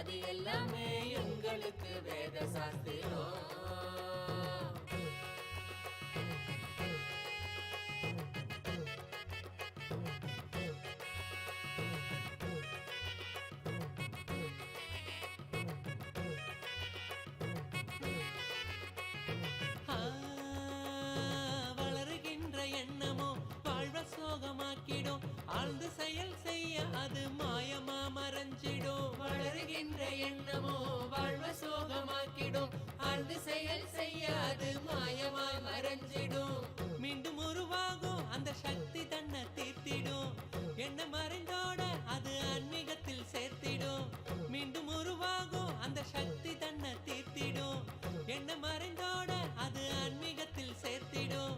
அது எல்லாமே எங்களுக்கு வேத சாஸ்திரம். வளருகின்ற எண்ணமோ வாழ்வ சோகமாக்கிடும், ஆழ்ந்து செயல் செய்ய அது மாயமா மறைஞ்சிடும். வளருகின்ற எண்ணமோ வாழ்வ சோகமாக்கிடும், ஆழ்ந்து செயல் செய்ய அது மாயமாய் மறைஞ்சிடும். மீண்டும் உருவாகும் அந்த சக்தி தன்னை தீர்த்திடும், என்ன மறைந்தோட அது ஆன்மீகத்தில் சேர்த்திடும். மீண்டும் உருவாகும் அந்த சக்தி தன்னை தீர்த்திடும், என்ன மறைந்தோட அது ஆன்மீகத்தில் சேர்த்திடும்.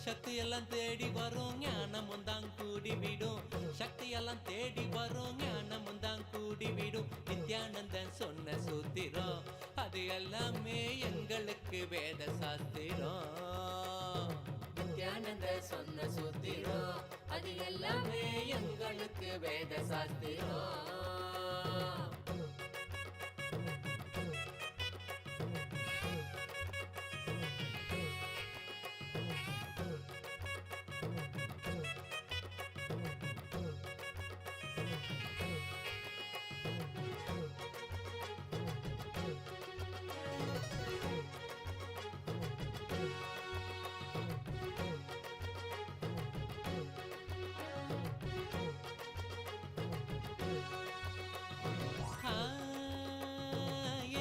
சக்தி எல்லாம் தேடி வரும், ஞானமும் தான் கூடிவிடும். சக்தி எல்லாம் தேடி வரும், ஞானமும் தான் கூடிவிடும். நித்யானந்தன் சொன்ன சூத்திரம் அது எல்லாமே எங்களுக்கு வேத சாஸ்திரம். நித்யானந்த சொன்ன சூத்திரம் அது எல்லாமே எங்களுக்கு வேத சாஸ்திரம்.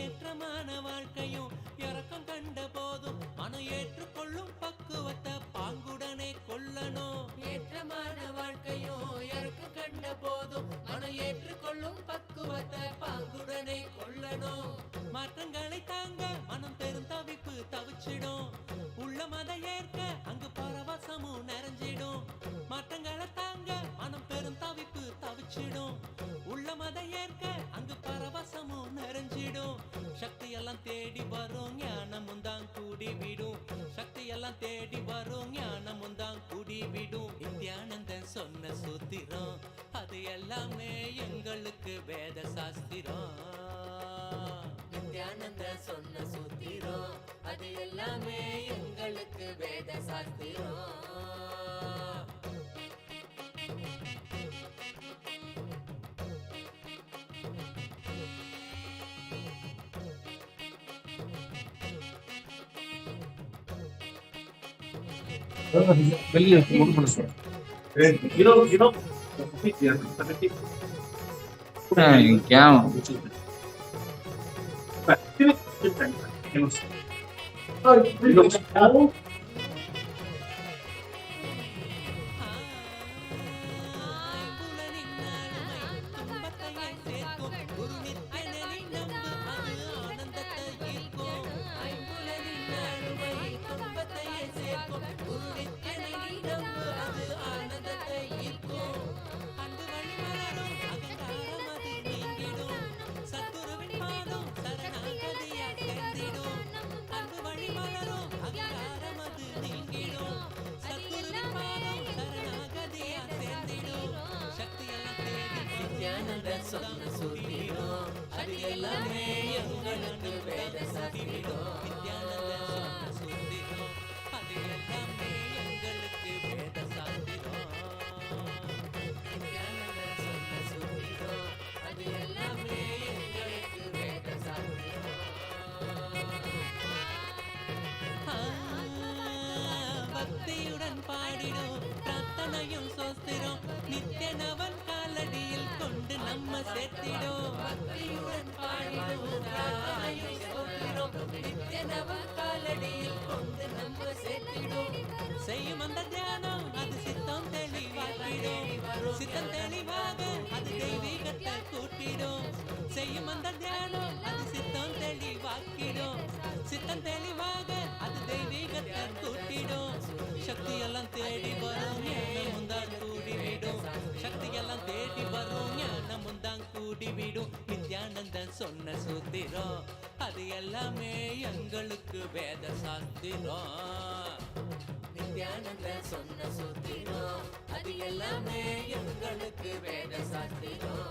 ஏற்றமான வாழ்க்கையும் இறக்கம் கண்ட போதும் மனம் ஏற்றுக்கொள்ளும் பக்குவத்தை பாங்குடனே கொள்ளணும். ஏற்றமான வாழ்க்கையும் இறக்கம் கண்ட போதும் மனம் ஏற்றுக்கொள்ளும் பக்குவத்தை பாங்குடனே கொள்ளணும். மாற்றங்களை தாங்க மனம் பெரும் தவிப்பு தவிச்சிடும், உள்ள மத ஏற்க அங்கு பரவசமும் நிறைஞ்சிடும். மாற்றங்களை தாங்க மனம் பெரும் தவிப்பு தவிச்சிடும், உள்ள மத ஏற்க அங்கு பரவசமும் நிறைஞ்சிடும். சக்தி எல்லாம் தேடி வரும், ஞானமும் தான் கூடிவிடும். சக்தி எல்லாம் தேடி வரும், ஞானமும் தான் கூடிவிடும். நித்யானந்தன் சொன்ன சூத்திரம் அது எல்லாமே எங்களுக்கு வேத சாஸ்திரம். நித்யானந்த சொன்ன சூத்திரம் அது எல்லாமே எங்களுக்கு வேத சாஸ்திரம். வெளியே முடிக்கணும் சார். சொன்ன சூத்திரம் அது எல்லாமே எங்களுக்கு வேத சாஸ்திரம். நித்யானந்த சொன்ன சூத்திரம் அது எல்லாமே எங்களுக்கு வேத சாஸ்திரம். நித்யானந்த சொன்ன சூத்திரம் அது எல்லாமே எங்களுக்கு வேத சாஸ்திரம். பக்தியுடன் பாடிடும் பிரார்த்தனையும் சோஸ்திரம், நித்யனவன் காலடியில் கொண்டு நம்ம சேர்த்திடும். பக்தியுடன் பாடிடும் பிரார்த்தனையும் சோஸ்திரம், நித்யனவன் காலடியில் கொண்டு நம்ம சேர்த்திடும். செய்யும் அந்த தியானம் அது சித்தம் தெளிவாக்கிடும், சித்தம் தெளிவாக அது தெய்வீகத்தை கூட்டிடும். செய்யும் அந்த தியானம் அது சித்தம் தெளிவாக்கிடும், சித்தம் தெளிவாக அது தெய்வீகத்தை கூட்டிடும். சக்தி எல்லாம் தேடி வரும், ஞானமும் தான் கூடிவிடும். சக்தி எல்லாம் தேடி வரும், ஞானமும் தான் கூடிவிடும். நித்யானந்தன் சொன்ன சூத்திரம் அது எல்லாமே எங்களுக்கு வேத சாஸ்திரம். நித்யானந்த சொன்ன சூத்திரம் அது எல்லாமே எங்களுக்கு வேத சாஸ்திரம்.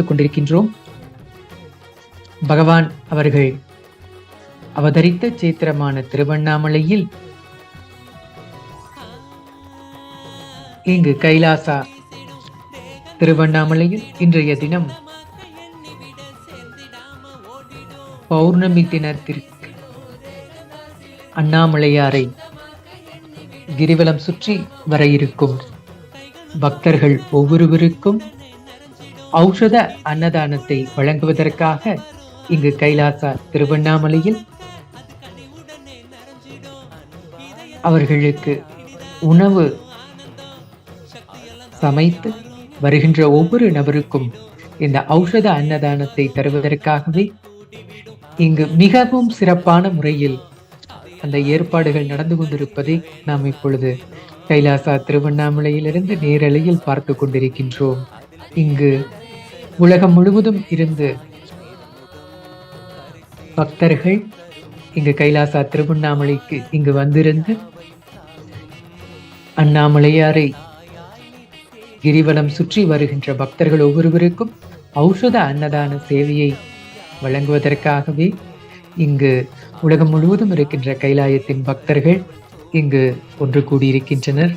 கொண்டிருக்கின்றோம். பகவான் அவர்கள் அவதரித்த சேத்திரமான திருவண்ணாமலையில் இங்கு கைலாசா திருவண்ணாமலையில் இன்றைய தினம் பௌர்ணமி தினத்திற்கு அண்ணாமலையாரை கிரிவலம் சுற்றி வர இருக்கும் பக்தர்கள் ஒவ்வொருவருக்கும் ஔஷத அன்னதானத்தை வழங்குவதற்காக இங்கு கைலாசா திருவண்ணாமலையில் அவர்களுக்கு உணவு சமைத்து வருகின்ற ஒவ்வொரு நபருக்கும் இந்த ஔஷத அன்னதானத்தை தருவதற்காகவே இங்கு மிகவும் சிறப்பான முறையில் அந்த ஏற்பாடுகள் நடந்து கொண்டிருப்பதை நாம் இப்பொழுது கைலாசா திருவண்ணாமலையிலிருந்து நேரலையில் பார்த்து கொண்டிருக்கின்றோம். இங்கு உலகம் முழுவதும் இருந்து பக்தர்கள் இங்கு கைலாசா திருவண்ணாமலைக்கு இங்கு வந்திருந்து அண்ணாமலையாரை கிரிவலம் சுற்றி வருகின்ற பக்தர்கள் ஒவ்வொருவருக்கும் ஔஷத அன்னதான சேவையை வழங்குவதற்காகவே இங்கு உலகம் முழுவதும் இருக்கின்ற கைலாயத்தின் பக்தர்கள் இங்கு ஒன்று கூடியிருக்கின்றனர்.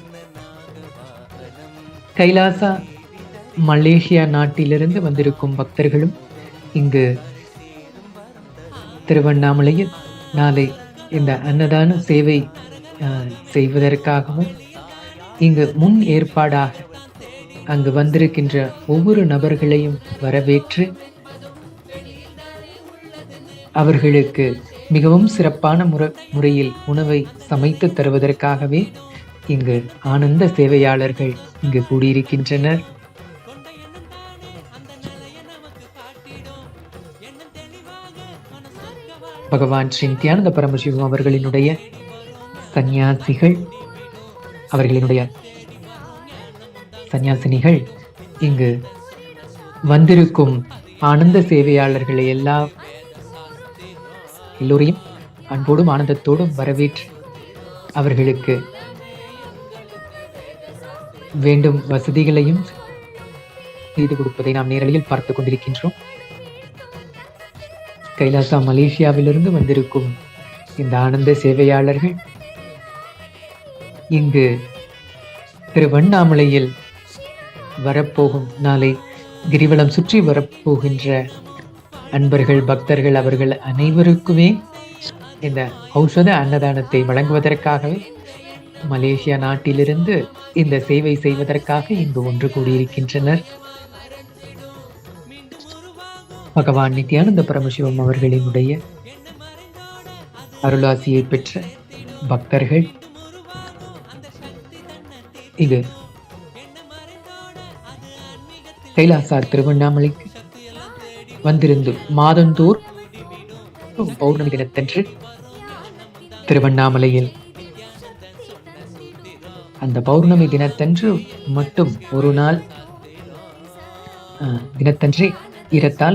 கைலாசா மலேசியா நாட்டிலிருந்து வந்திருக்கும் பக்தர்களும் இங்கு திருவண்ணாமலையில் நாளை இந்த அன்னதான சேவை செய்வதற்காகவும் இங்கு முன் ஏற்பாடாக அங்கு வந்திருக்கின்ற ஒவ்வொரு நபர்களையும் வரவேற்று அவர்களுக்கு மிகவும் சிறப்பான முறையில் உணவை சமைத்து தருவதற்காகவே இங்கு ஆனந்த சேவையாளர்கள் இங்கு கூடியிருக்கின்றனர். பகவான் ஸ்ரீ நித்யானந்த பரமசிவம் அவர்களினுடைய சந்நியாசிகள் அவர்களினுடைய சந்நியாசினிகள் இங்கு வந்திருக்கும் ஆனந்த சேவையாளர்களை எல்லோரையும் அன்போடும் ஆனந்தத்தோடும் வரவேற்று அவர்களுக்கு வேண்டும் வசதிகளையும் செய்து கொடுப்பதை நாம் நேரலையில் பார்த்து கொண்டிருக்கின்றோம். கைலாசா மலேசியாவிலிருந்து வந்திருக்கும் இந்த ஆனந்த சேவையாளர்கள் இங்கு திருவண்ணாமலையில் வரப்போகும் நாளை கிரிவலம் சுற்றி வரப்போகின்ற அன்பர்கள் பக்தர்கள் அவர்கள் அனைவருக்குமே இந்த ஔஷத அன்னதானத்தை வழங்குவதற்காகவே மலேசியா நாட்டிலிருந்து இந்த சேவை செய்வதற்காக இங்கு ஒன்று கூடியிருக்கின்றனர். பகவான் நித்யானந்த பரமசிவம் அவர்களினுடைய அருளாசியை பெற்ற பக்தர்கள் இது கைலாசா திருவண்ணாமலைக்கு வந்திருந்து மாதந்தோர் பௌர்ணமி தினத்தன்று திருவண்ணாமலையில் அந்த பௌர்ணமி தினத்தன்று மட்டும் ஒரு நாள் தினத்தன்றே ஏறத்தாழ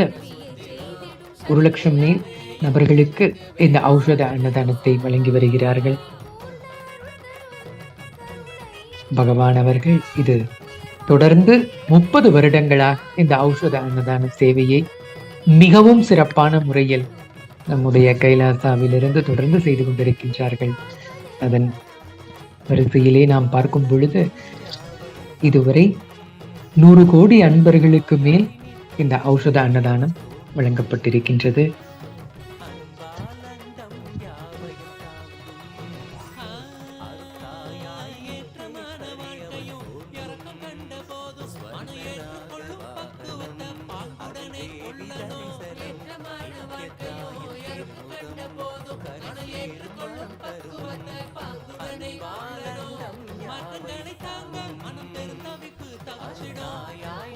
1,00,000 மேல் நபர்களுக்கு இந்த ஔஷத அன்னதானத்தை வழங்கி வருகிறார்கள். பகவான் அவர்கள் இது தொடர்ந்து 30 வருடங்களாக இந்த ஔஷத அன்னதான சேவையை மிகவும் சிறப்பான முறையில் நம்முடைய கைலாசாவிலிருந்து தொடர்ந்து செய்து கொண்டிருக்கின்றார்கள். அதன் வரிசையிலே நாம் பார்க்கும் பொழுது இதுவரை 100 கோடி அன்பர்களுக்கு மேல் இந்த ஔஷத அன்னதானம் வழங்கப்பட்டிருக்கின்றது.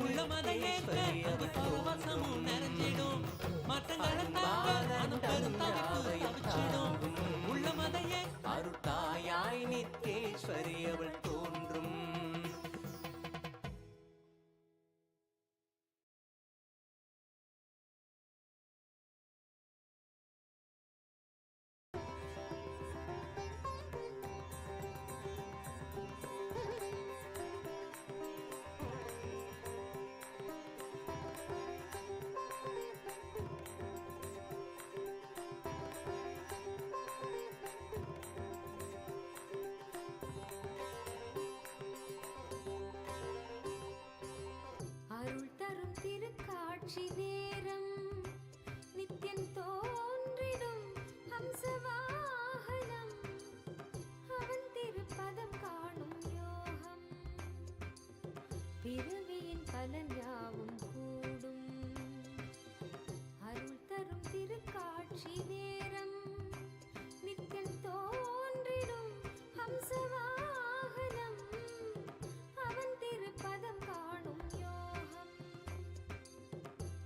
உள்ளமதை ஏற்ற அது பரவசமும் நிறைஞ்சிடும். மற்றங்களை பிறவியின் பலன் யாவும் கூடும். அருள் தரும் திருக்காட்சி நேரம் நித்தியம் தோன்றிடும் ஹம்சவாகனம் அவன் திருப்பதம் காணும் யோகம்.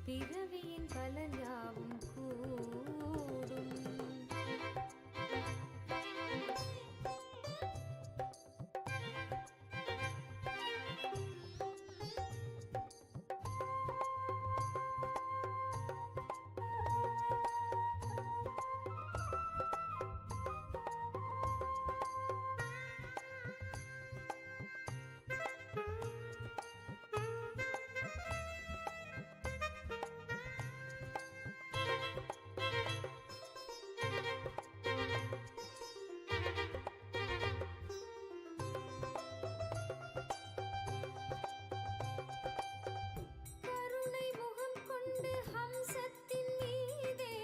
பிறவியின் பலன் யாவும் கூடும். கருணை முகம் கொண்டு ஹம்சத்தின் மீதே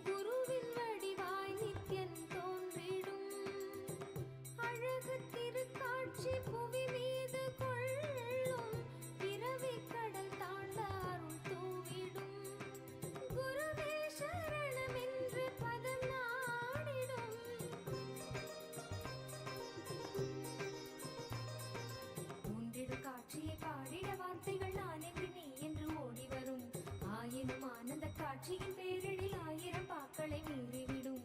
குருவின் வடிவாய் நித்யன் தோன்றிடும். அழகு திருக்காட்சி புவி மீது கொள்ளும். பிறவி கடல் தாண்ட அருள் தூவிடும். குருவே சரணம் என்று பதம் நாடிடும். மூன்றிடு காட்சியை பாடிட வார்த்தைகள் நான் என்று நீ என்று ஓடி வரும். ஆயினும் ஆனந்த காட்சியின் பேரிடில் ஆயிரம் பாக்களை மீறிவிடும்.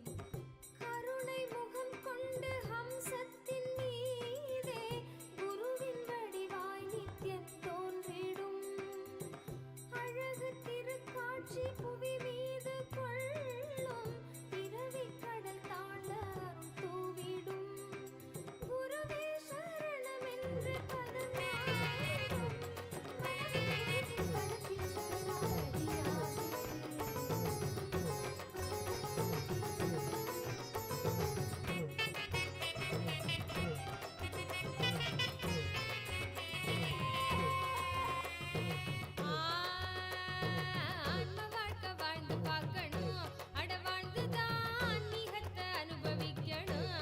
கருணை முகம் கொண்டு ஹம்சத்தின் மீதே குருவின் வடிவாய் நித்யன் தோன்றிடும். அழகு திருக்காட்சி புவி மீது கொள்ளும். பிறவி கடல் தாண்ட அருள் தூவிடும். குருவே சரணம் என்று பதம் நாடிடும். மனதின் களத்தில் சரணாகதியாகும். ஆன்ம வாழ்க்கை வாழ்ந்து பார்க்கணும். அட வாழ்ந்துதான் நீகத்தை அனுபவிக்கணும்.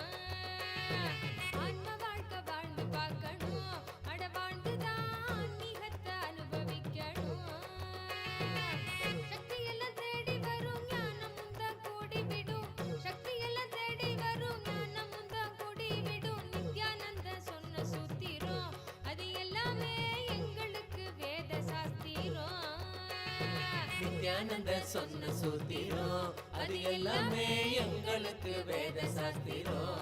ஆன்ம வாழ்க்கை வாழ்ந்து பார்க்கணும். அட வாழ்ந்துதான் நீகத்தை அனுபவிக்கணும். சக்தியெல்லாம் தேடி வரும் ஞானம் முந்தான் கூடிவிடும். சக்தியெல்லாம் தேடி வரும் ஞானம் முந்தான் கூடிவிடும். நித்யானந்த சொன்ன சூத்திரம் அது எல்லாமே எங்களுக்கு வேத சாஸ்திரம். நித்யானந்த சொன்ன சூத்திரம் அது எல்லாமே எங்களுக்கு வேத சாஸ்திரம்.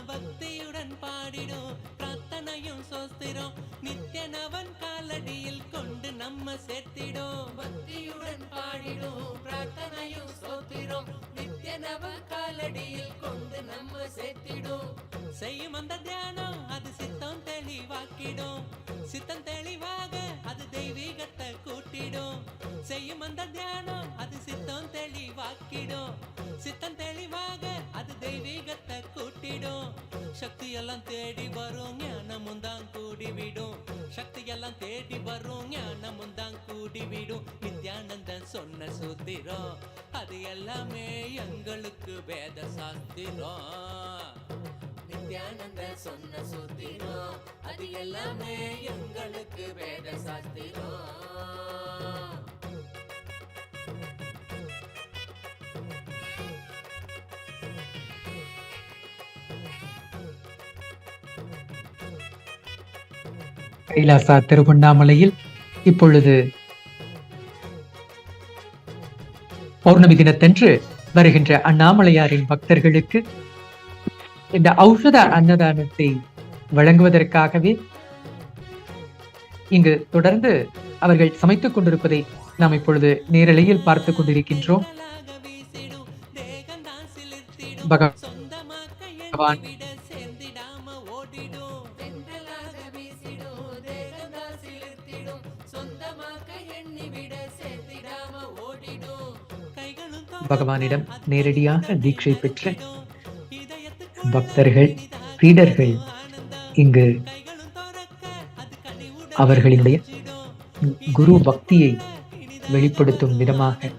பக்தியுடன் பாடிடும் பிரார்த்தனையும் சோஸ்திரம் நித்யனவன் காலடியில் கொண்டு நம்ம சேர்த்திடும். பக்தியுடன் பாடிடும் பிரார்த்தனையும் சோத்திரம் நித்யனவ காலடியில் கொண்டு நம்ம சேர்த்திடும். செய்யும் அந்த தியானம் அது சித்தம் தெளிவாக்கிடும். சித்தம் தெளிவாக அது தெய்வீகத்தை கூட்டிடும். செய்யும் அந்த தியானம் அது சித்தம் தெளிவாக்கிடும். சித்தம் தெளிவாக அது தெய்வீகத்தை கூட்டிடும். சக்தி எல்லாம் தேடி வரும் ஞானமும் தான் கூடிவிடும். சக்தி எல்லாம் தேடி வரும் ஞானமும் தான் கூடிவிடும். நித்யானந்தன் சொன்ன சூத்திரம் அது எல்லாமே எங்களுக்கு வேத சாஸ்திரம். நித்யானந்தன் சொன்ன சூத்திரம் அது எல்லாமே எங்களுக்கு வேத சாஸ்திரம். கைலாசா திருவண்ணாமலையில் இப்பொழுது பௌர்ணமி தினத்தன்று வருகின்ற அண்ணாமலையாரின் பக்தர்களுக்கு இந்த ஔஷத அன்னதானத்தை வழங்குவதற்காகவே இங்கு தொடர்ந்து அவர்கள் சமைத்துக் கொண்டிருப்பதை நாம் இப்பொழுது நேரலையில் பார்த்துக் கொண்டிருக்கின்றோம். பகவான் பகவானிடம் நேரடியாக தீட்சை பெற்ற பக்தர்கள் சீடர்கள் இங்கு அவர்களுடைய குரு பக்தியை வெளிப்படுத்தும் விதமாக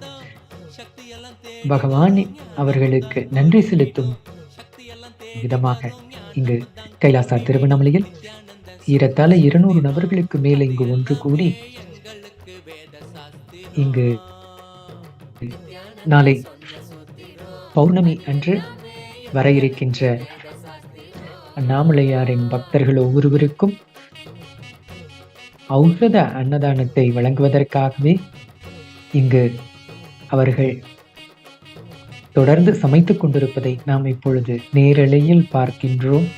பகவான் அவர்களுக்கு நன்றி செலுத்தும் விதமாக இங்கு கைலாசா திருவண்ணாமலையில் ஏறத்தாழ 200 நபர்களுக்கு மேல் இங்கு ஒன்று கூடி இங்கு நாளை பௌர்ணமி அன்று வர இருக்கின்ற அண்ணாமலையாரின் பக்தர்கள் ஒவ்வொருவருக்கும் ஔஷத அன்னதானத்தை வழங்குவதற்காகவே இங்கு அவர்கள் தொடர்ந்து சமைத்துக் கொண்டிருப்பதை நாம் இப்பொழுது நேரலையில் பார்க்கின்றோம்.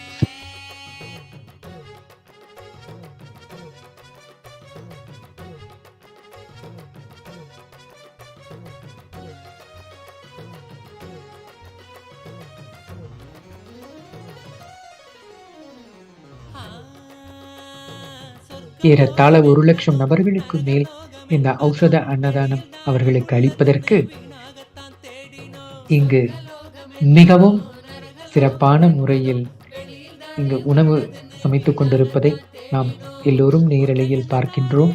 ஏறத்தாழ 1,00,000 நபர்களுக்கு மேல் இந்த ஔஷத அன்னதானம் அவர்களுக்கு அளிப்பதற்கு இங்கு மிகவும் சிறப்பான முறையில் இங்கு உணவு சமைத்துக் கொண்டிருப்பதை நாம் எல்லோரும் நேரலையில் பார்க்கின்றோம்.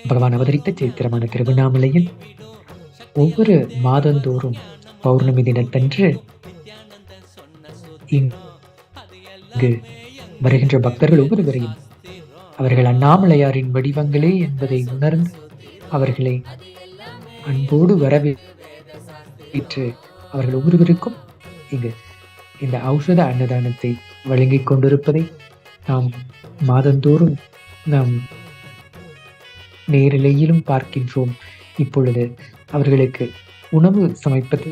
பகவான் அவதரித்த சைத்திரமான திருவண்ணாமலையில் ஒவ்வொரு மாதந்தோறும் பௌர்ணமி தினத்தன்று இங்கு வருகின்ற பக்தர்கள் ஒவ்வொருவரையும் அவர்கள் அண்ணாமலையாரின் வடிவங்களே என்பதை உணர்ந்து அவர்களை அன்போடு வரவேற்று அவர்கள் ஒவ்வொருவருக்கும் இங்கு இந்த ஔஷத அன்னதானத்தை வழங்கிக் கொண்டிருப்பதை நாம் மாதந்தோறும் நாம் நேரிலேயிலும் பார்க்கின்றோம். இப்பொழுது அவர்களுக்கு உணவு சமைப்பது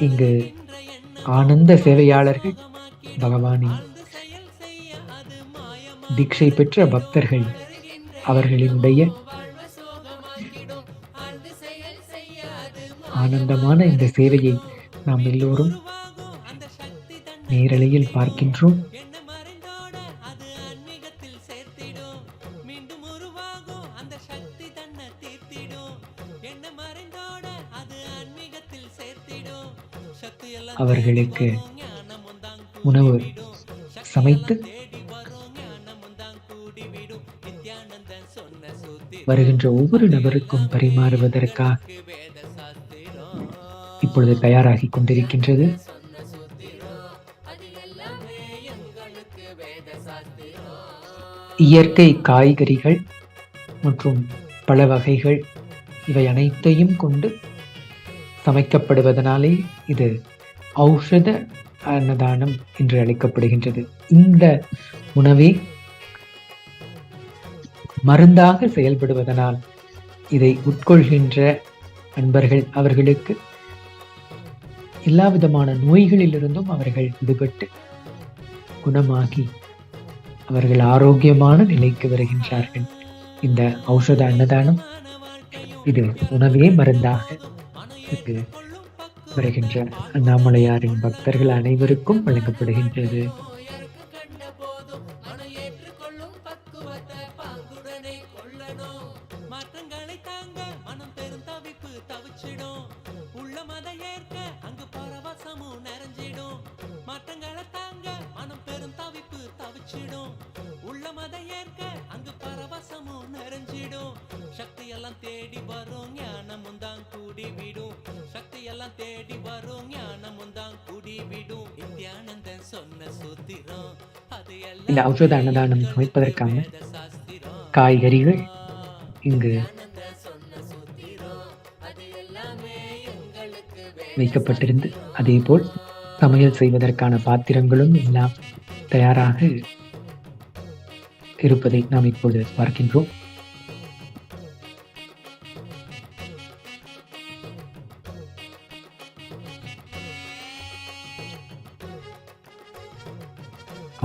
இங்கு ஆனந்த சேவையாளர்கள், பகவானின் தீட்சை பெற்ற பக்தர்கள் அவர்களினுடைய ஆனந்தமான இந்த சேவையை நாம் எல்லோரும் நேரலையில் பார்க்கின்றோம். அவர்களுக்கு உணவு சமைத்து வருகின்ற ஒவ்வொரு நபருக்கும் பரிமாறுவதற்காக இப்பொழுது தயாராகி கொண்டிருக்கின்றது. இயற்கை காய்கறிகள் மற்றும் பல வகைகள் இவை அனைத்தையும் கொண்டு சமைக்கப்படுவதனாலே இது ஔஷத அன்னதானம் என்று அழைக்கப்படுகின்றது. இந்த உணவே மருந்தாக செயல்படுவதனால் இதை உட்கொள்கின்ற அன்பர்கள் அவர்களுக்கு எல்லா விதமான நோய்களிலிருந்தும் அவர்கள் விடுபட்டு குணமாகி அவர்கள் ஆரோக்கியமான நிலைக்கு வருகின்றார்கள். இந்த ஔஷத அன்னதானம் இது உணவே மருந்தாக வருகின்ற அண்ணாமலையாரின் பக்தர்கள் அனைவருக்கும் வழங்கப்படுகின்றது. தேடி வரும் ஞானமும் தான் கூடி விடும், சக்தி எல்லாம் தேடி வரும் ஞானமும் தான் கூடி விடும். நித்யானந்தன் சொன்ன சூத்திரம் அது எல்லாம். இந்த ஔஷத அன்னதானம் சமைப்பதற்கான காய்கறிகள் இங்கு வைக்கப்பட்டிருந்து அதேபோல் சமையல் செய்வதற்கான பாத்திரங்களும் எல்லாம் தயாராக இருப்பதை நாம் இப்போது பார்க்கின்றோம்.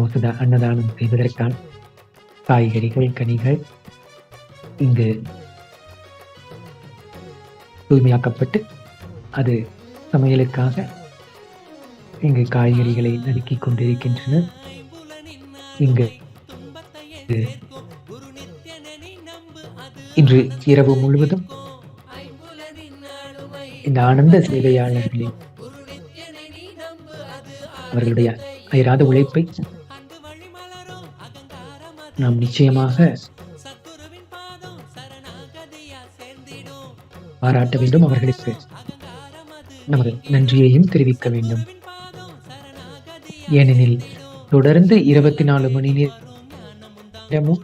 ஔஷத அன்னதானம் செய்வதற்கான காய்கறிகள், கனிகள் இங்கு தூய்மையாக்கப்பட்டு அது சமையலுக்காக இங்கு காய்கறிகளை நறுக்கிக் கொண்டிருக்கின்றனர். இங்கு இன்று இரவு முழுவதும் இந்த ஆனந்த சேவையாளர்களின் அவர்களுடைய அயராத உழைப்பை நாம் நிச்சயமாக பாராட்ட வேண்டும். அவர்களுக்கு நமது நன்றியையும் தெரிவிக்க வேண்டும். ஏனெனில் தொடர்ந்து 24 மணி நேரமும்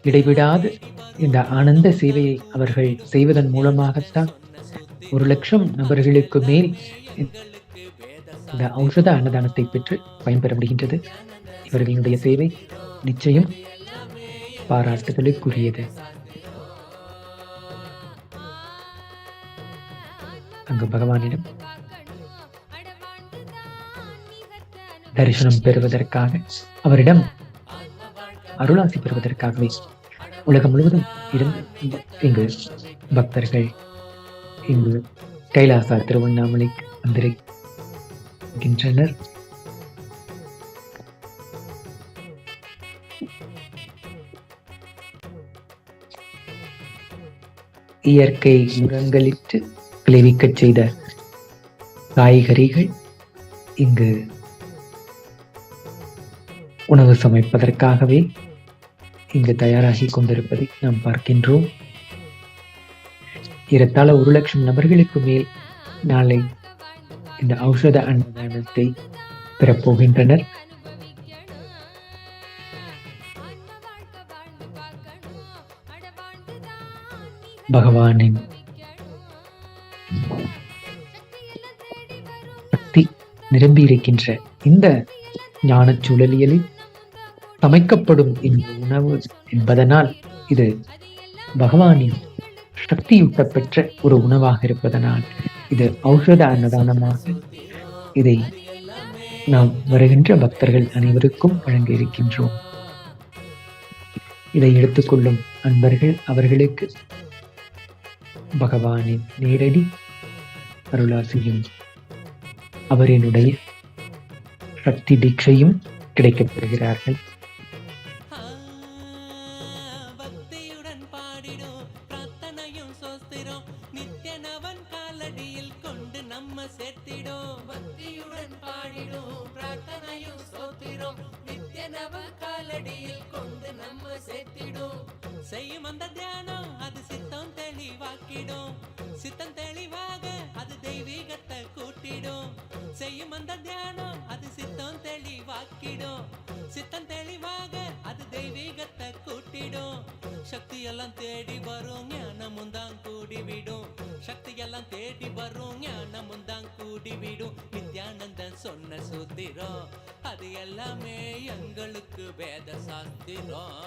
இடைவிடாது இந்த ஆனந்த சேவையை அவர்கள் செய்வதன் மூலமாகத்தான் 1,00,000 நபர்களுக்கு மேல் இந்த ஔஷத அன்னதானத்தை பெற்று பயன்பெற முடிகின்றது. இவர்களுடைய சேவை நிச்சயம் பாராட்டுதலுக்குரியது. அங்கு பகவானிடம் தரிசனம் பெறுவதற்காக, அவரிடம் அருளாசி பெறுவதற்காகவே உலகம் முழுவதும் இருந்து இங்கு பக்தர்கள் இங்கு கைலாசா திருவண்ணாமலைக்கு வந்திருக்கின்றனர். இயற்கை உரங்களிட்டு விளைவிக்கச் செய்த காய்கறிகள் இங்கு உணவு சமைப்பதற்காகவே இங்கு தயாராகி கொண்டிருப்பதை நாம் பார்க்கின்றோம். ஏறத்தாழ 1,00,000 நபர்களுக்கு மேல் நாளை இந்த ஔஷத அன்னதானத்தை பெறப்போகின்றனர். பகவானின் சக்தி நிரம்பி இருக்கின்ற இந்த ஞான சூழலியலில் சமைக்கப்படும் இந்த உணவு என்பதனால் இது பகவானின் சக்தியூட்ட பெற்ற ஒரு உணவாக இருப்பதனால் இது ஔஷத அன்னதானமாக இதை நாம் வருகின்ற பக்தர்கள் அனைவருக்கும் வழங்க இருக்கின்றோம். இதை எடுத்துக்கொள்ளும் அன்பர்கள் அவர்களுக்கு பகவானின் நேரடி அருளாசியும் அவரினுடைய சக்தி தீட்சையும் கிடைக்கப் பெறுகிறார்கள். பக்தியுடன் பாடிடும் பிரார்த்தனையும் சோஸ்திரம் நித்யனவன் காலடியில் கொண்டு நம்ம சேர்த்திடும். பக்தியுடன் பாடிடும் பிரார்த்தனையும் சோஸ்திரம் நித்யனவன் காலடியில் கொண்டு நம்ம சேர்த்திடும். செய்யும் அந்த தியானம் அது சித்தம் தெளிவாக்கிடும். சித்தம் தெளிவாக அது தெய்வீகத்தை கூட்டிடும். செய்யும் அந்த தியானம் அது சித்தம் தெளிவாக்கிடும். சித்தம் தெளிவாக அது தெய்வீகத்தை கூட்டிடும். சக்தி எல்லாம் தேடி வரும் ஞானமும் தான் கூடிவிடும். சக்தி எல்லாம் தேடி வரும் ஞானமும் தான் கூடிவிடும். நித்யானந்தன் சொன்ன சூத்திரம் அது எல்லாமே எங்களுக்கு வேத சாஸ்திரம்.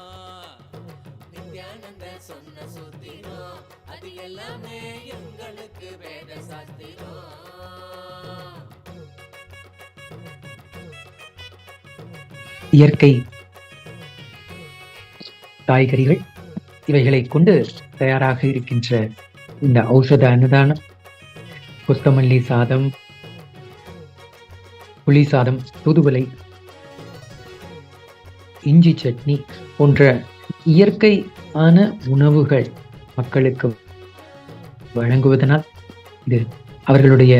நித்யானந்தன் சொன்ன சூத்திரம் அது எல்லாமே எங்களுக்கு வேத சாஸ்திரம். இயற்கை காய்கறிகள் இவைகளை கொண்டு தயாராக இருக்கின்ற இந்த ஔஷத அன்னதானம் கொத்தமல்லி சாதம், புளி சாதம், தூதுவளை, இஞ்சி சட்னி போன்ற இயற்கையான உணவுகள் மக்களுக்கு வழங்குவதனால் இது அவர்களுடைய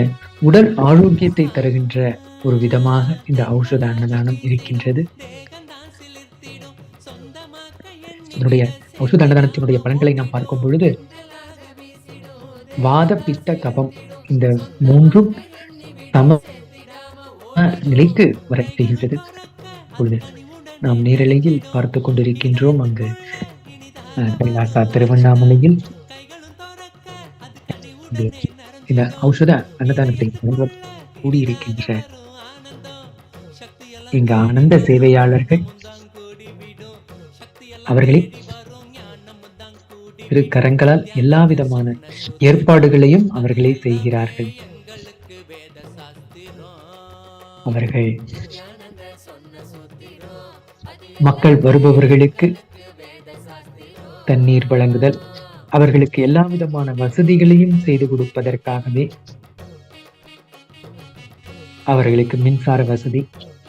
உடல் ஆரோக்கியத்தை தருகின்ற ஒரு விதமாக இந்த ஔஷத அன்னதானம் இருக்கின்றது. இதனுடைய ஔஷத அன்னதானத்தினுடைய பலன்களை நாம் பார்க்கும் பொழுது வாத, பித்த, கபம் இந்த மூன்றும் சம நிலைக்கு வர செய்கின்றது. இப்பொழுது நாம் நேரலையில் பார்த்து கொண்டிருக்கின்றோம். அங்கு கைலாசா திருவண்ணாமலையில் இந்த ஔஷத அன்னதானத்தை கூடியிருக்கின்ற இங்க ஆனந்த சேவையாளர்கள் அவர்களை திரு கரங்களால் எல்லா விதமான ஏற்பாடுகளையும் அவர்களே செய்கிறார்கள். அவர்கள் மக்கள் வருபவர்களுக்கு தண்ணீர் வழங்குதல், அவர்களுக்கு எல்லா விதமான வசதிகளையும் செய்து கொடுப்பதற்காகவே அவர்களுக்கு மின்சார வசதி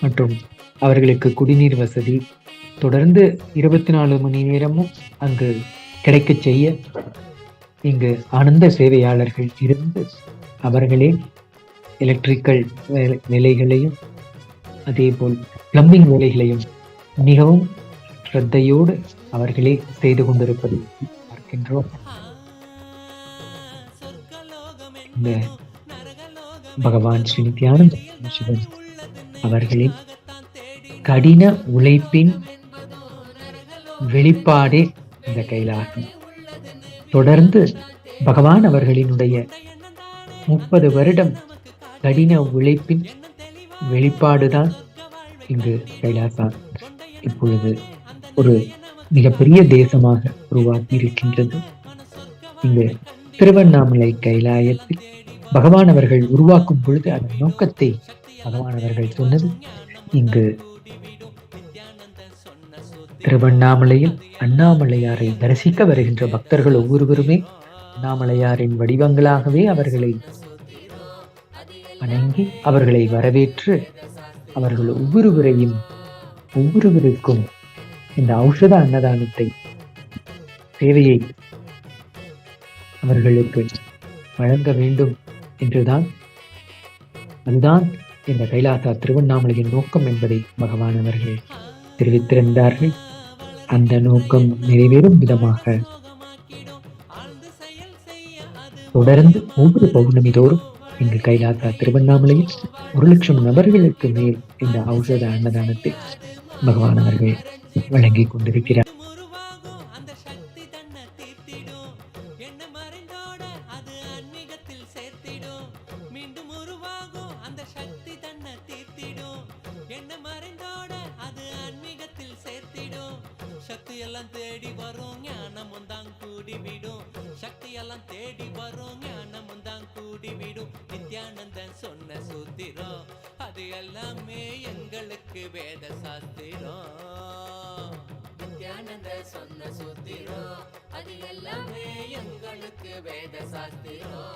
மற்றும் அவர்களுக்கு குடிநீர் வசதி தொடர்ந்து 24 மணி நேரமும் அங்கு கிடைக்கச் செய்ய இங்கு ஆனந்த சேவையாளர்கள் இருந்து அவர்களே எலக்ட்ரிக்கல் வேலைகளையும் அதேபோல் பிளம்பிங் வேலைகளையும் மிகவும் ஸ்ரத்தையோடு அவர்களே செய்து கொண்டிருப்பதை பார்க்கின்றோம். இந்த பகவான் ஸ்ரீ நித்யானந்த பரமசிவம் அவர்களின் கடின உழைப்பின் வெளிப்பாடே இந்த கைலாசம். தொடர்ந்து பகவான் அவர்களினுடைய 30 வருடம் கடின உழைப்பின் வெளிப்பாடுதான் இங்கு கைலாசா இப்பொழுது ஒரு மிகப்பெரிய தேசமாக உருவாக்கி இருக்கின்றது. இங்கு திருவண்ணாமலை கைலாயத்தில் பகவான் அவர்கள் உருவாக்கும் பொழுது அதன் நோக்கத்தை பகவான் அவர்கள் சொன்னது, இங்கு திருவண்ணாமலையில் அண்ணாமலையாரை தரிசிக்க வருகின்ற பக்தர்கள் ஒவ்வொருவருமே அண்ணாமலையாரின் வடிவங்களாகவே அவர்களை வணங்கி அவர்களை வரவேற்று அவர்கள் ஒவ்வொருவருக்கும் இந்த ஔஷத அன்னதானத்தை சேவையை அவர்களுக்கு வழங்க வேண்டும் என்றுதான், அதுதான் இந்த கைலாசா திருவண்ணாமலையின் நோக்கம் என்பதை பகவான் அவர்கள் தெரிவித்திருந்தார்கள். அந்த நோக்கம் நிறைவேறும் விதமாக தொடர்ந்து ஒவ்வொரு பௌர்ணமி தோறும் இங்கு கைலாசா திருவண்ணாமலையில் 1,00,000 நபர்களுக்கு மேல் இந்த ஔஷத அன்னதானத்தை பகவான் அவர்கள் வழங்கிக் கொண்டிருக்கிறார். சக்தி எல்லாம் தேடி வரும் ஞானமும் தான் கூடிவிடும். சக்தி எல்லாம் தேடி வரும் ஞானமும் தான் கூடிவிடும். நித்யானந்தன் சொன்ன சூத்திரம் அது எல்லாமே எங்களுக்கு வேத சாஸ்திரம். நித்யானந்தன் சொன்ன சூத்திரம் அது எல்லாமே எங்களுக்கு வேத சாஸ்திரம்.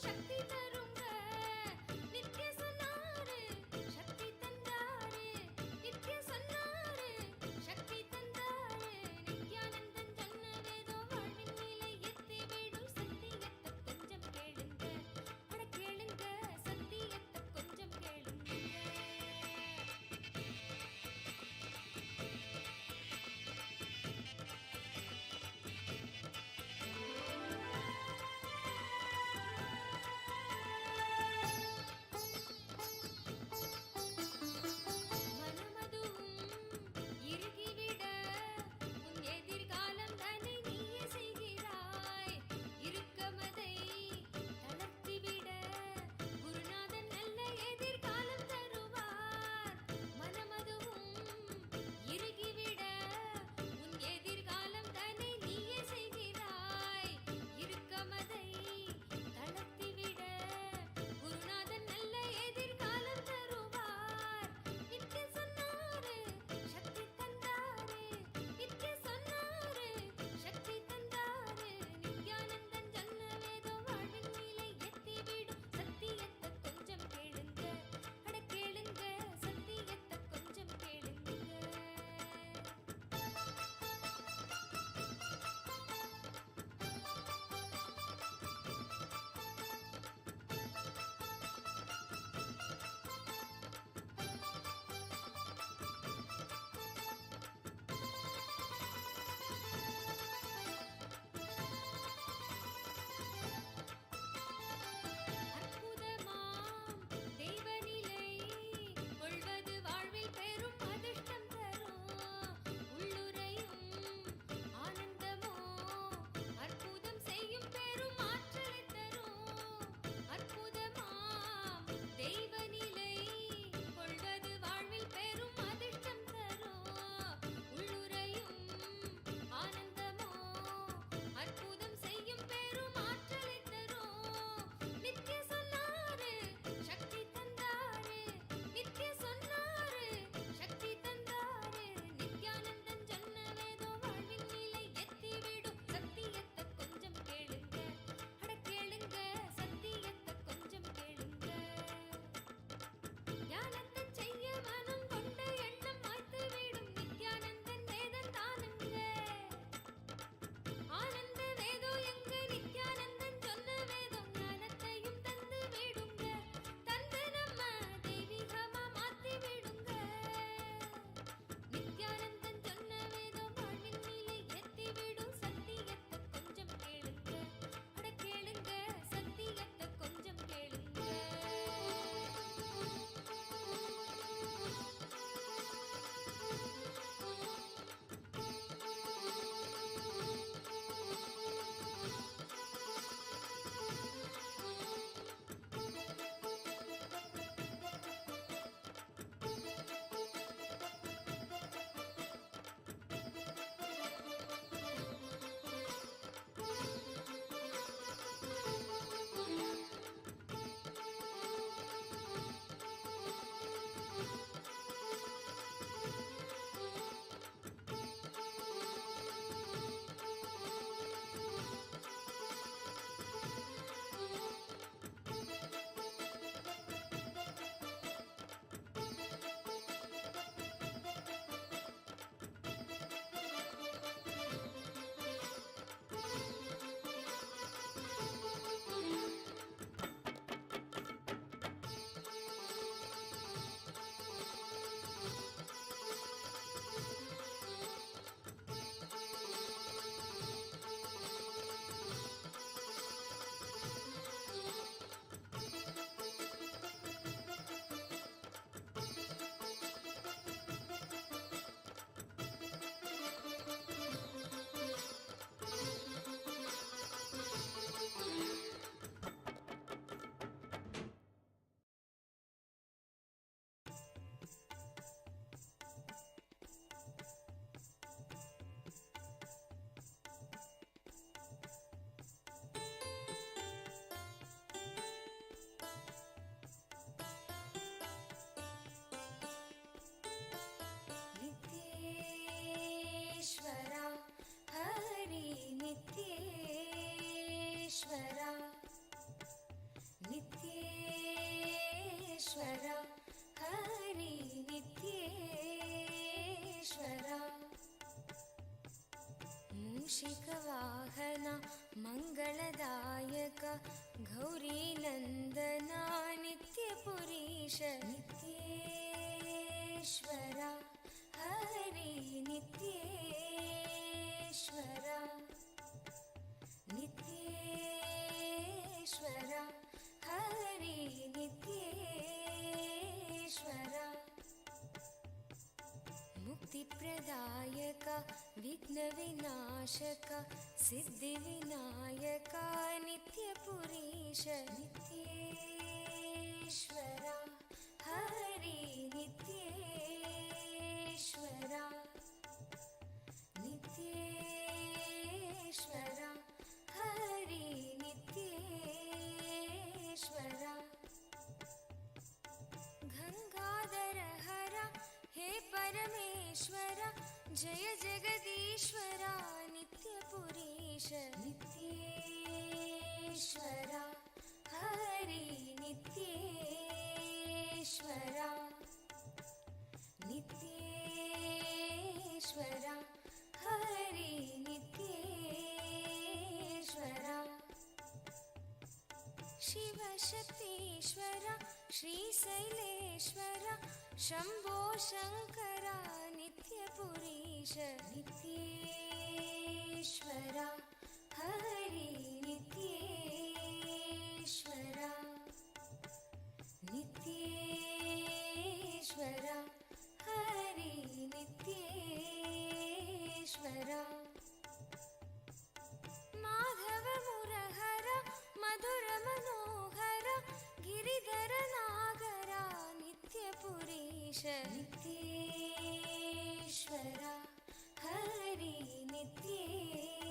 சக்தி தருங்க. நித்ய சொன்னாரு சக்தி தந்தாரு, நித்ய சொன்னாரு சக்தி தந்தாரு. நித்யானந்தன் சொன்ன வேதம் வாழ்வின் நிலை எத்தி விடும். சத்தியத்தை கொஞ்சம் கேளுங்க, அட கேளுங்க, சத்தியத்தை கொஞ்சம் கேளுங்க. गौरी नंदना नित्य पुरीश नित्येश्वरा हरि नित्येश्वरा नित्येश्वरा हरि नित्येश्वरा मुक्ति प्रदायका विघ्न विनाशका सिद्धि विनायका नित्य पुरीश नित्येश्वरा हरि नित्येश्वरा नित्येश्वरा हरि नित्येश्वरा गंगाधर हरा हे परमेश्वरा जय जगदीश्वरा नित्य पुरीश नित्येश्वरा हरि नित्येश्वरा नित्येश्वरा हरि नित्येश्वरा शिव शक्तीश्वरा श्रीशैलेश्वरा शंभो शंकरा नित्य पुरीश नित्येश्वरा हरि नित्येश्वरा नित्येश्वरा हरि नित्येश्वरा माधव मुरहरा मधुर मनोहर गिरिधर नागरा नित्य पुरीश नित्येश्वरा हरि नित्येश्वरा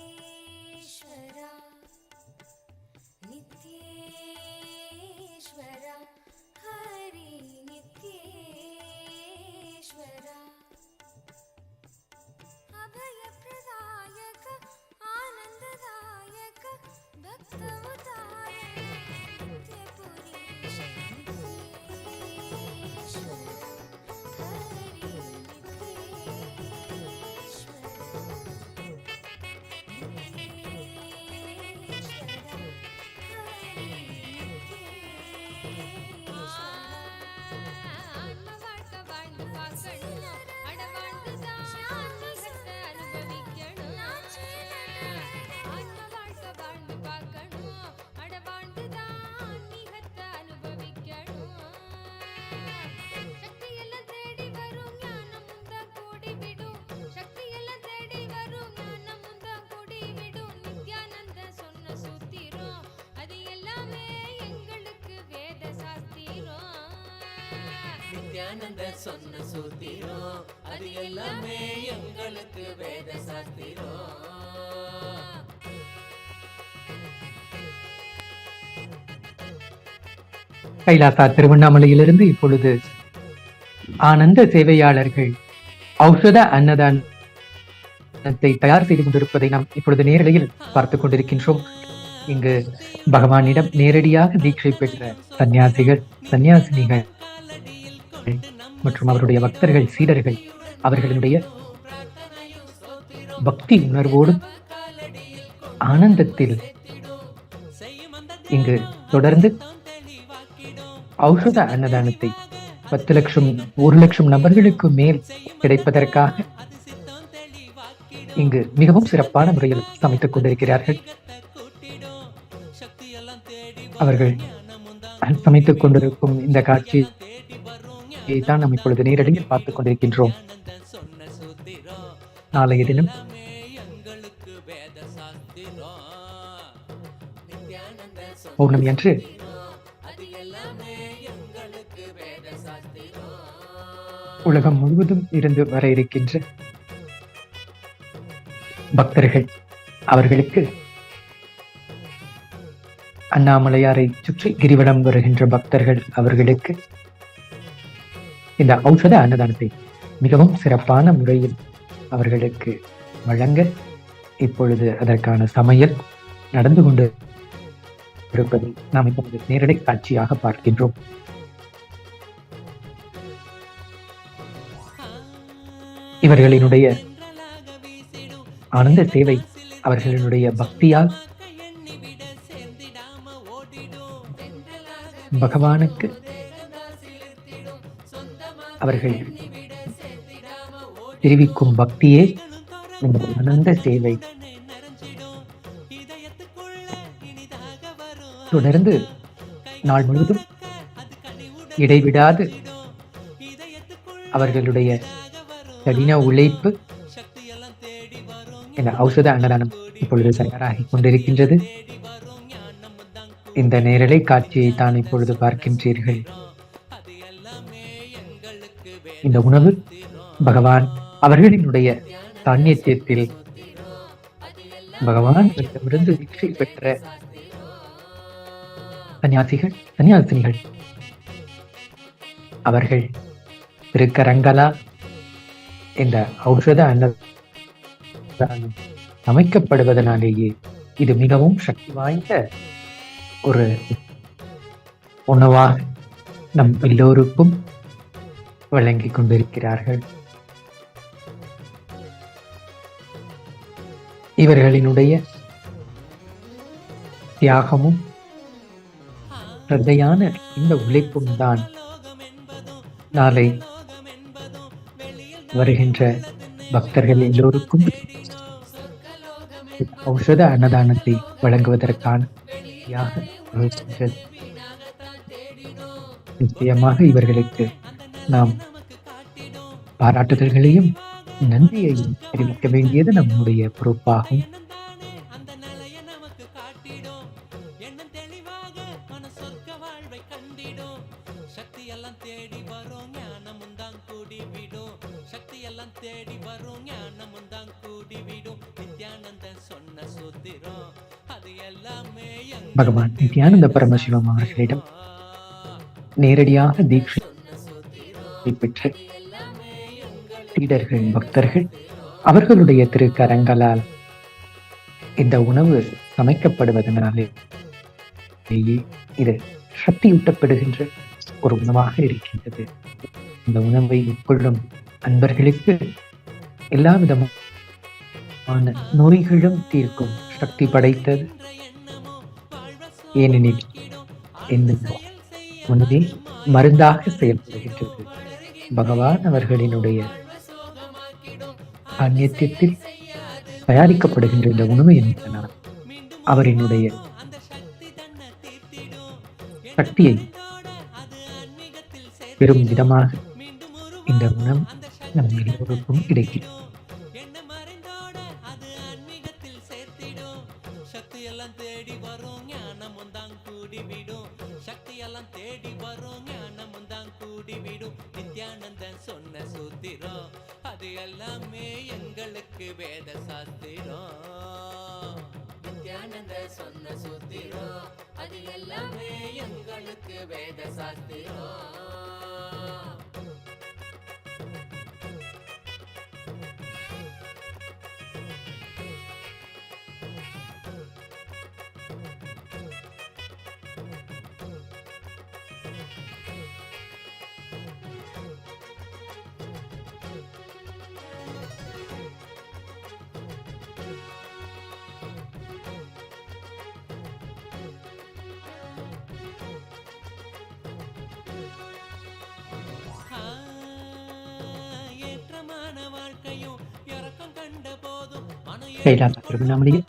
नित्येश्वरा हरि नित्येश्वरा अभय प्रदायक आनंददायक भक्त उदायक नित्य पुरीश नित्येश्वरा हरि நித்யானந்த சொன்ன சூத்திரம் அது எல்லாமே எங்களுக்கு வேத சாஸ்திரம். கைலாசா திருவண்ணாமலையிலிருந்து இப்பொழுது ஆனந்த சேவையாளர்கள் ஔஷத அன்னதானத்தை தயார் செய்து கொண்டிருப்பதை நாம் இப்பொழுது நேரலையில் பார்த்துக் கொண்டிருக்கின்றோம். இங்கு பகவானிடம் நேரடியாக தீட்சை பெற்ற சன்னியாசிகள், சன்னியாசினிகள் மற்றும் அவருடைய பக்தர்கள், சீடர்கள் அவர்களுடைய பக்தி உணர்வோடும் ஆனந்தத்தில் இங்கு தொடர்ந்து ஔஷத அன்னதானத்தை 10 லட்சம் 1 லட்சம் நபர்களுக்கு மேல் கிடைப்பதற்காக இங்கு மிகவும் சிறப்பான முறையில் சமைத்துக் கொண்டிருக்கிறார்கள். அவர்கள் சமைத்துக் கொண்டிருக்கும் இந்த காட்சி தான் நாம் இப்பொழுது நேரடியில் பார்த்துக் கொண்டிருக்கின்றோம். நாளைய தினம் பௌர்ணமி அன்று உலகம் முழுவதும் இருந்து வர இருக்கின்ற பக்தர்கள், அவர்களுக்கு அண்ணாமலையாரை சுற்றி கிரிவலம் வருகின்ற பக்தர்கள் அவர்களுக்கு இந்த ஔஷத அன்னதானத்தை மிகவும் சிறப்பான முறையில் அவர்களுக்கு வழங்க இப்பொழுது அதற்கான சமையல் நடந்து கொண்டு இருப்பதை நாம் இப்பொழுது நேரடி காட்சியாக பார்க்கின்றோம். இவர்களினுடைய ஆனந்த சேவை அவர்களினுடைய பக்தியால் பகவானுக்கு அவர்கள் தெரிவிக்கும் பக்தியே இந்த ஆனந்த சேவை. தொடர்ந்து நாள் முழுவதும் இடைவிடாது அவர்களுடைய கடின உழைப்பு இந்த ஔஷத அன்னதானம் இப்பொழுது தயாராகி கொண்டிருக்கின்றது. இந்த நேரலை காட்சியை தான் இப்பொழுது பார்க்கின்றீர்கள். இந்த உணவு பகவான் அவர்களினுடைய சாநித்தியத்தில் பகவானிடமிருந்து தீட்சை பெற்ற சன்னியாசிகள் அவர்கள் திருக்கரங்களால் இந்த ஔஷத அன்னதானம் அமைக்கப்படுவதனாலேயே இது மிகவும் சக்தி வாய்ந்த ஒரு உணவாக நம் எல்லோருக்கும் வழங்கிக் கொண்டிருக்கிறார்கள். இவர்களினுடைய தியாகமும் ஸ்ரத்தையான இந்த உழைப்பும் தான் நாளை வருகின்ற பக்தர்கள் எல்லோருக்கும் ஔஷத அன்னதானத்தை வழங்குவதற்கான நிச்சயமாக இவர்களுக்கு நாம் பாராட்டுதல்களையும் நன்றியையும் தெரிவிக்க வேண்டியது நம்முடைய பொறுப்பாகும். பகவான் நித்யானந்த பரமசிவம் அவர்களிடம் நேரடியாக தீட்சை பெற்ற சீடர்கள் பக்தர்கள் அவர்களுடைய திருக்கரங்களால் இந்த உணவு சமைக்கப்படுவதனாலேயே இது சக்தியூட்டப்படுகின்ற ஒரு உணவாக இருக்கின்றது. இந்த உணவை உட்கொள்ளும் அன்பர்களுக்கு எல்லா விதமான நோய்களும் தீர்க்கும் சக்தி படைத்தது. ஏனெனில் இந்த உணவே மருந்தாக செயல்படுகின்றது. பகவான் அவர்களினுடைய சாநித்தியத்தில் தயாரிக்கப்படுகின்ற இந்த உணவு என்பதனால் அவரினுடைய சக்தியை பெரும் விதமாக இந்த உணவு நம் எல்லோருக்கும் கிடைக்கிறது. நித்யானந்தன் சொன்ன சூத்திரம் அது எல்லாமே எங்களுக்கு வேத சாஸ்திரம். நித்யானந்தன் சொன்ன சூத்திரம் அது எல்லாமே எங்களுக்கு வேத சாஸ்திரம். கைலாச திருவண்ணாமலையில்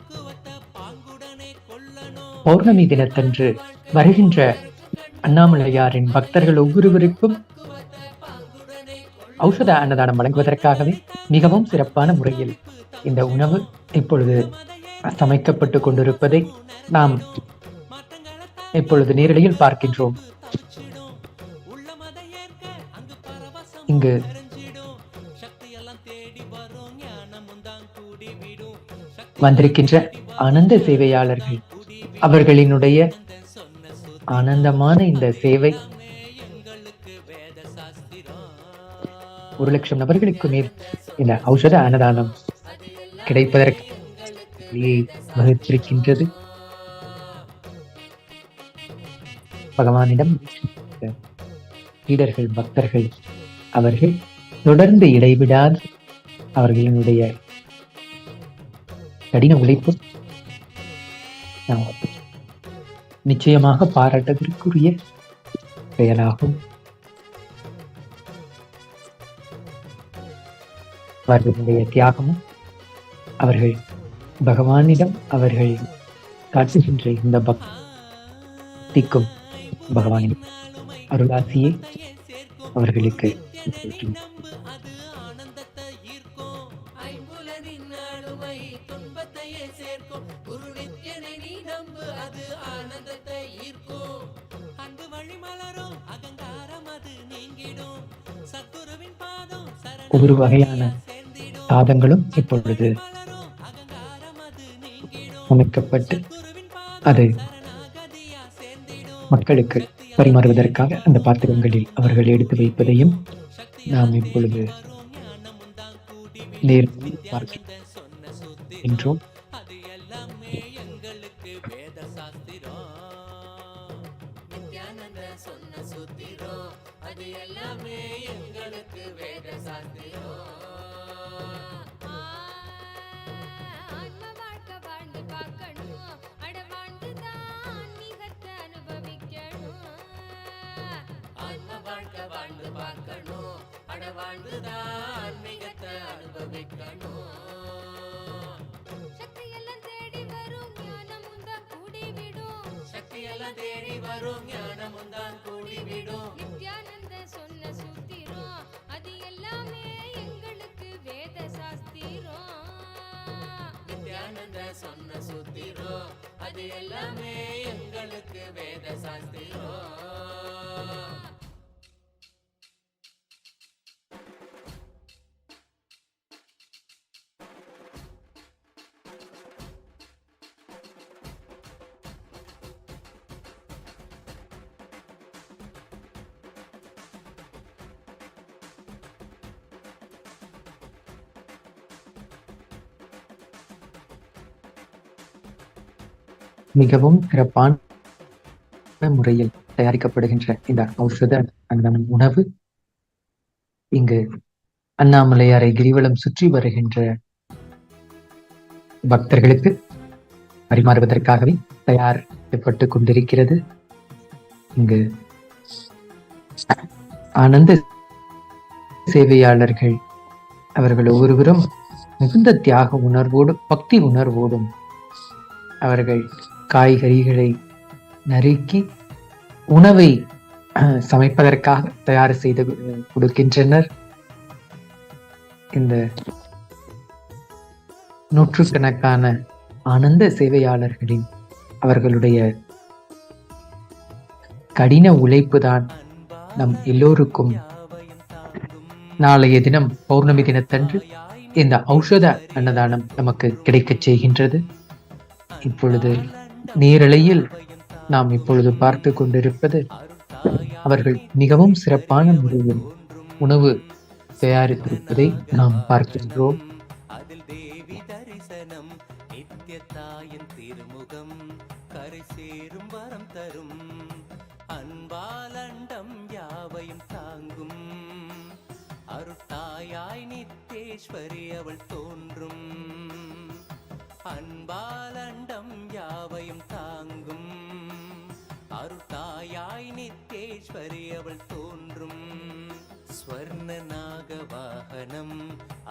பௌர்ணமி தினத்தன்று வருகின்ற அண்ணாமலையாரின் பக்தர்கள் ஒவ்வொருவருக்கும் ஔஷத அன்னதானம் வழங்குவதற்காகவே மிகவும் சிறப்பான முறையில் இந்த உணவு இப்பொழுது சமைக்கப்பட்டு கொண்டிருப்பதை நாம் இப்பொழுது நேரடியில் பார்க்கின்றோம். இங்கு வந்திருக்கின்ற ஆனந்த சேவையாளர்கள் அவர்களினுடைய ஆனந்தமான இந்த சேவை 1,00,000 நபர்களுக்கு மேல் இந்த ஔஷத அன்னதானம் கிடைப்பதற்கு வகுத்திருக்கின்றது. பகவானிடம் சீடர்கள் பக்தர்கள் அவர்கள் தொடர்ந்து இடைவிடாது அவர்களினுடைய கடின உழைப்பு நிச்சயமாக பாராட்டத்திற்குரிய செயலாகும். அவர்களுடைய தியாகமும் அவர்கள் பகவானிடம் அவர்கள் காட்டுகின்ற இந்த பக்திக்கும் பகவானின் அருளாசியை அவர்களுக்கு ஒவ்வொரு வகையான சாதங்களும் இப்பொழுது அமைக்கப்பட்டு அது மக்களுக்கு பரிமாறுவதற்காக அந்த பாத்திரங்களில் அவர்கள் எடுத்து வைப்பதையும் நாம் இப்பொழுது நேரில் பார்க்கின்றோம். நித்யானந்த சொன்ன சூத்திரம் அது எல்லாமே எங்களுக்கு வேத சாஸ்திரம். நித்யானந்த சொன்ன சூத்திரம் அது எல்லாமே எங்களுக்கு வேத சாஸ்திரம். மிகவும் சிறப்பான முறையில் தயாரிக்கப்படுகின்ற இந்த ஔஷத அன்னம் உணவு இங்கு அண்ணாமலையாரை கிரிவலம் சுற்றி வருகின்ற பக்தர்களுக்கு பரிமாறுவதற்காகவே தயாரிக்கப்பட்டு கொண்டிருக்கிறது. இங்கு ஆனந்த சேவையாளர்கள் அவர்கள் ஒவ்வொருவரும் மிகுந்த தியாக உணர்வோடும் பக்தி உணர்வோடும் அவர்கள் காய்கறிகளை நறுக்கி உணவை சமைப்பதற்காக தயார் செய்து கொடுக்கின்றனர். இந்த நூற்றுக்கணக்கான ஆனந்த சேவையாளர்களின் அவர்களுடைய கடின உழைப்புதான் நம் எல்லோருக்கும் நாளைய தினம் பௌர்ணமி தினத்தன்று இந்த ஔஷத அன்னதானம் நமக்கு கிடைக்கச் செய்கின்றது. இப்பொழுது நேரலையில் நாம் இப்பொழுது பார்த்து கொண்டிருப்பது அவர்கள் மிகவும் சிறப்பான முறையில் உணவு தயாரித்திருப்பதை நாம் பார்க்கின்றோம். அதில் தேவி தரிசனம் நித்யதாயின் திருமுகம் கரை சேரும் வரம் தரும் அன்பாலண்டம் யாவையும் தாங்கும் அருட்டாயாய் நித்தேஸ்வரி அவள் தோன்றும் அன்பாலண்டம் யாவையும் தாங்கும் அருட்டாயாய் நித்தேஸ்வரி அவள் தோன்றும் ஸ்வர்ண நாகவாகனம்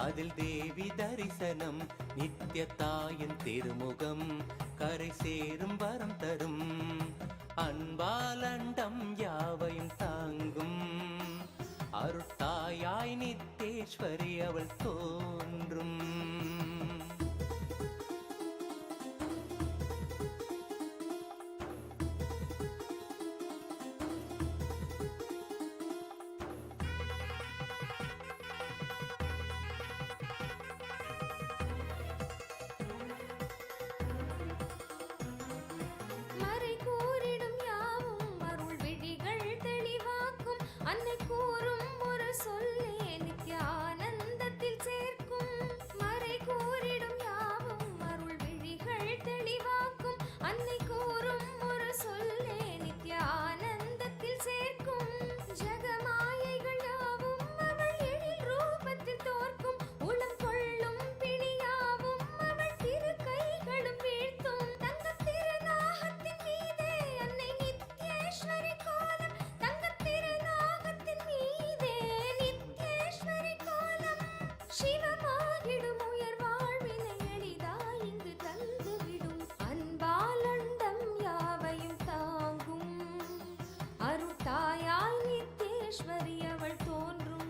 அதில் தேவி தரிசனம் நித்யதாயின் திருமுகம் கரை சேரும் வரம் தரும் அன்பாலண்டம் யாவையும் தாங்கும் அருட்டாயாய் நித்தேஸ்வரி அவள் தோன்றும். அன்னை கூறும் ஒரு சொல்லே நித்யானந்தத்தில் சேர்க்கும். மறை கூறிடும் யாவும் அருள் விழிகள் தெளிவாக்கும். அன்னை கூறும் ஒரு சொல்லே நித்யானந்தத்தில் சேர்க்கும். ஜகமாயைகள் யாவும் அவள் எழில் ரூபத்தில் தோற்கும். உளம் கொள்ளும் பிணியாவும் அவள் திரு கைகளும் வீழ்த்தும். தங்கத் திருநாகத்தின் மீதே அன்னை நித்யேஸ்வரி கோலம் தங்கத் நித்யேஸ்வரி அவள் தோன்றும்.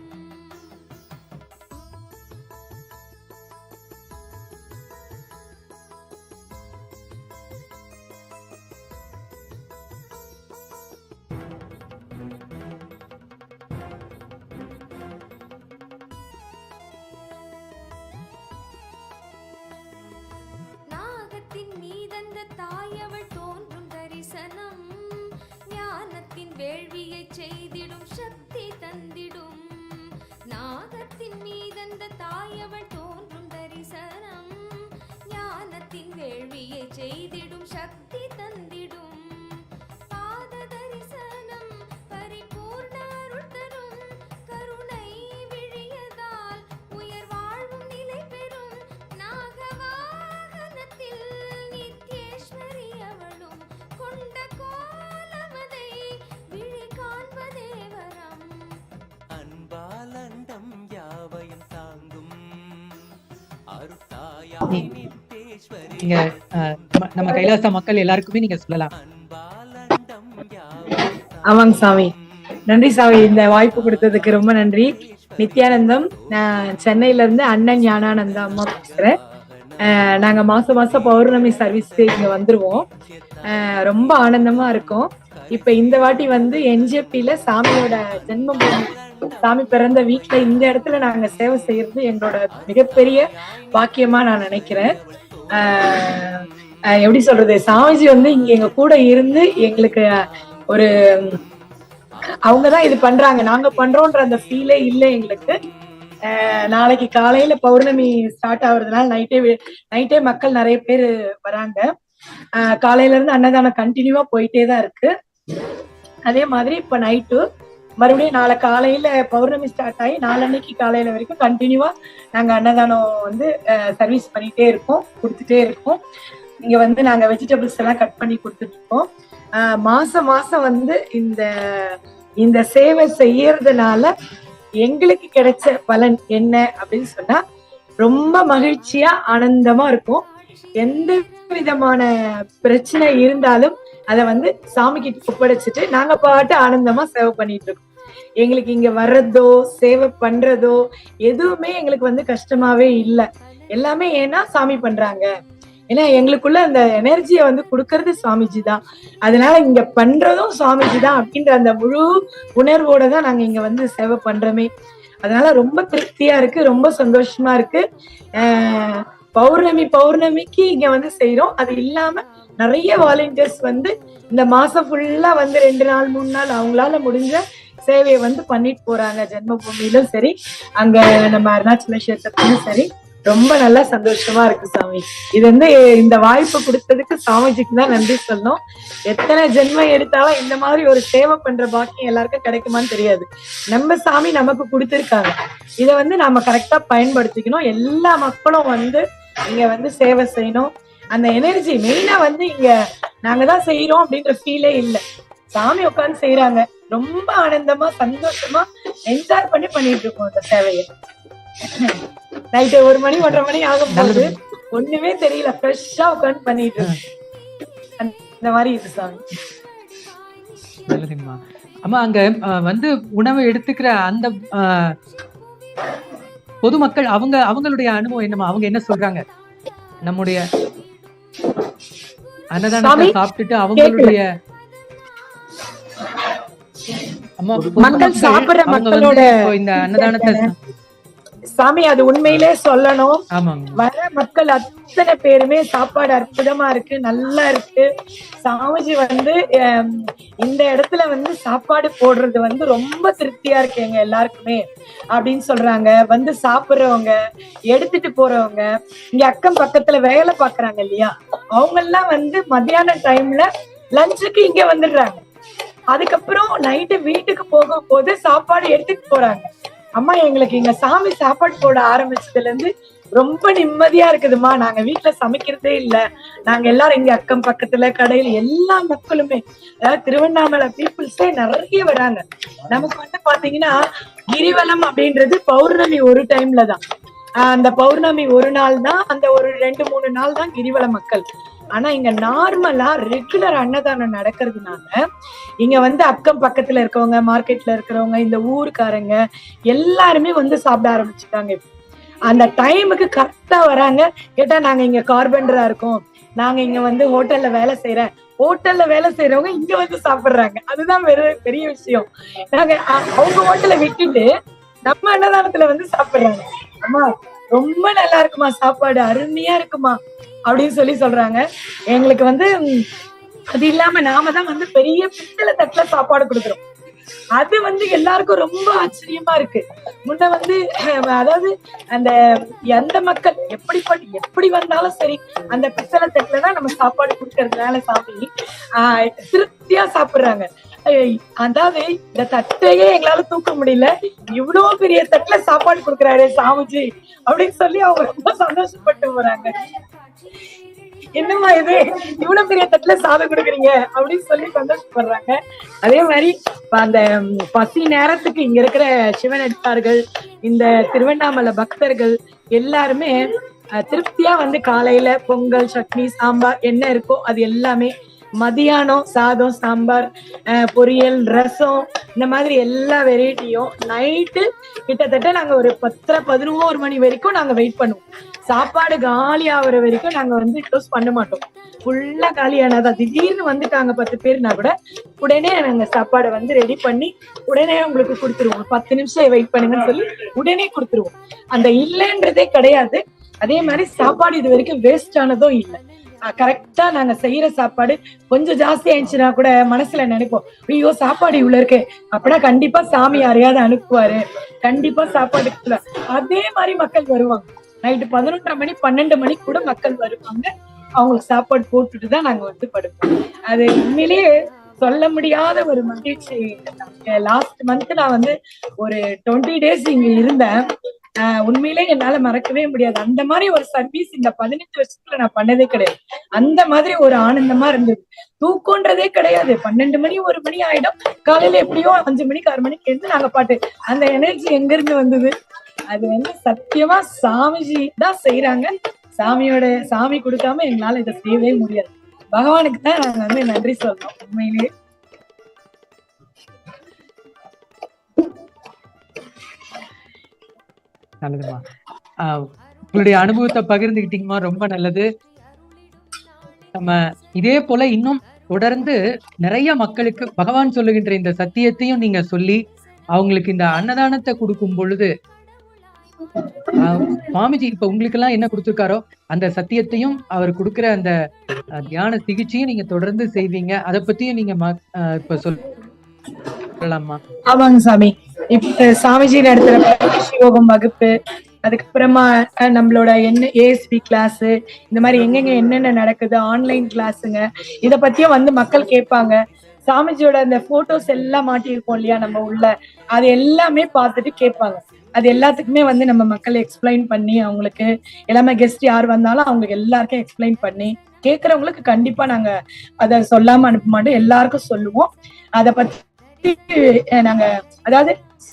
நாகத்தின் மீதந்த தாயவள் தோன்றும் தரிசனம், ஞானத்தின் வேள்வியை செய்திடும் சக்தி தந்திடும். நாகத்தின் மீதந்த தாயவள் தோன்றும் தரிசனம், ஞானத்தின் வேள்வியை செய்திடும் சக்தி தந்திடும். பாத தரிசனம் பரிபூர்ண அருள் தரும், கருணை விழியதால் உயர் வாழ்வும் நிலை பெறும். நாகவாகனத்தில் நித்யேஸ்வரி அவளும் கொண்ட கோலமதை விழி காண்பதே வரம். அன்பாலண்டம் யாவையும் தாங்கும் அருத்தாயாய் நித்யேஸ்வரி நீங்க நம்ம கைலாச மக்கள் எல்லாருக்குமே நீங்க சொல்லலாம். அன்பாலண்டம் யாவையும் ஆமாங்க சாமி, நன்றி சாமி. இந்த வாய்ப்பு கொடுத்ததுக்கு ரொம்ப நன்றி. நித்யானந்தம், நான் சென்னையில இருந்து அண்ணன் ஞானானந்தா அம்மா பேசுறேன். நாங்க மாசம் மாசம் பௌர்ணமி சர்வீஸ்க்கு இங்க வந்துருவோம். ரொம்ப ஆனந்தமா இருக்கும். இப்ப இந்த வாட்டி வந்து என்ஜிபில சாமியோட ஜென்மம், சாமி பிறந்த வீட்டுல இந்த இடத்துல நாங்க சேவை செய்யறது எங்களோட மிகப்பெரிய பாக்கியமா நான் நினைக்கிறேன். எப்படி சொல்றது, சாமிஜி வந்து இங்க எங்க கூட இருந்து எங்களுக்கு ஒரு அவங்கதான் இது பண்றாங்க, நாங்க பண்றோம்ன்ற அந்த ஃபீலே இல்லை எங்களுக்கு. நாளைக்கு காலையில பௌர்ணமி ஸ்டார்ட் ஆகுறதுனால நைட்டே மக்கள் நிறைய பேர் வராங்க. காலையில இருந்து அன்னதானம் கண்டினியூவா போயிட்டே தான் இருக்கு. அதே மாதிரி இப்ப நைட்டு மறுபடியும் நாளை காலையில பௌர்ணமி ஸ்டார்ட் ஆகி நாளன்னைக்கு காலையில வரைக்கும் கண்டினியூவா நாங்க அன்னதானம் வந்து சர்வீஸ் பண்ணிட்டே இருக்கோம், கொடுத்துட்டே இருக்கோம். இங்க வந்து நாங்க வெஜிடபிள்ஸ் எல்லாம் கட் பண்ணி கொடுத்துட்டு இருக்கோம். மாசம் மாசம் வந்து இந்த சேவை செய்யறதுனால எங்களுக்கு கிடைச்ச பலன் என்ன அப்படின்னு சொன்னா, ரொம்ப மகிழ்ச்சியா ஆனந்தமா இருக்கும். எந்த விதமான பிரச்சனை இருந்தாலும் அதை வந்து சாமி கிட்ட ஒப்படைச்சிட்டு நாங்க பாட்டு ஆனந்தமா சேவை பண்ணிட்டு இருக்கோம். எங்களுக்கு இங்க வர்றதோ சேவை பண்றதோ எதுவுமே எங்களுக்கு வந்து கஷ்டமாவே இல்லை. எல்லாமே ஏன்னா சாமி பண்றாங்க. ஏன்னா எங்களுக்குள்ள அந்த எனர்ஜியை வந்து கொடுக்கறது சுவாமிஜி தான். அதனால இங்க பண்றதும் சுவாமிஜி தான் அப்படின்ற அந்த முழு உணர்வோட தான் நாங்க இங்க வந்து சேவை பண்றோமே. அதனால ரொம்ப திருப்தியா இருக்கு, ரொம்ப சந்தோஷமா இருக்கு. பௌர்ணமிக்கு இங்க வந்து செய்யறோம். அது இல்லாம நிறைய வாலண்டியர்ஸ் வந்து இந்த மாசம் ஃபுல்லா வந்து 2 நாள் 3 நாள் அவங்களால முடிஞ்ச சேவையை வந்து பண்ணிட்டு போறாங்க. ஜென்ம பூமியிலும் சரி, அங்க நம்ம அருணாச்சல கஷேத்திரத்திலும் சரி. ரொம்ப நல்லா சந்தோஷமா இருக்கு சாமி. இது வந்து இந்த வாய்ப்பு கொடுத்ததுக்கு சாமிஜிக்கு தான் நன்றி சொல்லணும். எத்தனை ஜென்மம் எடுத்தாலும் இந்த மாதிரி ஒரு சேவை பண்ற பாக்கியம் எல்லாருக்கும் கிடைக்குமான்னு தெரியாது. நம்ம சாமி நமக்கு கொடுத்துருக்காங்க. இதை வந்து நாம கரெக்டா பயன்படுத்திக்கணும். எல்லா மக்களும் வந்து இங்க வந்து சேவை செய்யணும். அந்த எனர்ஜி மெயினா வந்து இங்க நாங்க தான் செய்யறோம் அப்படின்ற ஃபீலே இல்லை. சாமி உட்காந்து செய்யறாங்க. ரொம்ப ஆனந்தமா சந்தோஷமா என்ஜாய் பண்ணி பண்ணிட்டு இருக்கோம் அந்த சேவையை. நைட்டு 1 மணி 1:30 மணி ஆகும் போது ஒண்ணுமே தெரியல, ஃப்ரெஷ்ஷா உட்காந்து பண்ணிட்டு இருக்கோம். அந்த மாதிரி இது சாமி. நல்லதுங்கம்மா. அம்மா, அங்க வந்து உணவு எடுத்துக்கிற அந்த பொதுமக்கள் அவங்களுடைய அனுபவம் என்னமா? அவங்க என்ன சொல்றாங்க? நம்முடைய அன்னதானத்தை சாப்பிட்டுட்டு அவங்களுடைய மக்கள் சாப்பிடுற மக்களோட இந்த அன்னதானத்தை சாமி அது உண்மையிலே சொல்லணும். வர மக்கள் அத்தனை பேருமே சாப்பாடு அற்புதமா இருக்கு, நல்லா இருக்கு. சாமிஜி வந்து இந்த இடத்துல வந்து சாப்பாடு போடுறது வந்து ரொம்ப திருப்தியா இருக்கு எங்க எல்லாருக்குமே அப்படின்னு சொல்றாங்க. வந்து சாப்பிடுறவங்க, எடுத்துட்டு போறவங்க, இங்க அக்கம் பக்கத்துல வேலை பாக்குறாங்க இல்லையா, அவங்க எல்லாம் வந்து மத்தியான டைம்ல லஞ்சுக்கு இங்க வந்துடுறாங்க. அதுக்கப்புறம் நைட்டு வீட்டுக்கு போகும்போது சாப்பாடு எடுத்துட்டு போறாங்க. அம்மா, எங்களுக்கு இங்க சாமி சாப்பாடு போட ஆரம்பிச்சதுல இருந்து ரொம்ப நிம்மதியா இருக்குதுமா. நாங்க வீட்டுல சமைக்கிறதே இல்ல. நாங்க எல்லாரும் இங்க அக்கம் பக்கத்துல கடையில எல்லா மக்களுமே, அதாவது திருவண்ணாமலை பீப்புள்ஸே நிறைய வராங்க. நமக்கு வந்து பாத்தீங்கன்னா கிரிவலம் அப்படின்றது பௌர்ணமி ஒரு டைம்ல தான். அந்த பௌர்ணமி ஒரு நாள் தான், அந்த ஒரு 2-3 நாள் தான் கிரிவல மக்கள். ஆனா இங்க நார்மலா ரெகுலர் அன்னதானம் நடக்கிறதுனால இங்க வந்து அக்கம் பக்கத்துல இருக்கவங்க, மார்க்கெட்ல இருக்கிறவங்க, இந்த ஊருக்காரங்க எல்லாருமே வந்து சாப்பிட ஆரம்பிச்சுட்டாங்க. அந்த டைமுக்கு கரெக்டா வராங்க. கேட்டா நாங்க இங்க கார்பெண்டரா இருக்கோம், நாங்க இங்க வந்து ஹோட்டல்ல வேலை செய்யறேன். ஹோட்டல்ல வேலை செய்யறவங்க இங்க வந்து சாப்பிடுறாங்க. அதுதான் பெரிய விஷயம். நாங்க அவங்க ஹோட்டலை விட்டுட்டு நம்ம அன்னதானத்துல வந்து சாப்பிடுறாங்க. அம்மா ரொம்ப நல்லா இருக்குமா, சாப்பாடு அருமையா இருக்குமா அப்படின்னு சொல்றாங்க. எங்களுக்கு வந்து அது இல்லாம நாம தான் வந்து பெரிய பித்தளை தட்டுல சாப்பாடு கொடுக்குறோம். அது வந்து எல்லாருக்கும் ரொம்ப ஆச்சரியமா இருக்கு. முன்ன வந்து அதாவது அந்த எந்த மக்கள் எப்படி வந்தாலும் சரி அந்த பித்தளை தட்டுலதான் நம்ம சாப்பாடு கொடுக்கறதுனால சாமி திருப்தியா சாப்பிடுறாங்க. அதாவது இந்த தட்டையே எங்களால தூக்க முடியல, இவ்வளவு பெரிய தட்டுல சாப்பாடு கொடுக்குறாரு சாமிஜி அப்படின்னு சொல்லி அவங்க ரொம்ப சந்தோஷப்பட்டு போறாங்க. என்னம்மா இது இவ்வளவு பெரிய தட்டுல சாதம் கொடுக்குறீங்க அப்படின்னு சொல்லி சந்தோஷப்படுறாங்க. அதே மாதிரி அந்த பசி நேரத்துக்கு இங்க இருக்கிற சிவனடியார்கள், இந்த திருவண்ணாமலை பக்தர்கள் எல்லாருமே திருப்தியா வந்து காலையில பொங்கல், சட்னி, சாம்பார் என்ன இருக்கோ அது எல்லாமே, மதியானம் சாதம், சாம்பார், பொரியல், ரசம், இந்த மாதிரி எல்லா வெரைட்டியும் நைட்டு கிட்டத்தட்ட நாங்க ஒரு 10-11 மணி வரைக்கும் நாங்க வெயிட் பண்ணுவோம். சாப்பாடு காலி ஆகுற வரைக்கும் நாங்க வந்து க்ளோஸ் பண்ண மாட்டோம். ஃபுல்லா காலியானதா திடீர்னு வந்துட்டாங்க 10 பேர்னா கூட உடனே நாங்க சாப்பாடை வந்து ரெடி பண்ணி உடனே உங்களுக்கு கொடுத்துருவோம். 10 நிமிஷம் வெயிட் பண்ணுங்கன்னு சொல்லி உடனே கொடுத்துருவோம். அந்த இல்லைன்றதே கிடையாது. அதே மாதிரி சாப்பாடு இது வரைக்கும் வேஸ்ட் ஆனதும் இல்லை. கரெக்டா நாங்க செய்யற சாப்பாடு கொஞ்சம் ஜாஸ்தி ஆயிடுச்சுன்னா கூட மனசுல நினைப்போம், ஐயோ சாப்பாடு இவ்வளவு இருக்கு, அப்படின்னா கண்டிப்பா சாமி யாரையாவது அனுப்புவாரு, கண்டிப்பா சாப்பாடு. அதே மாதிரி மக்கள் வருவாங்க. நைட்டு 11:30 மணி 12 மணிக்கு கூட மக்கள் வருவாங்க. அவங்களுக்கு சாப்பாடு போட்டுட்டுதான் நாங்க வந்து படுப்போம். அது உண்மையிலேயே சொல்ல முடியாத ஒரு மகிழ்ச்சி. லாஸ்ட் மந்த் நான் வந்து ஒரு 20 days இங்க இருந்தேன். உண்மையிலே என்னால மறக்கவே முடியாது. அந்த மாதிரி ஒரு சர்வீஸ் இந்த 15 வருஷத்துல நான் பண்ணதே கிடையாது. அந்த மாதிரி ஒரு ஆனந்தமா இருந்தது. தூக்கம்ன்றதே கிடையாது. 12 மணி 1 மணி ஆயிடும். காலையில எப்படியோ 5 மணிக்கு 6 மணிக்கு எழுந்து நாங்க பாட்டு. அந்த எனர்ஜி எங்க இருந்து வந்தது? அது வந்து சத்தியமா சாமிஜி தான் செய்யறாங்க. சாமி கொடுக்காம எங்களால இதை செய்யவே முடியாது. பகவானுக்கு தான் நாங்க வந்து நன்றி சொல்லணும். உண்மையிலேயே நல்லதுமா. உங்களுடைய அனுபவத்தை பகிர்ந்துக்கிட்டீங்கம்மா, ரொம்ப நல்லது. நம்ம இதே போல இன்னும் தொடர்ந்து நிறைய மக்களுக்கு பகவான் சொல்லுகின்ற இந்த சத்தியத்தையும் நீங்க சொல்லி அவங்களுக்கு இந்த அன்னதானத்தை கொடுக்கும் பொழுது சுவாமிஜி இப்ப உங்களுக்கு எல்லாம் என்ன கொடுத்திருக்காரோ அந்த சத்தியத்தையும் அவர் கொடுக்கிற அந்த தியான சிகிச்சையும் நீங்க தொடர்ந்து செய்வீங்க. அதை பத்தியும் நீங்க இப்ப சொல்லலாமா? ஆமாங்க சாமி. இப்ப சாமிஜி நடத்துற யோகம் வகுப்பு, அதுக்கப்புறமா நம்மளோட ஏஎஸ்பி கிளாஸ், இந்த மாதிரி எங்கெங்க என்னென்ன நடக்குது, ஆன்லைன் கிளாஸுங்க, இத பத்தியும் வந்து மக்கள் கேட்பாங்க. சாமிஜியோட அந்த போட்டோஸ் எல்லாம் மாட்டியிருக்கோம் இல்லையா நம்ம உள்ள, அது எல்லாமே பார்த்துட்டு கேட்பாங்க. அது எல்லாத்துக்குமே வந்து நம்ம மக்கள் எக்ஸ்பிளைன் பண்ணி, அவங்களுக்கு எல்லாமே கெஸ்ட் யார் வந்தாலும் அவங்களுக்கு எல்லாருக்கும் எக்ஸ்பிளைன் பண்ணி, கேட்கறவங்களுக்கு கண்டிப்பா நாங்க அதை சொல்லாம அனுப்ப மாட்டோம், எல்லாருக்கும் சொல்லுவோம். அதை பத்தி நாங்க, அதாவது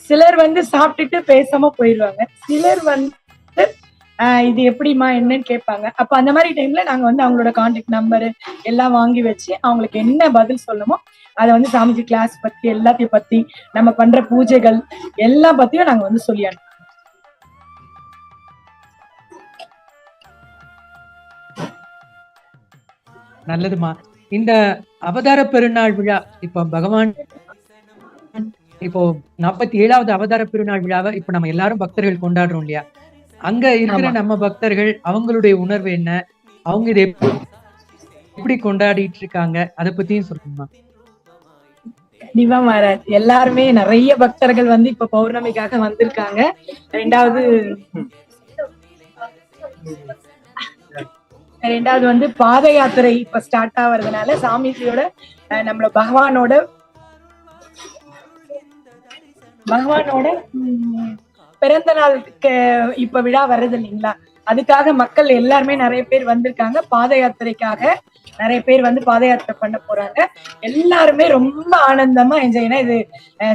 சிலர் வந்து சாப்பிட்டுட்டு பேசாம போயிடுவாங்க, சிலர் வந்து இது எப்படிமா என்னன்னு கேட்பாங்க. அப்ப அந்த மாதிரி டைம்ல நாங்க வந்து அவங்களோட கான்டாக்ட் நம்பரு எல்லாம் வாங்கி வச்சு அவங்களுக்கு என்ன பதில் சொல்லணுமோ அதை வந்து சாமிஜி கிளாஸ் பத்தி, எல்லாத்தையும் பத்தி, நம்ம பண்ற பூஜைகள் எல்லா பத்தியும் நாங்க வந்து சொல்லி அனுப்போம். நல்லதுமா. இந்த அவதார பெருநாள் விழா, இப்ப பகவான் இப்போ 47வது அவதார பெருநாள் விழாவை இப்ப நம்ம எல்லாரும் பக்தர்கள் கொண்டாடுறோம் இல்லையா? அங்க இருக்கிற நம்ம பக்தர்கள் அவங்களுடைய உணர்வு என்ன, அவங்க இதை எப்படி கொண்டாடிட்டு இருக்காங்க, அதை பத்தியும் சொல்லுங்கம்மா. கண்டிப்பா மகாராஜ். எல்லாருமே நிறைய பக்தர்கள் வந்து இப்ப பௌர்ணமிக்காக வந்திருக்காங்க. ரெண்டாவது வந்து பாத யாத்திரை இப்ப ஸ்டார்ட் ஆகுறதுனால சாமிஜியோட நம்மள பகவானோட பிறந்த நாளுக்கு இப்ப விழா வர்றது இல்லைங்களா, அதுக்காக மக்கள் எல்லாருமே நிறைய பேர் வந்திருக்காங்க. பாத யாத்திரைக்காக நிறைய பேர் வந்து பாத யாத்திரை பண்ண போறாங்க. எல்லாருமே ரொம்ப ஆனந்தமா என்ஜாய். ஏன்னா இது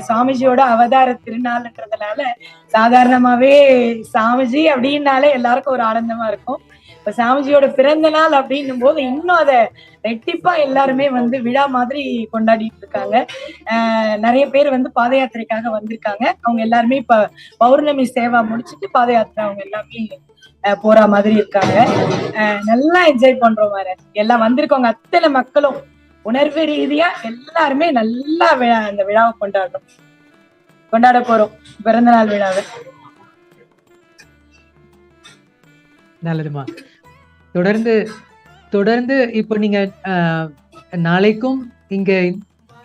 சாமிஜியோட அவதார திருநாள்ன்றதுனால சாதாரணமாவே சாமிஜி அப்படின்னாலே எல்லாருக்கும் ஒரு ஆனந்தமா இருக்கும். இப்ப சாமிஜியோட பிறந்த நாள் அப்படின்னும் போது இன்னும் அதை ரெட்டிப்பா எல்லாருமே விழா மாதிரி கொண்டாடிட்டு இருக்காங்க. நிறைய பேர் பாத யாத்திரைக்காக வந்திருக்காங்க. அவங்க எல்லாருமே இப்ப பௌர்ணமி சேவா முடிச்சுட்டு பாத யாத்திரை அவங்க எல்லாமே போற மாதிரி இருக்காங்க. நல்லா என்ஜாய் பண்றோம். வேற எல்லாம் வந்திருக்கவங்க அத்தனை மக்களும் உணர்வு ரீதியா எல்லாருமே நல்லா அந்த விழாவை கொண்டாட போறோம், பிறந்த நாள் விழாவை. நல்லதுமா. தொடர்ந்து இப்போ நீங்க நாளைக்கும்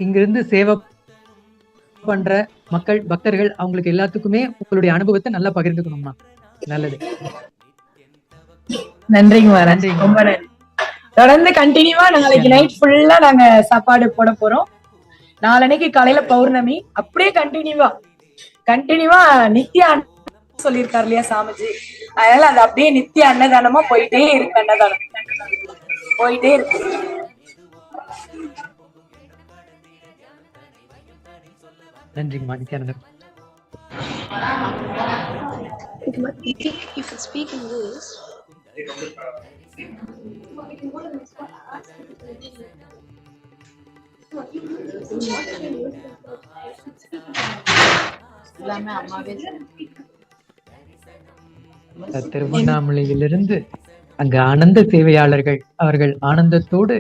இங்கிருந்து சேவை பண்ற பக்தர்கள் அவங்களுக்கு எல்லாத்துக்குமே உங்களுடைய அனுபவத்தை நல்லா பகிர்ந்துக்கணும்மா. நல்லது. நன்றிங்க. ரொம்ப நன்றி. தொடர்ந்து கண்டினியூவா நாளைக்கு நைட் ஃபுல்லா நாங்க சாப்பாடு போட போறோம். நாளன்னைக்கு காலையில பௌர்ணமி. அப்படியே கண்டினியூவா நித்யா சொல்லியிருக்காரு இல்லையா சாமிஜி, அதனால அது அப்படியே நித்திய அன்னதானமா போயிட்டே இருக்கு. அன்னதானம் போயிட்டே இருக்கு. நன்றிங்கம்மா. Nithyanandam. If you speak English, திருவண்ணாமலையிலிருந்து அங்கு ஆனந்த சேவையாளர்கள் அவர்கள் ஆனந்தத்தோடு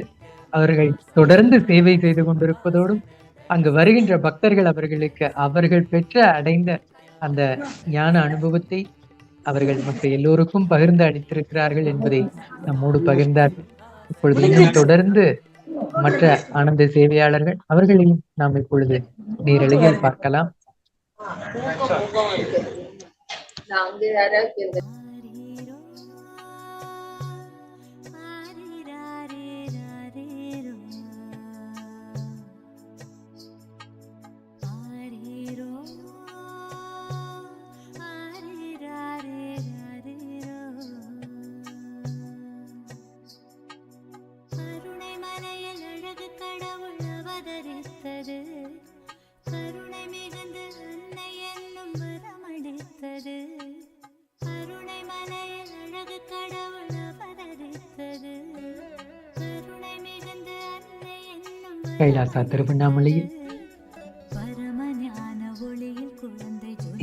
அவர்கள் தொடர்ந்து சேவை செய்து கொண்டிருப்பதோடும் அங்கு வருகின்ற பக்தர்கள் அவர்கள் அடைந்த அந்த ஞான அனுபவத்தை அவர்கள் மற்ற எல்லோருக்கும் பகிர்ந்து அளித்திருக்கிறார்கள் என்பதை நம்மோடு பகிர்ந்தார்கள். இப்பொழுது இன்னும் தொடர்ந்து மற்ற ஆனந்த சேவையாளர்கள் அவர்களையும் நாம் இப்பொழுது நேரலையில் பார்க்கலாம். கைலாசா திருவண்ணாமலையில்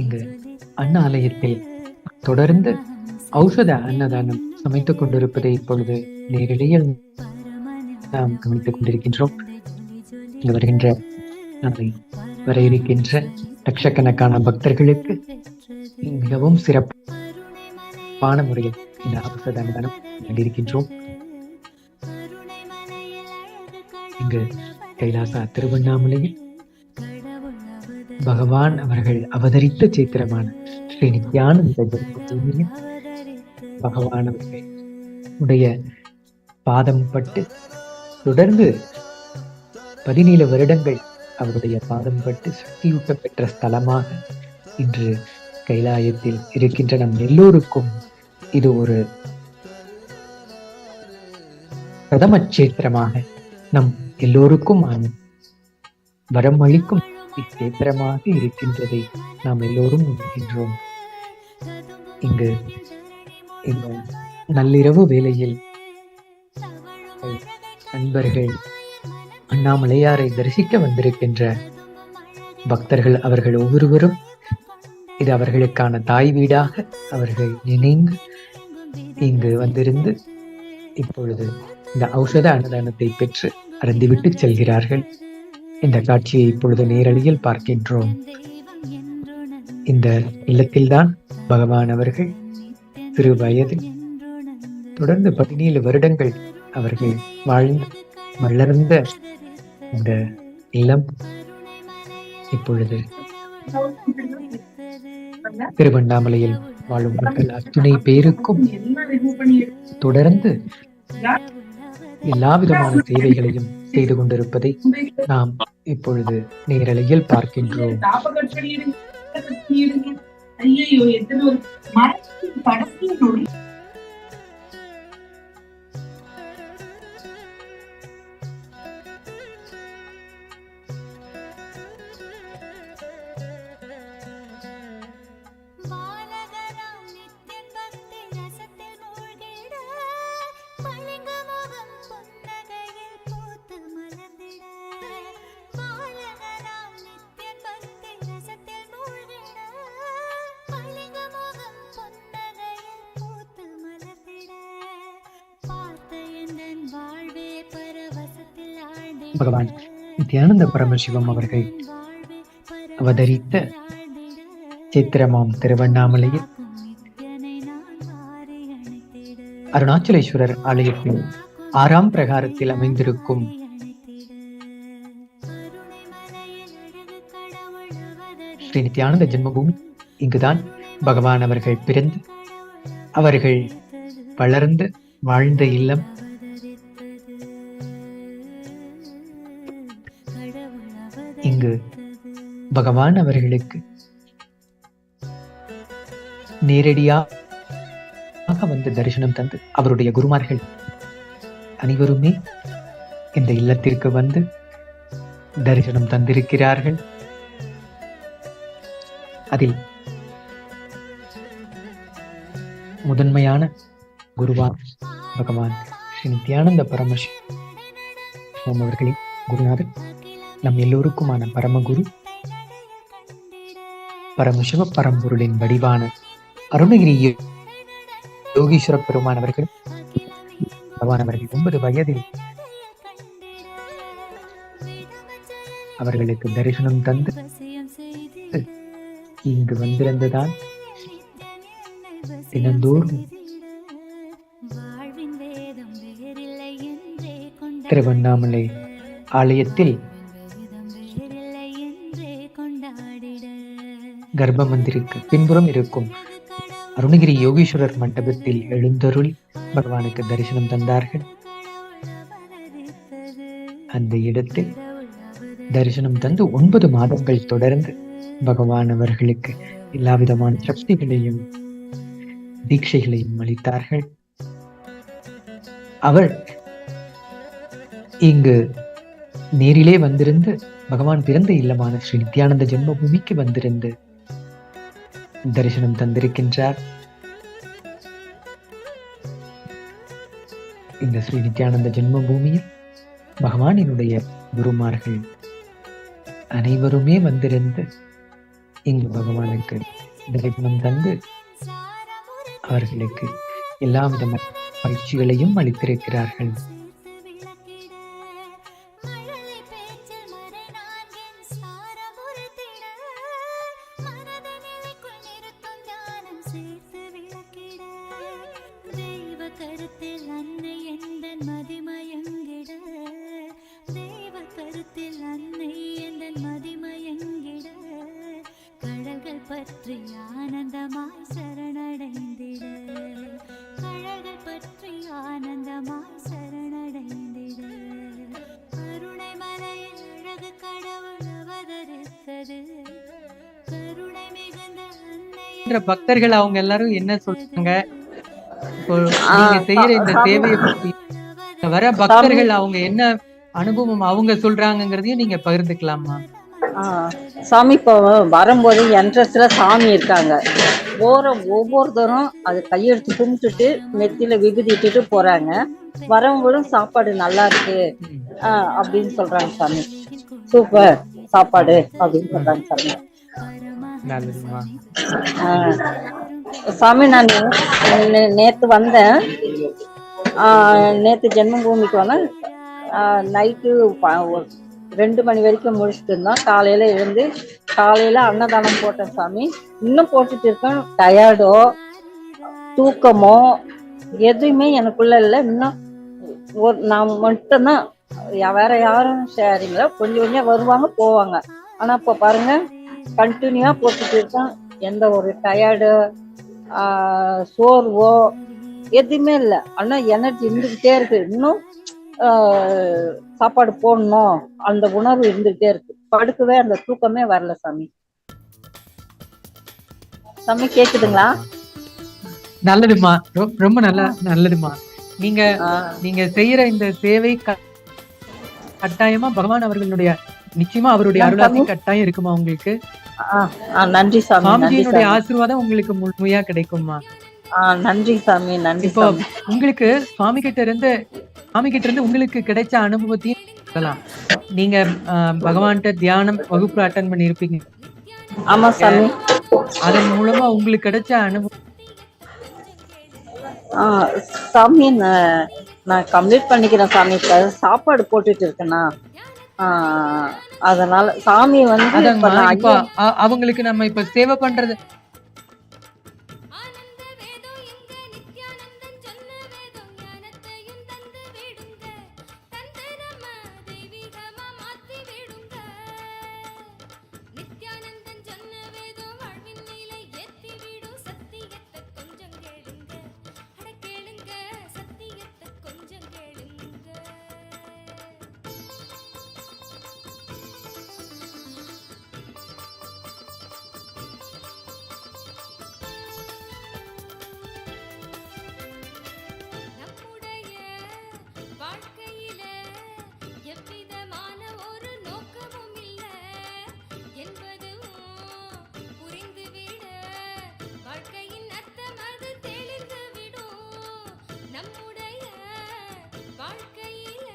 இங்கு அண்ணா ஆலயத்தில் தொடர்ந்து ஔஷத அன்னதானம் சமைத்துக் கொண்டிருப்பதை இப்பொழுது நேரடியில் நாம் கவனித்துக் கொண்டிருக்கின்றோம். இங்கு வருகின்ற வர இருக்கின்ற லட்சக்கணக்கான பக்தர்களுக்கு மிகவும் சிறப்பான முறையில் இந்த ஔஷத அன்னதானம் கண்டிருக்கின்றோம். இங்கு கைலாசா திருவண்ணாமலையில் பகவான் அவர்கள் அவதரித்த சேத்திரமான ஸ்ரீ நித்யானந்த ஜென்மபூமியில் பகவான் அவர்கள் உடைய பாதம் பட்டு தொடர்ந்து 17 வருடங்கள் அவருடைய பாதம் பட்டு சக்தியூட்ட பெற்ற ஸ்தலமாக இன்று கைலாயத்தில் இருக்கின்ற நம் எல்லோருக்கும் இது ஒரு பிரதம சேத்திரமாக நம் எல்லோருக்கும் வரம் அளிக்கும் இச்சேத்திரமாக இருக்கின்றதை நாம் எல்லோரும் உணர்கின்றோம். இங்கு இந்த நள்ளிரவு வேளையில் நண்பர்கள் அண்ணாமலையாரை தரிசிக்க வந்திருக்கின்ற பக்தர்கள் அவர்கள் ஒவ்வொருவரும் இது அவர்களுக்கான தாய் வீடாக அவர்கள் நினைந்து இங்கு வந்திருந்து இப்பொழுது இந்த ஔஷத அன்னதானத்தை பெற்று அருந்திவிட்டு செல்கிறார்கள். இந்த காட்சியை இப்பொழுது நேரடியில் பார்க்கின்றோம். இந்த இல்லத்தில்தான் பகவான் அவர்கள் சிறு வயதில் தொடர்ந்து 17 வருடங்கள் அவர்கள் வாழ்ந்து வளர்ந்த இந்த இல்லம் இப்பொழுது திருவண்ணாமலையில் வாழும் மக்கள் அத்துணை பேருக்கும் தொடர்ந்து எல்லா விதமான சேவைகளையும் செய்து கொண்டிருப்பதை நாம் இப்பொழுது நேரலையில் பார்க்கின்றோம். பகவான் நித்யானந்த பரமசிவம் அவர்கள் அவதரித்த சித்திரமாம் திருவண்ணாமலையில் அருணாச்சலேஸ்வரர் ஆலயத்தின் 6ஆம் பிரகாரத்தில் அமைந்திருக்கும் ஸ்ரீ நித்யானந்த ஜென்மபூமி, இங்குதான் பகவான் அவர்கள் பிறந்து அவர்கள் வளர்ந்து வாழ்ந்த இல்லம். இங்கு பகவான் அவர்களுக்கு நேரடியாக வந்து தரிசனம் தந்து அவருடைய குருமார்கள் அனைவருமே இந்த இல்லத்திற்கு வந்து தரிசனம் தந்திருக்கிறார்கள். அதில் முதன்மையான குருவான் பகவான் ஸ்ரீ நித்யானந்த பரமசிவம் அவர்களின் குருநாதர், நம் எல்லோருக்குமான பரமகுரு, பரமசிவ பரம்பொருளின் வடிவான அருணகிரி யோகீஸ்வர பெருமான் அவர்கள் பகவான் அவர்கள் 9 வயதில் அவர்களுக்கு தரிசனம் தந்து இங்கு வந்திருந்ததால் தினந்தோறும் திருவண்ணாமலை ஆலயத்தில் கர்ப்ப மந்திருக்கு பின்புறம் இருக்கும் அருணகிரி யோகீஸ்வரர் மண்டபத்தில் எழுந்தருளி பகவானுக்கு தரிசனம் தந்தார்கள். அந்த இடத்தில் தரிசனம் தந்து 9 மாதங்கள் தொடர்ந்து பகவான் அவர்களுக்கு எல்லா விதமான சக்திகளையும் தீட்சைகளையும் அளித்தார்கள். அவர் இங்கு நேரிலே வந்திருந்து பகவான் பிறந்த இல்லமான ஸ்ரீ நித்யானந்த ஜென்மபூமிக்கு வந்திருந்து தரிசனம் தந்திருக்கின்றார். இந்த ஸ்ரீ நித்யானந்த ஜென்மபூமியில் பகவானினுடைய குருமார்கள் அனைவருமே வந்திருந்து இங்கு பகவானுக்கு தரிசனம் தந்து அவர்களுக்கு எல்லா விதமான பயிற்சிகளையும் அளித்திருக்கிறார்கள். பற்றி ஆனந்தமாய் சரணடைந்திட, கழல்கள் பற்றி ஆனந்தமாய் சரணடைந்திட, கருணை மலையில் அழகு கடவுள் அவதரித்தது, கருணை மிகுந்த அன்னை பக்தர்கள் அவங்க எல்லாரும் என்ன சொல்றாங்க, இப்போ நீங்க செய்யற இந்த சேவையை பத்தி வர பக்தர்கள் அவங்க என்ன அனுபவம் அவங்க சொல்றாங்கிறதையும் நீங்க பகிர்ந்துக்கலாமா? சாமி இப்போ வரும்போது என்ட்ரன்ஸ்ல சாமி இருக்காங்க. போற ஒவ்வொருத்தரும் அது கையெடுத்து கும்பிட்டுட்டு நெத்தியில விபூதி இட்டுட்டு போறாங்க. வரவங்களும் சாப்பாடு நல்லா இருக்கு அப்படின்னு சொல்றாங்க சாமி. சூப்பர் சாப்பாடு அப்படின்னு சொல்றாங்க சாமி. சாமி நான் நேத்து வந்தேன். நேத்து ஜென்மபூமிக்கு வந்தேன். நைட்டு 2 மணி வரைக்கும் முடிச்சுட்டு இருந்தோம். காலையில அன்னதானம் போட்டேன் சாமி. இன்னும் போட்டுட்டு இருக்கேன். டயர்டோ தூக்கமோ எதுவுமே எனக்குள்ள இல்லை. இன்னும் நான் மட்டும்தான், வேற யாரும் ஷேரிங்ல கொஞ்சம் வருவாங்க போவாங்க. ஆனா இப்ப பாருங்க கண்டினியூவா போட்டுட்டு இருக்கேன். எந்த ஒரு டயர்டு சோர்வோ எதுவுமே இல்லை. ஆனா எனர்ஜி இருந்துகிட்டே இருக்கு. இன்னும் சாப்பாடு போடணும் அந்த உணர்வு இருந்துகிட்டே இருக்கு. படுக்கவே அந்த தூக்கமே வரல சாமி. சாமி கேக்குதுங்களா? நல்லதுமா, ரொம்ப நல்லதுமா. நீங்க செய்யற இந்த சேவை கட்டாயமா பகவான் அவர்களுடைய நிச்சயமா அவருடைய அருளாசி கட்டாயம் இருக்குமா உங்களுக்கு? நன்றி சாமி. சாமிஜியினுடைய ஆசீர்வாதம் உங்களுக்கு முழுமையா கிடைக்குமா? நன்றி சாமி, நன்றி. இப்போ உங்களுக்கு சுவாமி கிட்ட இருந்து உங்களுக்கு கிடைச்ச அனுபவத்தையும் சொல்லலாம். நீங்க பகவான்கிட்ட தியானம் வகுப்பு அட்டன் பண்ணி இருப்பீங்க. ஆமா சாமி. அதன் மூலமா உங்களுக்கு கிடைச்ச அனுபவம்? சாமி நான் கம்ப்ளீட் பண்ணிக்கிறேன் சாமி. சாப்பாடு போட்டுட்டு இருக்கேன்னா அதனால சாமி வந்து இப்ப அதாங்கம்மா நான் இப்போ அவங்களுக்கு நம்ம இப்ப சேவை பண்றது ஆனந்த வேதம் எங்க நித்யானந்தன் சொன்ன வேதம் ஞானத்தையும் தந்து விடுங்க தந்து நம்ம தெய்வீகமா மாத்தி விடுங்க நித்யானந்தன் சொன்ன வேதம் வாழ்வின் நிலை ஏத்தி விடும் சத்தியத்தை கொஞ்சம் கேளுங்க அட கேளுங்க சத்தியத்தை கொஞ்சம் கேளுங்க நம்முடைய வாழ்க்கையில எவ்விதமான ஒரு நோக்கமும் இல்ல என்பதும் புரிந்துவிட வாழ்க்கையின் அர்த்தம் அது தெளிந்து விடும் நம்முடைய வாழ்க்கையில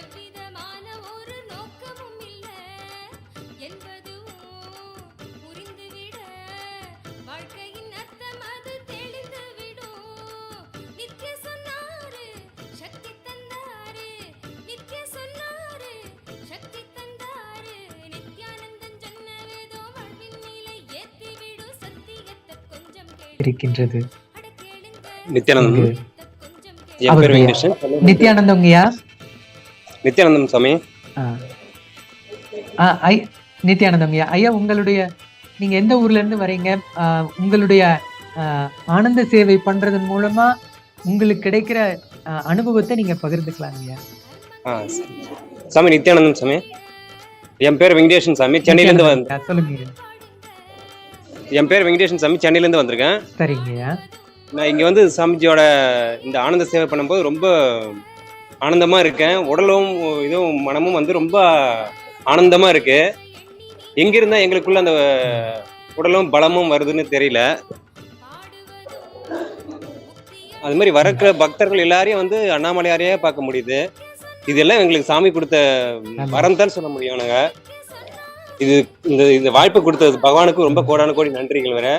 எவ்விதமான ஒரு நோக்கமும் இல்ல என்பதும் புரிந்துவிட வாழ்க்கையின் அர்த்தம் அது தெளிந்து விடும் நித்ய சொன்னாரு சக்தி தந்தாரு நித்ய சொன்னாரு சக்தி தந்தாரு நித்யானந்தன் சொன்ன வேதம் வாழ்வின் நிலை ஏத்தி விடும் சத்தியத்தை கொஞ்சம் இருக்கின்றது. அட கேளுங்க நித்யானந்தம். இங்கு கொஞ்சம் என் பேர் அவருடைய வெங்கடேஷன். நித்யானந்தங்கய்யா. நித்யானந்தம் சாமி. நித்யானந்தங்கய்யா ஐயா, உங்களுடைய நீங்க எந்த ஊர்ல இருந்து வரீங்க? உங்களுடைய ஆனந்த சேவை பண்றதன் மூலமா உங்களுக்கு கிடைக்கிற அனுபவத்தை நீங்க பகிர்ந்துக்கலாங்கய்யா. சரி. சாமி நித்யானந்தம் சாமி. என் பேர் வெங்கடேஷன் சாமி. சென்னையிலேருந்து சொல்லுங்க. என் பேர் வெங்கடேஷன் சாமி. சென்னையிலேருந்து வந்திருக்கேன். சரிங்கய்யா. நான் இங்கே வந்து சாமிஜியோட இந்த ஆனந்த சேவை பண்ணும்போது ரொம்ப ஆனந்தமா இருக்கேன். உடலும் இதுவும் மனமும் வந்து ரொம்ப ஆனந்தமா இருக்கு. எங்கிருந்தா எங்களுக்குள்ள அந்த உடலும் பலமும் வருதுன்னு தெரியல. அது மாதிரி வரக்கிற பக்தர்கள் எல்லாரையும் வந்து அண்ணாமலையாரையே பார்க்க முடியுது. இதெல்லாம் எங்களுக்கு சாமி கொடுத்த வரம் தான் சொல்ல முடியும். நாங்க இது இந்த வாய்ப்பு கொடுத்தது பகவானுக்கு ரொம்ப கோடான கோடி நன்றிகள். வேற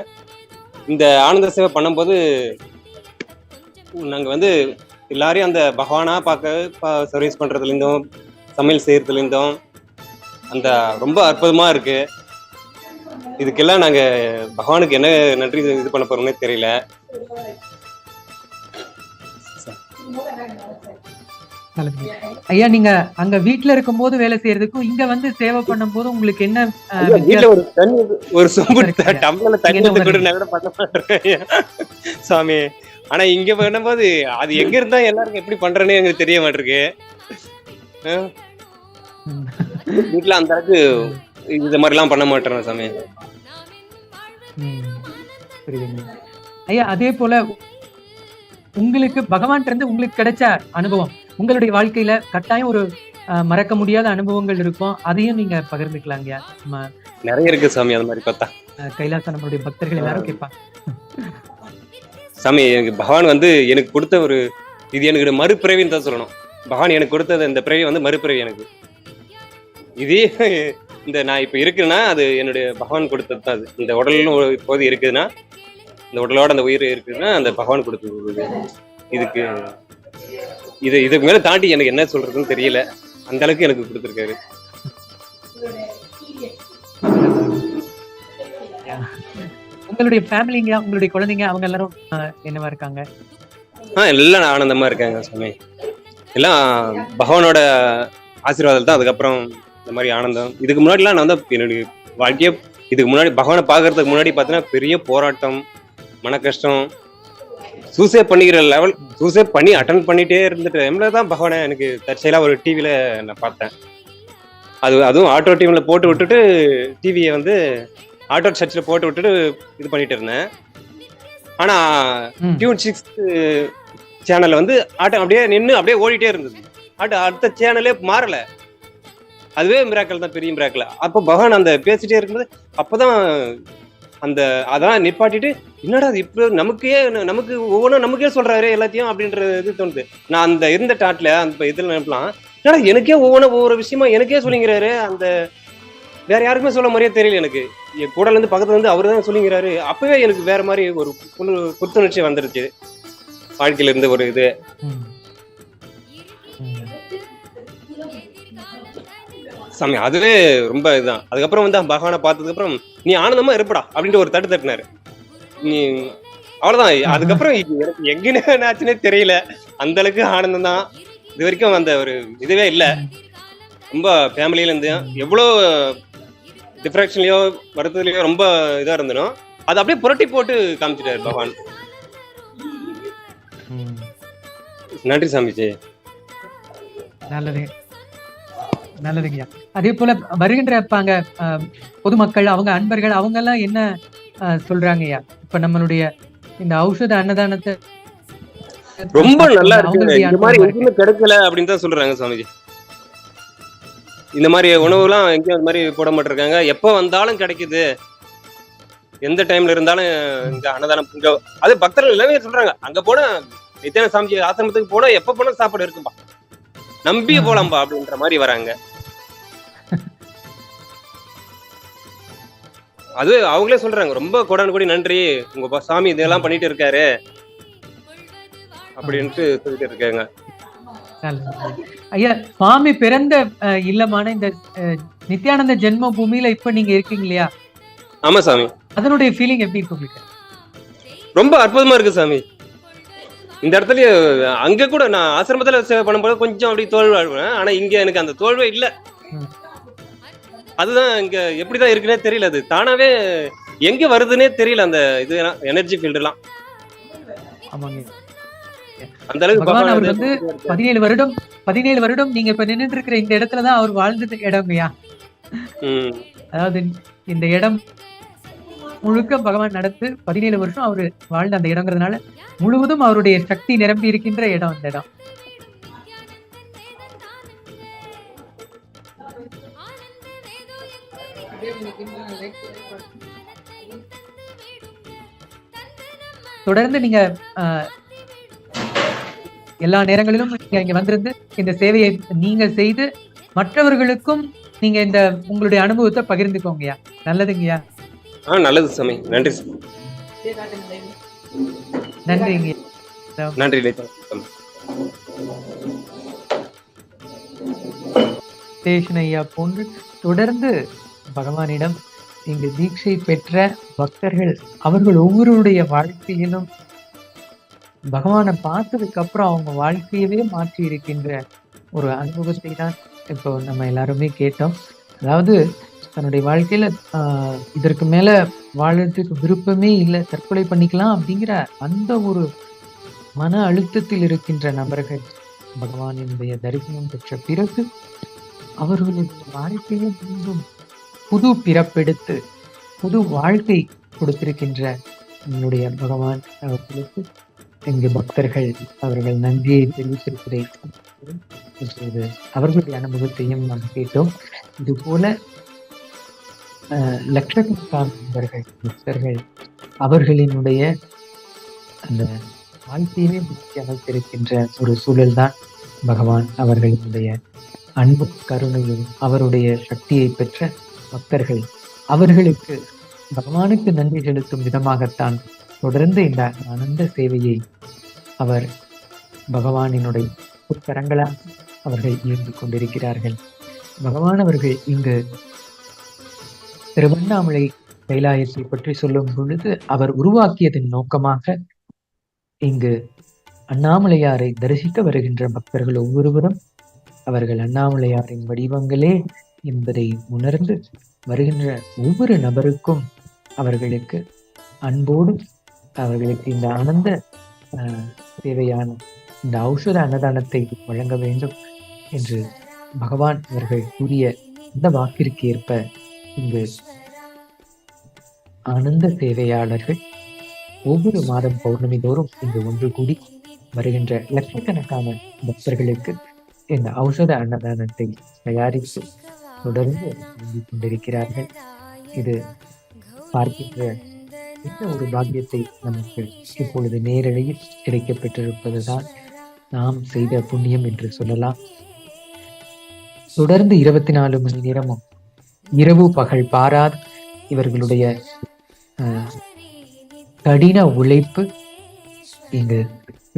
இந்த ஆனந்த சேவை பண்ணும்போது நாங்க வந்து எல்லாரையும் அந்த பகவானா பார்க்க சர்வீஸ் பண்றதுல இருந்தும் சமையல் செய்யறதுல இருந்தும் அந்த ரொம்ப அற்புதமா இருக்கு. இதுக்கெல்லாம் நாங்க பகவானுக்கு என்ன நன்றி இது பண்ண போறோம்னே தெரியல. ஐயா, நீங்க அங்க வீட்டுல இருக்கும் போது வேலை செய்யறதுக்கும் இங்க வந்து சேவை பண்ணும் போது உங்களுக்கு என்ன வீட்டுல ஒரு சொம்பு டம்ளர்ல தண்ணி கூட நான் கூட பண்ண மாட்டேன் சாமி. ஆனா இங்க பண்ணும்போது அது எங்க இருந்தா எல்லாருக்கும் எப்படி பண்றேன்னு எனக்கு தெரிய மாட்டிருக்கு. வீட்டுல அந்த அளவுக்கு இந்த மாதிரி எல்லாம் பண்ண மாட்டேன் சாமி. ஐயா, அதே போல உங்களுக்கு பகவான் இருந்து உங்களுக்கு கிடைச்ச அனுபவம், உங்களுடைய வாழ்க்கையில கட்டாயம் ஒரு மறக்க முடியாத அனுபவங்கள் இருக்கும். அதையும் நீங்க பகிர்ந்துக்கலாங்கய்யா. நிறைய இருக்கு சாமி. அது மாதிரி பார்த்தா கைலாசா நம்மளுடைய பக்தர்கள் எல்லாரும் கேட்பாங்க. சாமி, எனக்கு பகவான் வந்து எனக்கு கொடுத்த ஒரு இது எனக்கு மறுபிறவின்னு தான் சொல்லணும். பகவான் எனக்கு கொடுத்தது இந்த பிறவி வந்து மறுபிறவி. எனக்கு இதே இந்த நான் இப்ப இருக்குன்னா அது என்னுடைய பகவான் கொடுத்தது தான். அது இந்த உடலும் இப்போது இருக்குதுன்னா, இந்த உடலோட அந்த உயிர் இருக்குதுன்னா அந்த பகவான் கொடுத்தது. இதுக்கு மேல தாண்டி எனக்கு என்ன சொல்றதுன்னு தெரியல. அந்த அளவுக்கு எனக்கு கொடுத்துருக்காரு. உங்களுடைய ஃபேமிலிங்க, உங்களுடைய குழந்தைங்க அவங்க எல்லாரும் என்னவா இருக்காங்க? எல்லாம் ஆனந்தமா இருக்காங்க சாமி. எல்லாம் பகவானோட ஆசீர்வாதம் தான். அதுக்கப்புறம் இந்த மாதிரி ஆனந்தம். இதுக்கு முன்னாடிலாம் நான் வந்து என்னுடைய வாழ்க்கைய இதுக்கு முன்னாடி பகவானை பார்க்கறதுக்கு முன்னாடி பார்த்தீங்கன்னா பெரிய போராட்டம், மன கஷ்டம், சூசைட் பண்ணிக்கிற லெவல், சூசைட் பண்ணி அட்டன் பண்ணிட்டே இருந்துட்டு டைம்ல தான் பகவானை எனக்கு தற்செயலா ஒரு டிவியில நான் பார்த்தேன். அதுவும் ஆட்டோ டிவில போட்டு விட்டுட்டு டிவியை வந்து ஆட்டோ சர்ச்சில் போட்டு விட்டுட்டு இது பண்ணிட்டு இருந்தேன். ஆனா டியூன் 6 சேனல்ல வந்து ஆட்டோ அப்படியே நின்று அப்படியே ஓடிட்டே இருந்தது. அடுத்த சேனலே மாறல. அதுவே மிராக்கல் தான், பெரிய மிராக்கல். அப்போ பகவான் அந்த பேசிட்டே இருக்கும்போது அப்பதான் அந்த அதெல்லாம் நிப்பாட்டிட்டு என்னடா அது இப்போ நமக்கு ஒவ்வொன்றும் நமக்கே சொல்றாரு எல்லாத்தையும் அப்படின்ற இது தோணுது. நான் அந்த இருந்த டாட்ல அந்த இதுல நினைப்பலாம், என்னடா எனக்கே ஒவ்வொரு விஷயமா எனக்கே சொல்லிங்கிறாரு. அந்த வேற யாருக்குமே சொல்ல மாதிரியே தெரியல. எனக்கு என் கூடல இருந்து பக்கத்துல இருந்து அவரு தான் சொல்லிங்கிறாரு. அப்பவே எனக்கு வேற மாதிரி ஒரு புத்துணர்ச்சி வந்துருச்சு வாழ்க்கையில இருந்து ஒரு இது. சாமி அதுவே ரொம்ப இதுதான். அதுக்கப்புறம் வந்து பகவானை பார்த்ததுக்கு அப்புறம் நீ ஆனந்தமா இருப்படா அப்படின்ட்டு ஒரு தட்டு தட்டினாரு. நீ அவ்வளவுதான். அதுக்கப்புறம் எனக்கு எங்கன்னு ஆச்சுன்னே தெரியல. அந்த அளவுக்கு ஆனந்தம் தான். இது வரைக்கும் அந்த ஒரு இதுவே இல்ல. ரொம்ப ஃபேமிலியில இருந்து எவ்வளோ டிஃப்ரெக்ஷன்லயோ வருத்தத்துலயோ ரொம்ப இதா இருந்தனோ அதை அப்படியே புரட்டி போட்டு காமிச்சிட்டாரு பகவான். நன்றி சாமிஜி. நல்லது நல்லதுங்கய்யா. அதே போல வருகின்ற பொதுமக்கள், அவங்க அன்பர்கள், அவங்க எல்லாம் என்ன சொல்றாங்கய்யா இப்ப நம்மளுடைய இந்த ஔஷத அன்னதானத்தை? ரொம்ப நல்லா இருக்கு, இந்த மாதிரி எங்கேயுமே கிடைக்கல அப்படின்னு தான் சொல்றாங்க சாமிஜி. இந்த மாதிரி உணவுலாம் எங்கேயும் அந்த மாதிரி போட மாட்டிருக்காங்க. எப்ப வந்தாலும் கிடைக்குது, எந்த டைம்ல இருந்தாலும் இங்க அன்னதானம் இங்க. அது பக்தர்கள் எல்லாமே சொல்றாங்க, அங்க போனா நித்யானந்த சாமிஜி ஆசிரமத்துக்கு போனா எப்ப போனா சாப்பாடு இருக்கும்பா, நம்பி போலாம்பா அப்படின்ற மாதிரி வராங்க. அது அவங்களே சொல்றாங்க, ரொம்ப கோடானு கோடி நன்றி, உங்க சாமி இதெல்லாம் பண்ணிட்டு இருக்காரு அப்படின்ட்டு சொல்லிட்டு இருக்காங்க. ஐயா, சுவாமி பிறந்த இல்லமான இந்த நித்யானந்த ஜென்ம பூமியில இப்ப நீங்க இருக்கீங்க இல்லையா? ஆமா சாமி. அதனுடைய ஃபீலிங் எப்படி இருக்கு உங்களுக்கு? ரொம்ப அற்புதமா இருக்கு சாமி. இந்த இடத்துல அங்க கூட நான் ஆசிரமத்துல சேவை பண்ணும்போது கொஞ்சம் அப்படி தோல்வி ஆடுவேன், ஆனா இங்க எனக்கு அந்த தோல்வே இல்ல. அதுதான் இங்க எப்படிதான் இருக்குன்னே தெரியல, அது தானாவே எங்க வருதுன்னே தெரியல அந்த இது எனர்ஜி ஃபீல்ட் எல்லாம். அந்த அளவுக்கு பகவான் அவர் வந்து 17 வருடம் நீங்க இப்ப நின்னுட்டு இருக்கிற இந்த இடத்துலதான் அவர் வாழ்ந்தது இடம்யா. அதாவது இந்த இடம் முழுக்க பகவான் நடத்து 17 வருஷம் அவரு வாழ்ந்த அந்த இடங்கிறதுனால முழுவதும் அவருடைய சக்தி நிரம்பி இருக்கின்ற இடம் அந்த இடம். தொடர்ந்து நீங்க எல்லா நேரங்களிலும் இங்க வந்திருந்து இந்த சேவையை நீங்க செய்து மற்றவர்களுக்கும் நீங்க இந்த உங்களுடைய அனுபவத்தை பகிர்ந்துக்கோங்கய்யா. நல்லதுங்கய்யா. நல்லது சாமி. நன்றி நன்றிங்க. நன்றி. சேஷன் ஐயா போன்று தொடர்ந்து பகவானிடம் இங்கு தீட்சை பெற்ற பக்தர்கள் அவர்கள் ஒவ்வொருடைய வாழ்க்கையிலும் பகவானை பார்த்ததுக்கு அப்புறம் அவங்க வாழ்க்கையவே மாற்றி இருக்கின்ற ஒரு அனுபவத்தை தான் இப்போ நம்ம எல்லாருமே கேட்டோம். அதாவது தன்னுடைய வாழ்க்கையில இதற்கு மேல வாழறதுக்கு விருப்பமே இல்லை, தற்கொலை பண்ணிக்கலாம் அப்படிங்கிற அந்த ஒரு மன அழுத்தத்தில் இருக்கின்ற நபர்கள் பகவானினுடைய தரிசனம் பெற்ற பிறகு அவர்களுடைய வாழ்க்கையை மீண்டும் புது பிறப்பெடுத்து புது வாழ்க்கை கொடுத்திருக்கின்ற நம்முடைய பகவான் அவர்களுக்கு இங்கு பக்தர்கள் அவர்கள் நன்றியை தெரிவித்திருக்கிறேன். இப்போது அவர்களுடைய அனுபவத்தையும் நாம் கேட்டோம். இது போல லட்சக்கணக்கான நண்பர்கள் பக்தர்கள் அவர்களினுடைய அந்த வாழ்க்கையிலே முக்கிய அமைத்திருக்கின்ற ஒரு சூழல் தான் பகவான் அவர்களினுடைய அன்பு கருணையும் அவருடைய சக்தியை பெற்ற பக்தர்கள் அவர்களுக்கு பகவானுக்கு நன்றி செலுத்தும் விதமாகத்தான் தொடர்ந்து இந்த ஆனந்த சேவையை அவர் பகவானினுடைய கரங்களாக அவர்கள் இயந்து கொண்டிருக்கிறார்கள். பகவான் அவர்கள் இங்கு திருவண்ணாமலை கைலாயத்தை பற்றி சொல்லும் பொழுது அவர் உருவாக்கியதன் நோக்கமாக இங்கு அண்ணாமலையாரை தரிசிக்க வருகின்ற பக்தர்கள் ஒவ்வொருவரும் அவர்கள் அண்ணாமலையாரின் வடிவங்களே என்பதை உணர்ந்து வருகின்ற ஒவ்வொரு நபருக்கும் அவர்களுக்கு அன்போடு அவர்களுக்கு இந்த ஆனந்த தேவையான இந்த ஔஷத அன்னதானத்தை வழங்க வேண்டும் என்று பகவான் அவர்கள் கூறிய இந்த வாக்கிற்கு ஏற்ப இங்கு ஆனந்த சேவையாளர்கள் ஒவ்வொரு மாதம் பௌர்ணமி தோறும் இங்கு ஒன்று கூடி வருகின்ற லட்சக்கணக்கான பக்தர்களுக்கு இந்த ஔஷத அன்னதானத்தை தயாரித்து தொடர்ந்து வழங்கிக் கொண்டிருக்கிறார்கள். இது பார்க்கின்ற இந்த ஒரு பாக்கியத்தை நமக்கு இப்பொழுது நேரடியில் கிடைக்கப்பெற்றிருப்பதுதான் நாம் செய்த புண்ணியம் என்று சொல்லலாம். தொடர்ந்து 24 மணி நேரமும் இரவு பகல் பாராது இவர்களுடைய கடின உழைப்பு இங்கு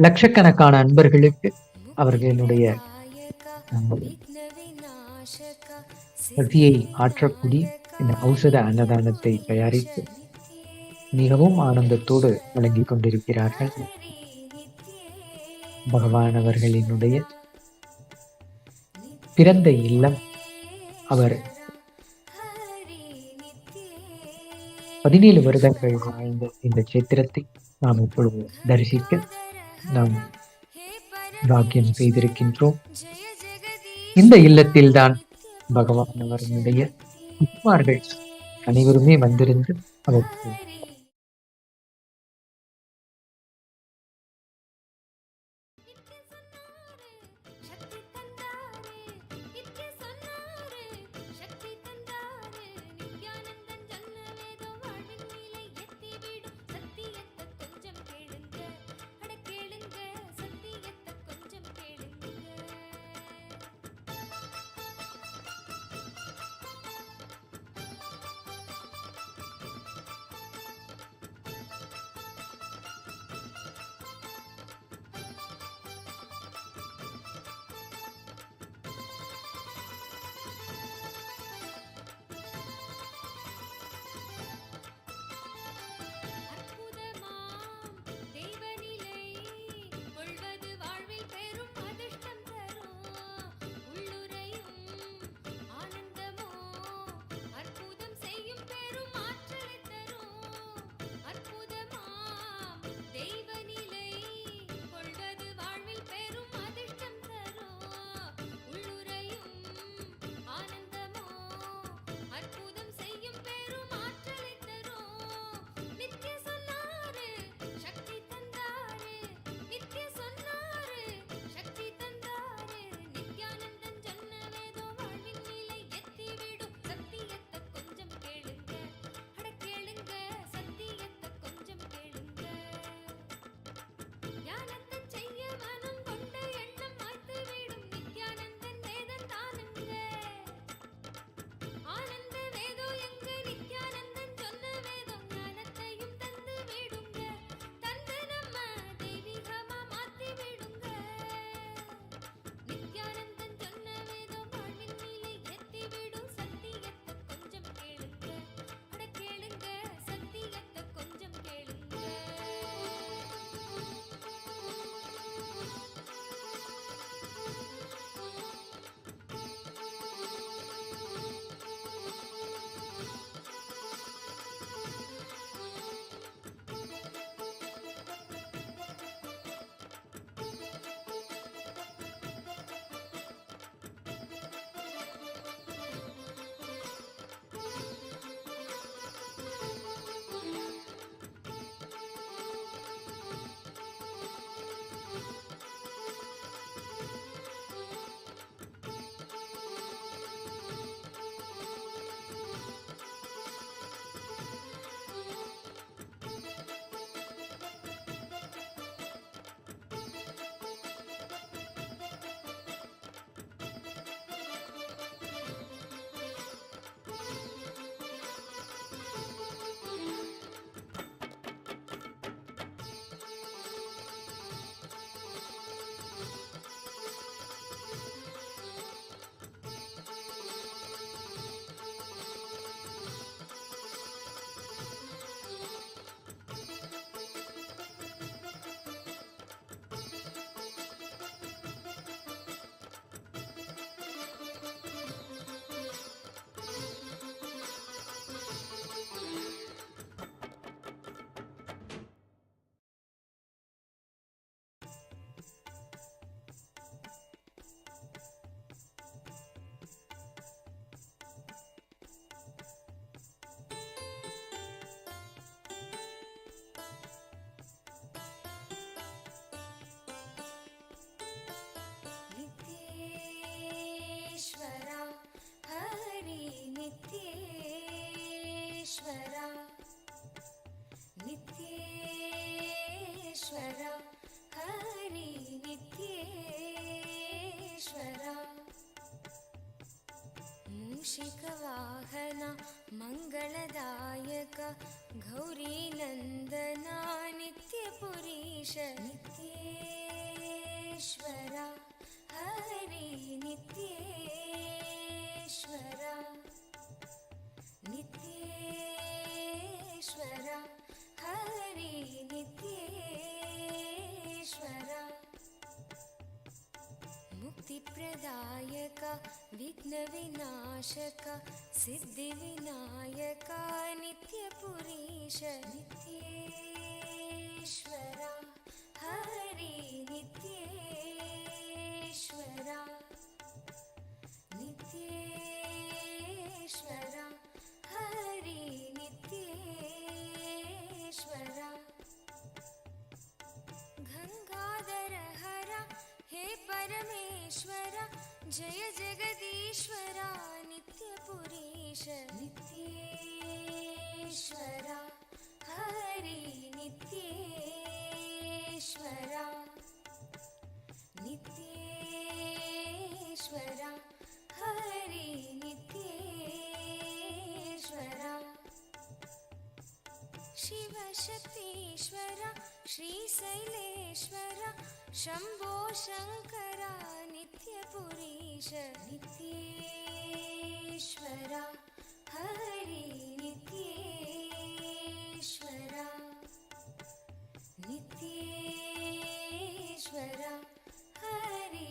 லட்சக்கணக்கான அன்பர்களுக்கு அவர்களுடைய பசியை ஆற்றக்கூடிய இந்த ஔஷத அன்னதானத்தை தயாரித்து மிகவும் ஆனந்தத்தோடு வழங்கிக் கொண்டிருக்கிறார்கள். பகவான் அவர்களினுடைய பிறந்த இல்லம். அவர் 17 வருடங்கள் வாழ்ந்த இந்த கஷேத்திரத்தை நாம் இப்பொழுது தரிசிக்க நாம் பாக்கியம் செய்திருக்கின்றோம். இந்த இல்லத்தில்தான் பகவான் அவர்களுடைய குமார்கள் அனைவருமே வந்திருந்து அவருக்கு मूषिकवाहना मङ्गलदायक गौरीनन्दना नित्यपुरीश नित्येश्वरा हरि नित्येश्वरा। सिद्धिप्रदायक विघ्नविनाशक सिद्धिविनायक नित्यपुरीश नित्येश्वरा हरि नित्येश्वरा नित्येश्वरा हरि नित्येश्वरा गंगाधर हर हे परमेश्वर जय जगदीश्वरा नित्यपुरीश नित्येश्वरा हरि नित्येश्वरा नित्येश्वरा हरि नित्येश्वरा शिवशक्तीश्वर श्रीशैलेश्वर शंभो शंकर नित्यपुरीश नित्येश्वरा हरि नित्येश्वरा नित्येश्वरा हरि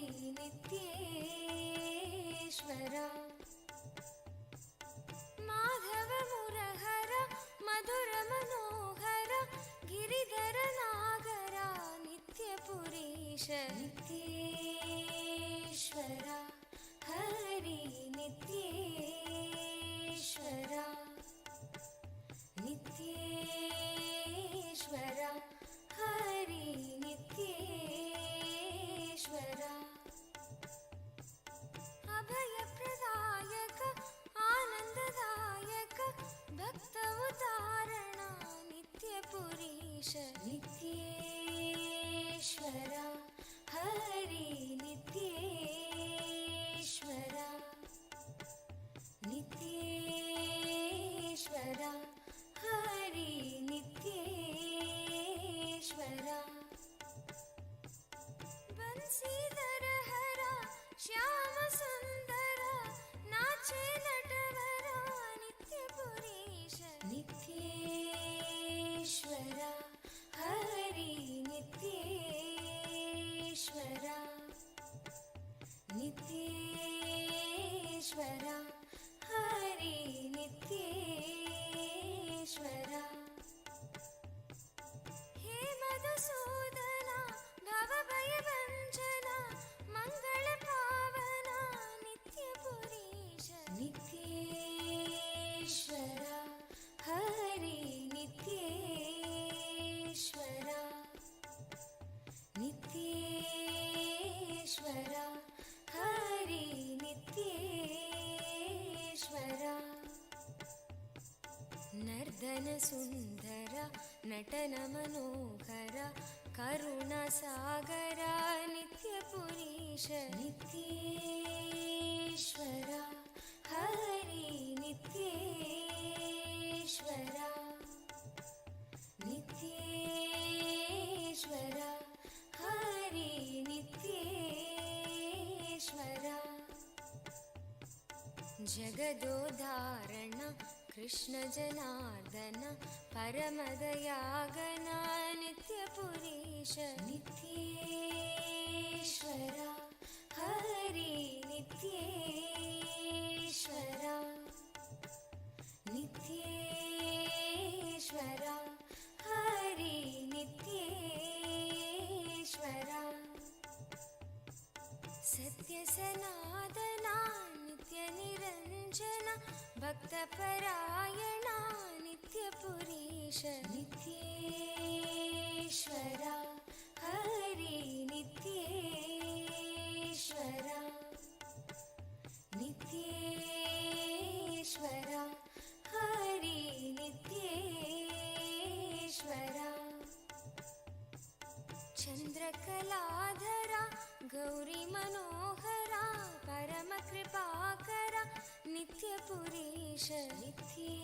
नित्येश्वरा माधव मुरहर मधुर मनोहर गिरिधर नागर नित्यपुरीश नित्येश्वरा हरि नित्येश्वरा नित्येश्वरा हरि नित्येश्वरा अभयप्रदायक आनंददायक भक्त उदाहरण नित्यपुरीश नित्येश्वरा हरि नित्येश्वरा नित्येश्वरा हरि नित्येश्वरा बंसीधर हरा श्याम सुंदर नाचे नटवरा नित्यपुरीश नित्येश्वरा हरि नित्येश्वरा नित्येश्वरा हरि नित्येश्वरा हे मधुसूदना भवभयभञ्जना मंगल पावना नित्यपुरीश नित्येश्वरा हरि नित्येश्वरा नित्येश्वरा हरि नित्येश्वरा नर्दन सुंदर नटन मनोहर करुणा सागर नित्यपुरीश नित्येश्वरा हरि नित्येश्वरा नित्येश्वरा हरि नित्येश्वरा जगदोदारण कृष्ण जनार्दन परमदयागन नित्यपुरीश नित्येश्वरा हरि नित्येश्वरा नित्येश्वरा हरि नित्येश्वरा सत्य सनातना नित्य निरंजन भक्त परायणा नित्यपुरीश नित्येश्वरा हरि नित्येश्वरा नित्येश्वरा हरि नित्येश्वरा चंद्रकलाधरा गौरी मनोहरा परम कृपाकरा नित्यपुरीश नित्येश्वरा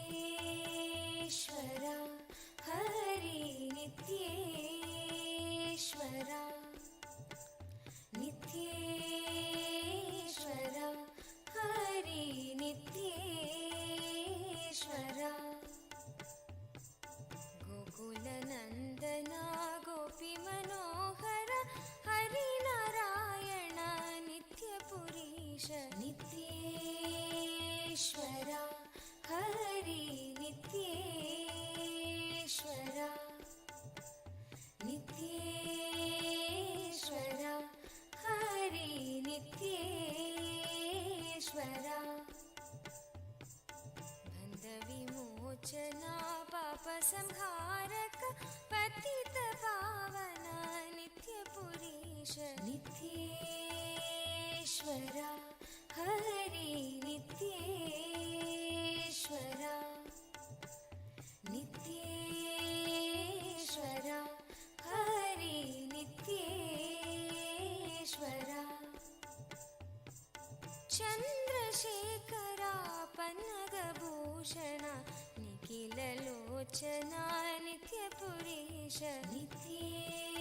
हरि नित्येश्वरा नित्येश्वरा हरि नित्येश्वरा गोकुलनन्दना गोपी मनोहर हरि नारायण नित्य तारक पतित पावन नित्य पुरीश नित्येश्वरा हरि नित्येश्वरा नित्येश्वरा हरि नित्येश्वरा चन्द्रशेखरा पन्नगभूषण निखिललोचना नित्यपुरीश नित्येश्वरा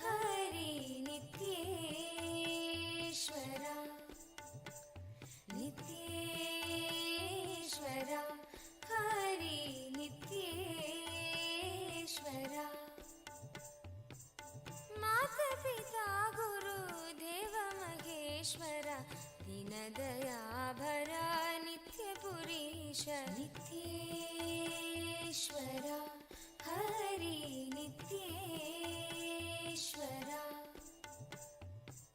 हरि नित्येश्वरा नित्येश्वरा हरि नित्येश्वरा माता पिता गुरु देव महेश्वर दीनदयाभर नित्यपुरीश नित्येश्वरा हरि नित्येश्वरा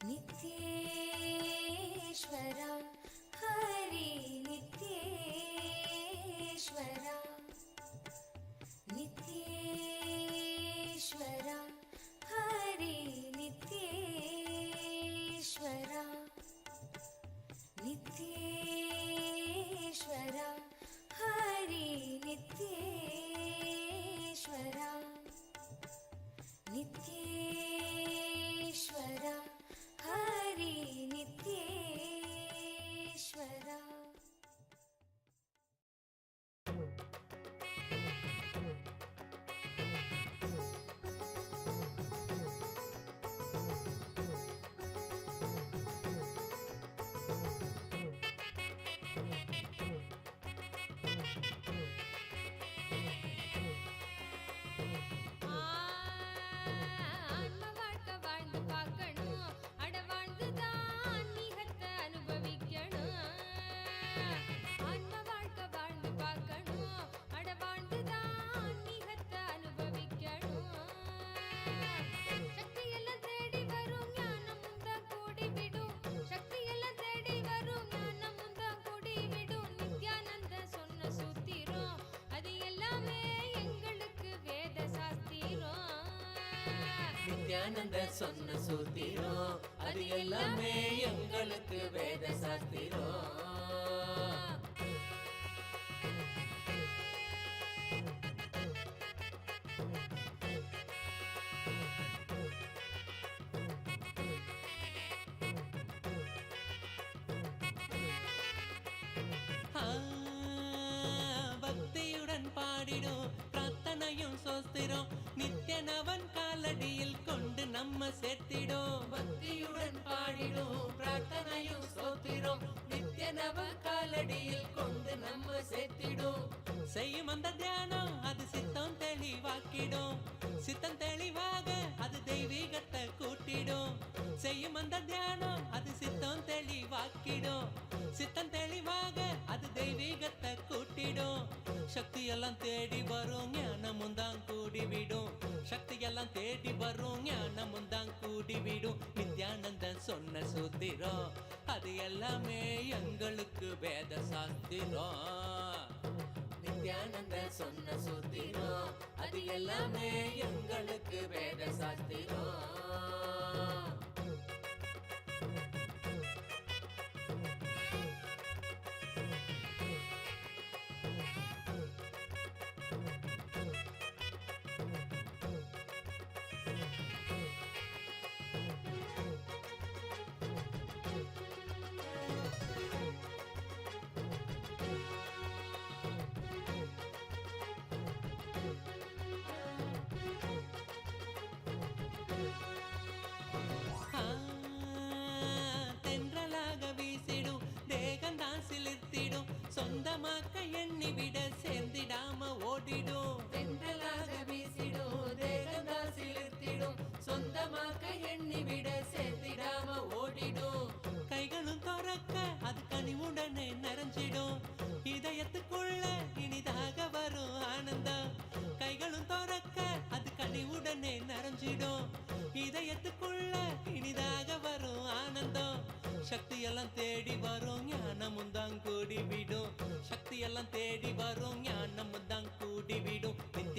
नित्येश्वरा हरि नित्येश्वरा नित्येश्वरा हरि नित्येश्वरा नित्येश्वरा हरि नित्येश्वरा नित्येश्वरा हरि नित्येश्वरा நித்யானந்த சொன்ன சூத்திரம் அது எல்லாமே எங்களுக்கு வேத சாஸ்திரம். பக்தியுடன் பாடிடும் பிரார்த்தனையும் சோஸ்திரம் நித்யனவன் காலடியில் கொண்டு நம்ம சேர்த்திடும். பக்தியுடன் பாடிடும் பிரார்த்தனையும் சோத்திரம் நித்யனவன் காலடியில் கொண்டு நம்ம சேர்த்திடும். செய்யும் அந்த தியானம் அது சித்தம் தெளிவாக்கிடும். சித்தம் தெளிவாக அது தெய்வீகத்தை கூட்டிடும். செய்யும் அந்த தியானம் அது சித்தம் தெளிவாக்கிடும். சித்தம் தெளிவாக அது தெய்வீகத்தை கூட்டிடும். சக்தி எல்லாம் தேடி வரும் ஞானமும் தான் கூடிவிடும். சக்தி எல்லாம் தேடி வரும் ஞானமும் தான் கூடிவிடும். நித்யானந்த சொன்ன சூத்திரம் அது எல்லாமே எங்களுக்கு வேத சாஸ்திரம். நித்யானந்த சொன்ன சூத்திரம் அது எல்லாமே எங்களுக்கு வேத சாஸ்திரம்.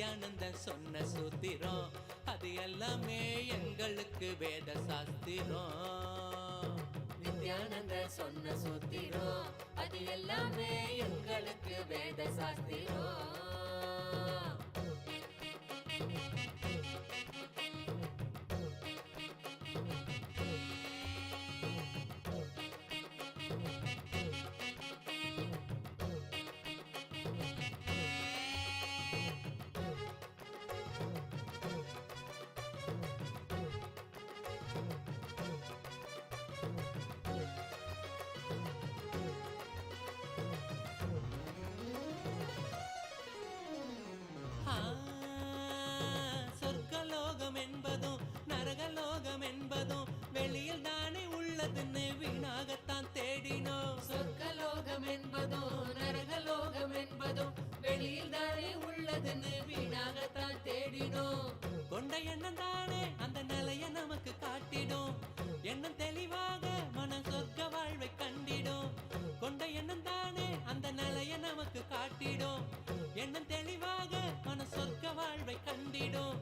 நித்யானந்தன் சொன்ன சூத்திரம் அது எல்லாமே எங்களுக்கு வேத சாஸ்திரம். நித்யானந்தன் சொன்ன சூத்திரம் அது எல்லாமே எங்களுக்கு வேத சாஸ்திரம். சொர்க்கலோகம் என்பதும் நரகலோகம் என்பதும் வெளியில் தானே உள்ளதுன்னு வீணாகத்தான் தேடினோம். சொர்க்கலோகம் என்பதும் நரகலோகம் என்பதும் வெளியில் தானே உள்ளதுன்னு வீணாகத்தான் தேடினோம். கொண்ட எண்ணம் தானே அந்த நிலைய நமக்கு காட்டிடும். எண்ணம் தெளிவாக மன சொர்க்க வாழ்வை கண்டிடும். கொண்ட எண்ணம் தானே அந்த நிலைய நமக்கு காட்டிடும். எண்ணம் தெளிவாக மன சொர்க்க வாழ்வை கண்டிடும்.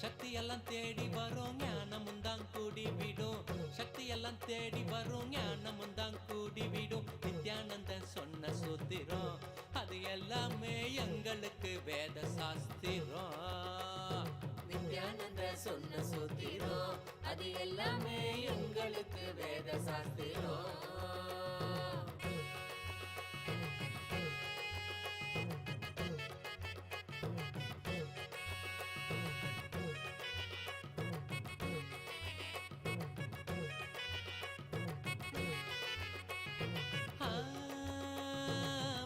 சக்தி எல்லாம் தேடி வரும் ஞானமும் தான் கூடிவிடும். சக்தி எல்லாம் தேடி வரும் ஞானமும் தான் கூடிவிடும். நித்யானந்தன் சொன்ன சூத்திரம் அது எல்லாமே எங்களுக்கு வேத சாஸ்திரம். நித்யானந்தன் சொன்ன சூத்திரம் அது எல்லாமே எங்களுக்கு வேத சாஸ்திரம்.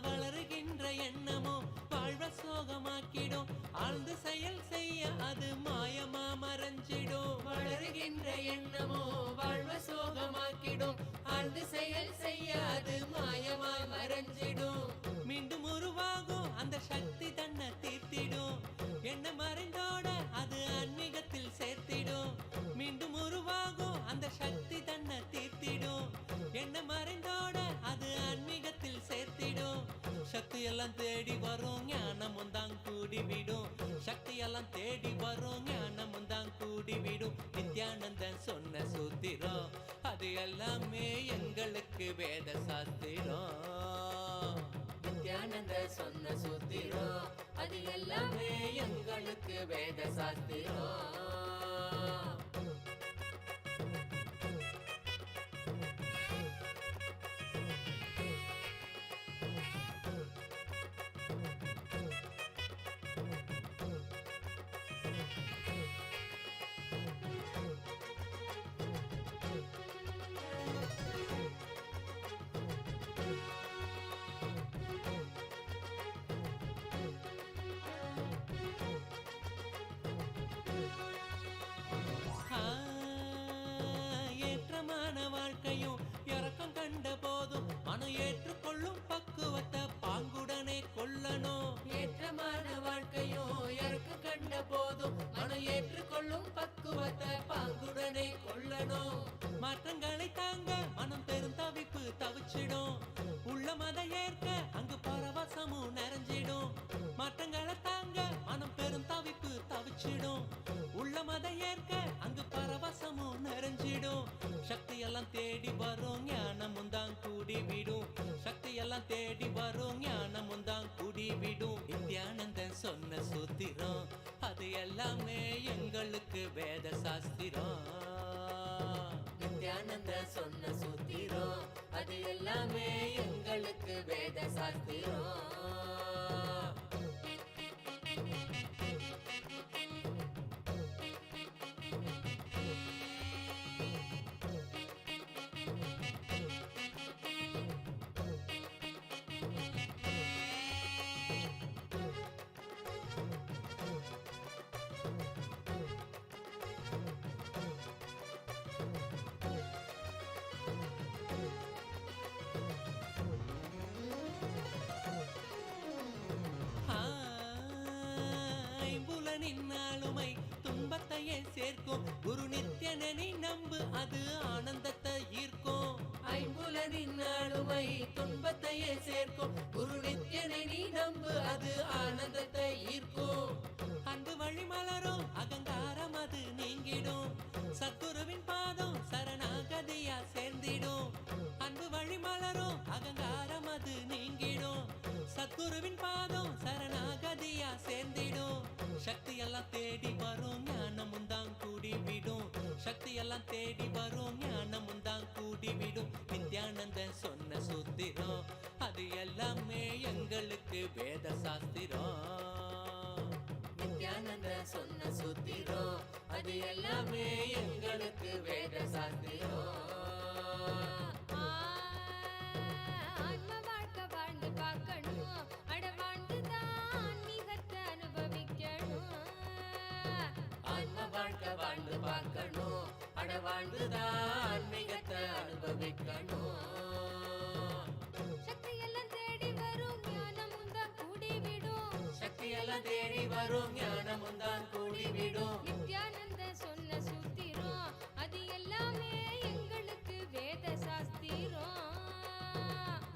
வளருகின்ற எண்ணமோ வாழ்வ சோகமாக்கிடும். ஆழ்ந்து செயல் செய்ய அது மாயமா மறைஞ்சிடும். வளருகின்ற எண்ணமோ வாழ்வ சோகமாக்கிடும். ஆழ்ந்து செயல் செய்ய அது மாயமாய் மறைஞ்சிடும். மீண்டும் உருவாகும் அந்த சக்தி தன்னை தீர்த்திடும். என்ன மறைந்தோட அது ஆன்மீகத்தில் சேர்த்திடும். மீண்டும் உருவாகும் அந்த சக்தி தன்னை தீர்த்திடும். என்ன மறைந்தோட அது ஆன்மீகத்தில் சேர்த்திடும். சக்தி எல்லாம் தேடி வரும் ஞானமும் தான் கூடிவிடும். சக்தி எல்லாம் தேடி வரும் ஞானமும் தான் கூடிவிடும். நித்யானந்தன் சொன்ன சூத்திரம் அது எல்லாமே எங்களுக்கு வேத சாஸ்திரம். நித்யானந்தன் சொன்ன சூத்திரம் அது எல்லாமே எங்களுக்கு வேத சாஸ்திரம். ஏற்றமான வாழ்க்கையும் இறக்கம் கண்ட போதும் மனம் ஏற்றுக்கொள்ளும் பக்குவத்தை பாங்குடனே கொள்ளணும். ஏற்றமான வாழ்க்கையும் இறக்கம் கண்ட போதும் மனம் ஏற்றுக்கொள்ளும் பக்குவத்தை பாங்குடனே கொள்ளணும். மாற்றங்களை தாங்க மனம் பெரும் தவிப்பு தவிச்சிடும். உள்ள மத ஏற்க அங்கு பரவசமும் நிறைஞ்சிடும். மாற்றங்களை தாங்க மனம் பெரும் தவிப்பு தவிச்சிடும். உள்ள மத ஏற்க அங்கு பரவசமும் நிறைஞ்சிடும். சக்தி எல்லாம் தேடி வரும் ஞானமும் தான் கூடிவிடும். சக்தி எல்லாம் தேடி வரும் ஞானமும் தான் கூடிவிடும். நித்யானந்தன் சொன்ன சூத்திரம் அது எல்லாமே எங்களுக்கு வேத சாஸ்திரம். நித்யானந்தன் சொன்ன சூத்திரம் அது எல்லாமே எங்களுக்கு வேத சாஸ்திரம். ஆளுமை துன்பத்தையே சேர்க்கும். குரு நித்யனனை நம்பு அது ஆனந்தத்தை ஈர்க்கும். ஐம்புலனின் ஆளுமை துன்பத்தையே சேர்க்கும். குரு நித்யனை நீ நம்பு அது ஆனந்தத்தை ஈர்க்கும். சொன்ன சூத்திரம் அது எல்லாமே எங்களுக்கு வேத சாஸ்திரம். நித்யானந்த சொன்ன சூத்திரம் அது எல்லாமே எங்களுக்கு வேத சாஸ்திரம். ஆன்ம வாழ்க்கை வாழ்ந்து பார்க்கணும், அட வாழ்ந்துதான் ஆன்மீகத்தை அனுபவிக்கணும். ஆன்ம வாழ்க்கை வாழ்ந்து பார்க்கணும், அட வாழ்ந்துதான் ஆன்மீகத்தை அனுபவிக்கணும். சக்தி எல்லாம் தேடி வரும் ஞானமும் தான் கூடிவிடும். சக்தி எல்லாம் தேடி வரும் ஞானமும் தான் கூடிவிடும். நித்யானந்த சொன்ன சூத்திரம் அது எல்லாமே எங்களுக்கு வேத சாஸ்திரம்.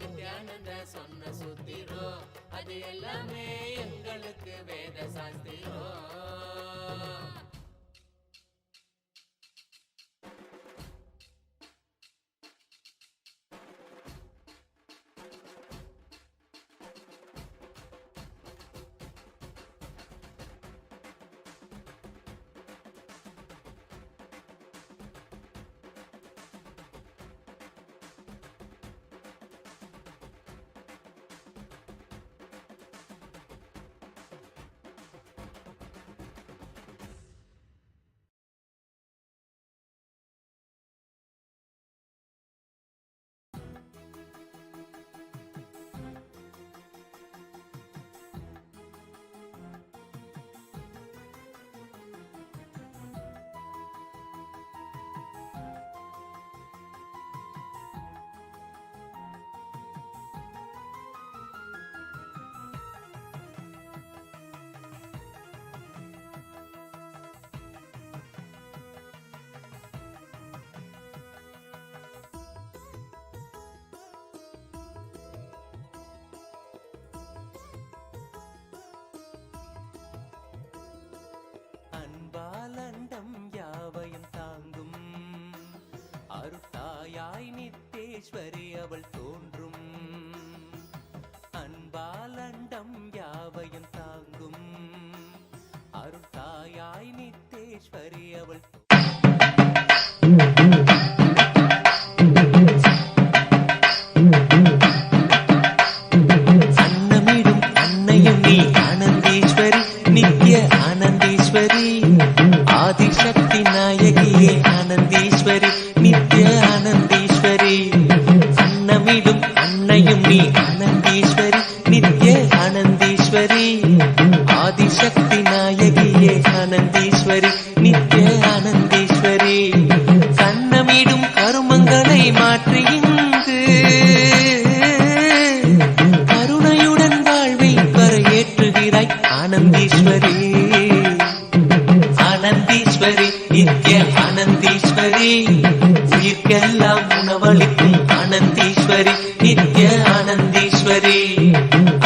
நித்யானந்த சொன்ன சூத்திரம் அது எல்லாமே எங்களுக்கு வேத சாஸ்திரம். அன்பாலண்டம் யாவையும் தாங்கும் அருத்தாயாய் நித்தேஸ்வரி அவள் தோன்றும். அன்பாலண்டம் யாவையும் தாங்கும் அருத்தாயாய் நித்தேஸ்வரி அவள் அன்னமிடும் அன்னையும் நீ ஆனந்தேஸ்வரி நித்ய ஆனந்தேஸ்வரி ஆதிசக்தி நாயகியே ஆனந்தேஸ்வரி நித்ய ஆனந்தேஸ்வரி. அன்னமிடும் அன்னையும் நீ ஆனந்தேஸ்வரி நித்ய ஆனந்தேஸ்வரி ஆதிசக்தி நாயகியே ஆனந்தேஸ்வரி நித்ய ஆனந்தேஸ்வரி. கண்ணமிடும் கருமங்களை மாற்றி இங்கு கருணையுடன் வாழ்வை கரையேற்றுகிறாய் ஆனந்தேஸ்வரி. ஆனந்தேஸ்வரி நித்ய ஆனந்தேஸ்வரி உயிர்க்கெல்லாம் உணவளிக்கும் ஆனந்தேஸ்வரி நித்ய ஆனந்தேஸ்வரி.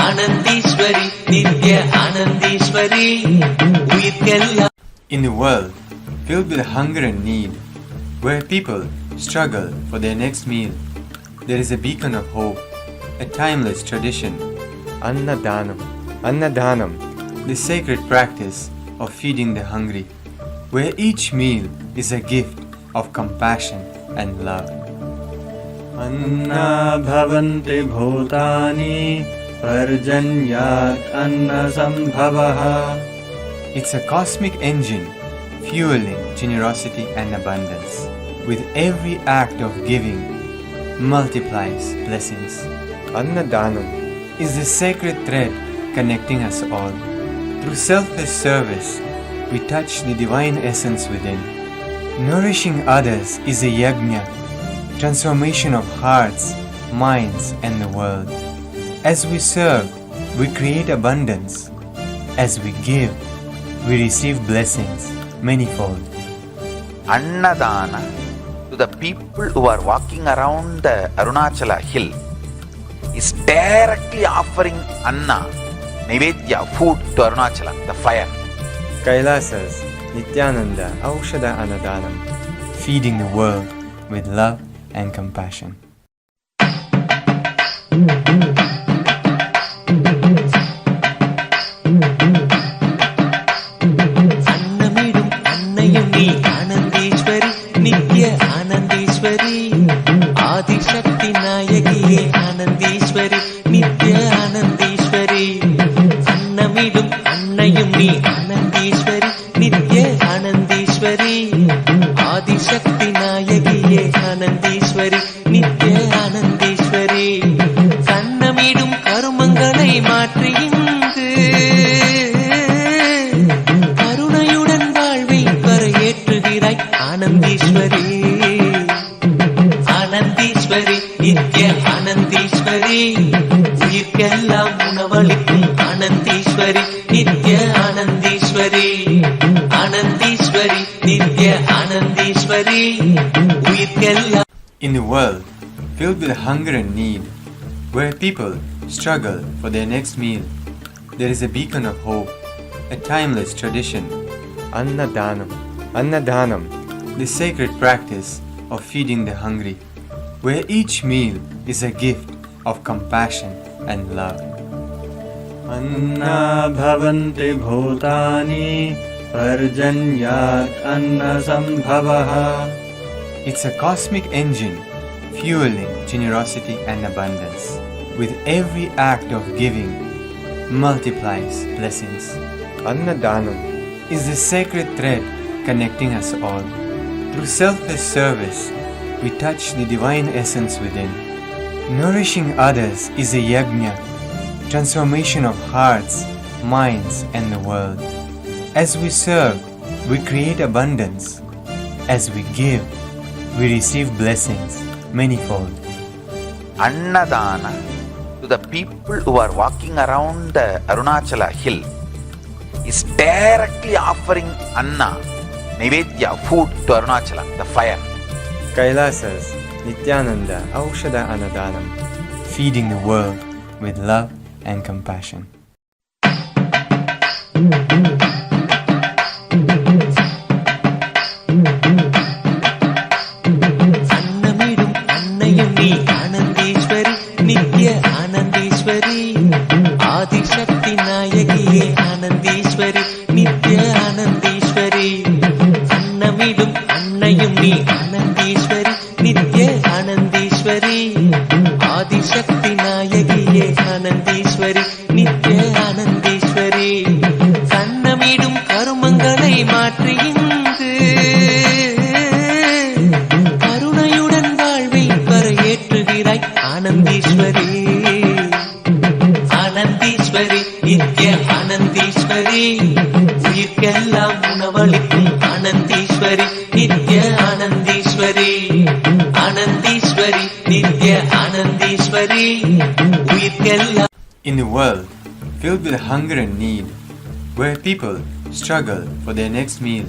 ஆனந்தேஸ்வரி நித்ய ஆனந்தேஸ்வரி உயிர்க்கெல்லாம். In a world filled with hunger and need, where people struggle for their next meal, there is a beacon of hope, a timeless tradition. Annadhanam. Annadhanam, the sacred practice of feeding the hungry, where each meal is a gift of compassion and love. अन्ना भवन्ति भूतानि पर्जन्यात् अन्नसम्भवः. It's a cosmic engine fueling generosity and abundance. With every act of giving multiplies blessings. Annadhanam is the sacred thread connecting us all. Through selfless service, we touch the divine essence within. Nourishing others is a yajna, transformation of hearts, minds, and the world. As we serve, we create abundance. As we give, we receive blessings manifold. Annadhana to the people who are walking around the Arunachala hill is directly offering Anna, Naivedya, food to Arunachala, the fire. KAILASA's Nithyananda Aushadha Annadhan, feeding the world with love and compassion. அன்னமிடும் அன்னையும் நீ ஆனந்தேஸ்வரி நித்ய ஆனந்தேஸ்வரி ஆதிசக்தி நாயகி அன்னையும் நீ ஆனந்தீஸ்வரி நித்ய ஆனந்தீஸ்வரி ஆதிசக்தி நாயகியே ஆனந்தீஸ்வரி நித்ய ஆனந்தீஸ்வரி கண்ணமிடும் கருமங்களை மாற்றி இங்கு கருணையுடன் வாழ்வை கரையேற்றுகிறாய் ஆனந்தீஸ்வரி ஆனந்தீஸ்வரி நித்ய ஆனந்தீஸ்வரி உயிர்க்கெல்லாம் உணவளிக்கும் ஆனந்தீஸ்வரி நித்ய ஆனந்தீஸ்வரி ஆனந்தீஸ்வரி நித்ய ஆனந்தீஸ்வரி உயிர்க்கெல்லாம். In the world filled with hunger and need, where people struggle for their next meal, there is a beacon of hope, a timeless tradition, Annadhanam. Annadhanam, the sacred practice of feeding the hungry, where each meal is a gift of compassion and love. अन्ना भवन्ति भूतानि पर्जन्यात् अन्नसम्भवः. It's a cosmic engine fueling generosity and abundance. With every act of giving multiplies blessings. Annadhanam is the sacred thread connecting us all. Through selfless service, we touch the divine essence within. Nourishing others is a yajna, transformation of hearts, minds, and the world. As we serve, we create abundance. As we give, we receive blessings manifold. Annadhana to the people who are walking around the Arunachala hill is directly offering Anna, Nivedya, food to Arunachala, the fire. KAILASA's Nithyananda Aushadha Annadhan, feeding the world with love and compassion. அன்னமிடும் அன்னையும் நீ ஆனந்தீஸ்வரி நித்ய ஆனந்தீஸ்வரி ஆதிசக்தி நாயகியே ஆனந்தீஸ்வரி நித்ய ஆனந்தீஸ்வரி அன்னமிடும் அன்னையும் நீ ஆனந்தீஸ்வரி நித்ய ஆனந்தீஸ்வரி ஆதிசக்தி நாயகியே ஆனந்தீஸ்வரி நித்ய ஆனந்தீஸ்வரி கண்ணமிடும் கருமங்களை மாற்றி இங்கு கருணையுடன் வாழ்வை கரையேற்றுகிறாய் ஆனந்தீஸ்வரி ஆனந்தீஸ்வரி நித்ய ஆனந்தீஸ்வரி உயிர்க்கெல்லாம் உணவளிக்கும் ஆனந்தீஸ்வரி நித்ய ஆனந்தீஸ்வரி ஆனந்தீஸ்வரி நித்ய ஆனந்தீஸ்வரி உயிர்க்கெல்லாம். In the world filled with hunger and need, where people struggle for their next meal,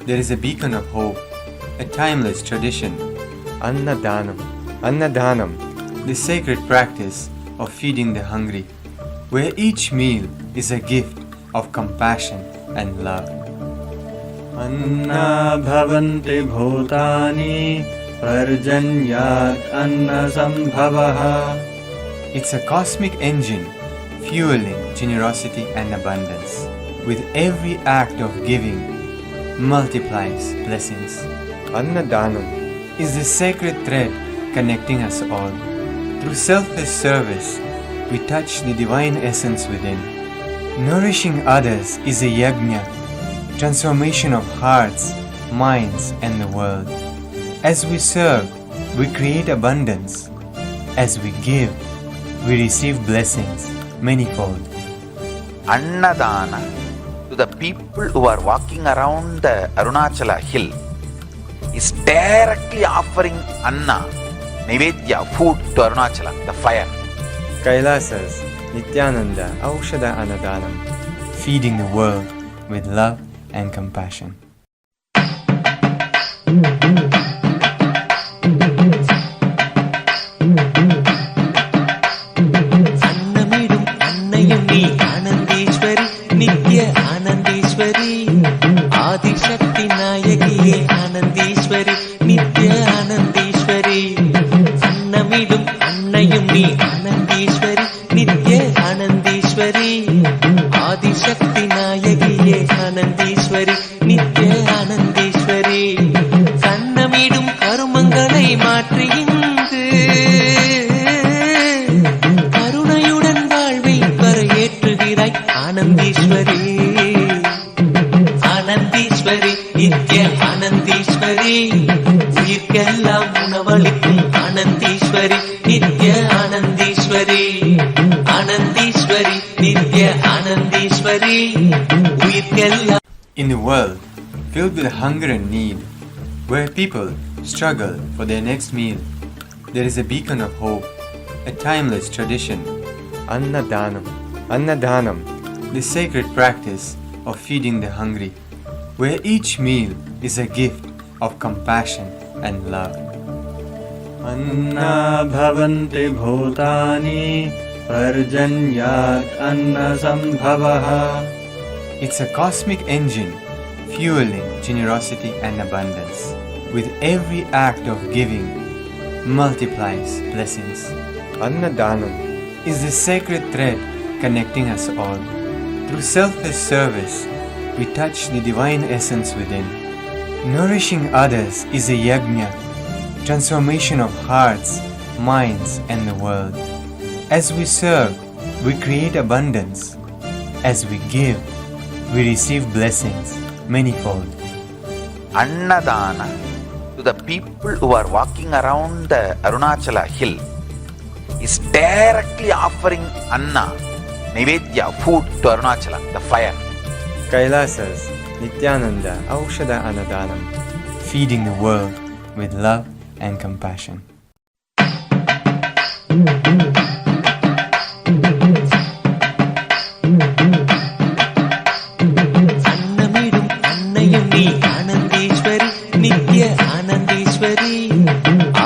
there is a beacon of hope, a timeless tradition, Annadhanam. Annadhanam, the sacred practice of feeding the hungry, where each meal is a gift of compassion and love. अन्ना भवन्ति भूतानि पर्जन्यात् अन्नसम्भवः. It's a cosmic engine fueling generosity and abundance. With every act of giving multiplies blessings. Annadhanam is the sacred thread connecting us all. Through selfless service, we touch the divine essence within. Nourishing others is a yajna, transformation of hearts, minds, and the world. As we serve, we create abundance. As we give, we receive blessings manifold. Annadhana to the people who are walking around the Arunachala hill is directly offering Anna, Nivedya, food to Arunachala, the fire. KAILASA's Nithyananda Aushadha Annadhan, feeding the world with love and compassion. அன்னமிடும் அன்னையும் நீ ஆனந்தீஸ்வரி நித்ய ஆனந்தீஸ்வரி ஆதிசக்தி நாயகியே ஆனந்தீஸ்வரி நித்ய ஆனந்தீஸ்வரி அன்னமிடும் அன்னையும் நீ ஆனந்தீஸ்வரி நித்ய ஆனந்தீஸ்வரி ஆதிசக்தி நாயகியே ஆனந்தீஸ்வரி நித்ய ஆனந்தீஸ்வரி கண்ணமிடும் கருமங்களை மாற்றி இங்கு கருணையுடன் வாழ்வை கரையேற்றுகிறாய் ஆனந்தீஸ்வரி ஆனந்தீஸ்வரி ஆனந்தீஸ்வரி நித்ய ஆனந்தீஸ்வரி உயிர்க்கெல்லாம் உணவளிக்கும் ஆனந்தீஸ்வரி நித்ய ஆனந்தீஸ்வரி ஆனந்தீஸ்வரி நித்ய ஆனந்தீஸ்வரி உயிர்க்கெல்லாம். In the world filled with hunger and need, where people struggle for their next meal, there is a beacon of hope, a timeless tradition, Annadhanam. Annadhanam, the sacred practice of feeding the hungry, where each meal is a gift of compassion and love. अन्ना भवन्ति भूतानि पर्जन्यात् अन्नसम्भवः. It's a cosmic engine fueling generosity and abundance. With every act of giving multiplies blessings. Annadhanam is the sacred thread connecting us all. Through selfless service, we touch the divine essence within. Nourishing others is a yajna, transformation of hearts, minds, and the world. As we serve, we create abundance. As we give, we receive blessings manifold. Annadhana to the people who are walking around the Arunachala hill is directly offering Anna, Nivedya, food to Arunachala, the fire. KAILASA's Nithyananda Aushadha Annadhan, feeding the world with love and compassion. அன்னமிடும் அன்னையும் நீ ஆனந்தீஸ்வரி நித்ய ஆனந்தீஸ்வரி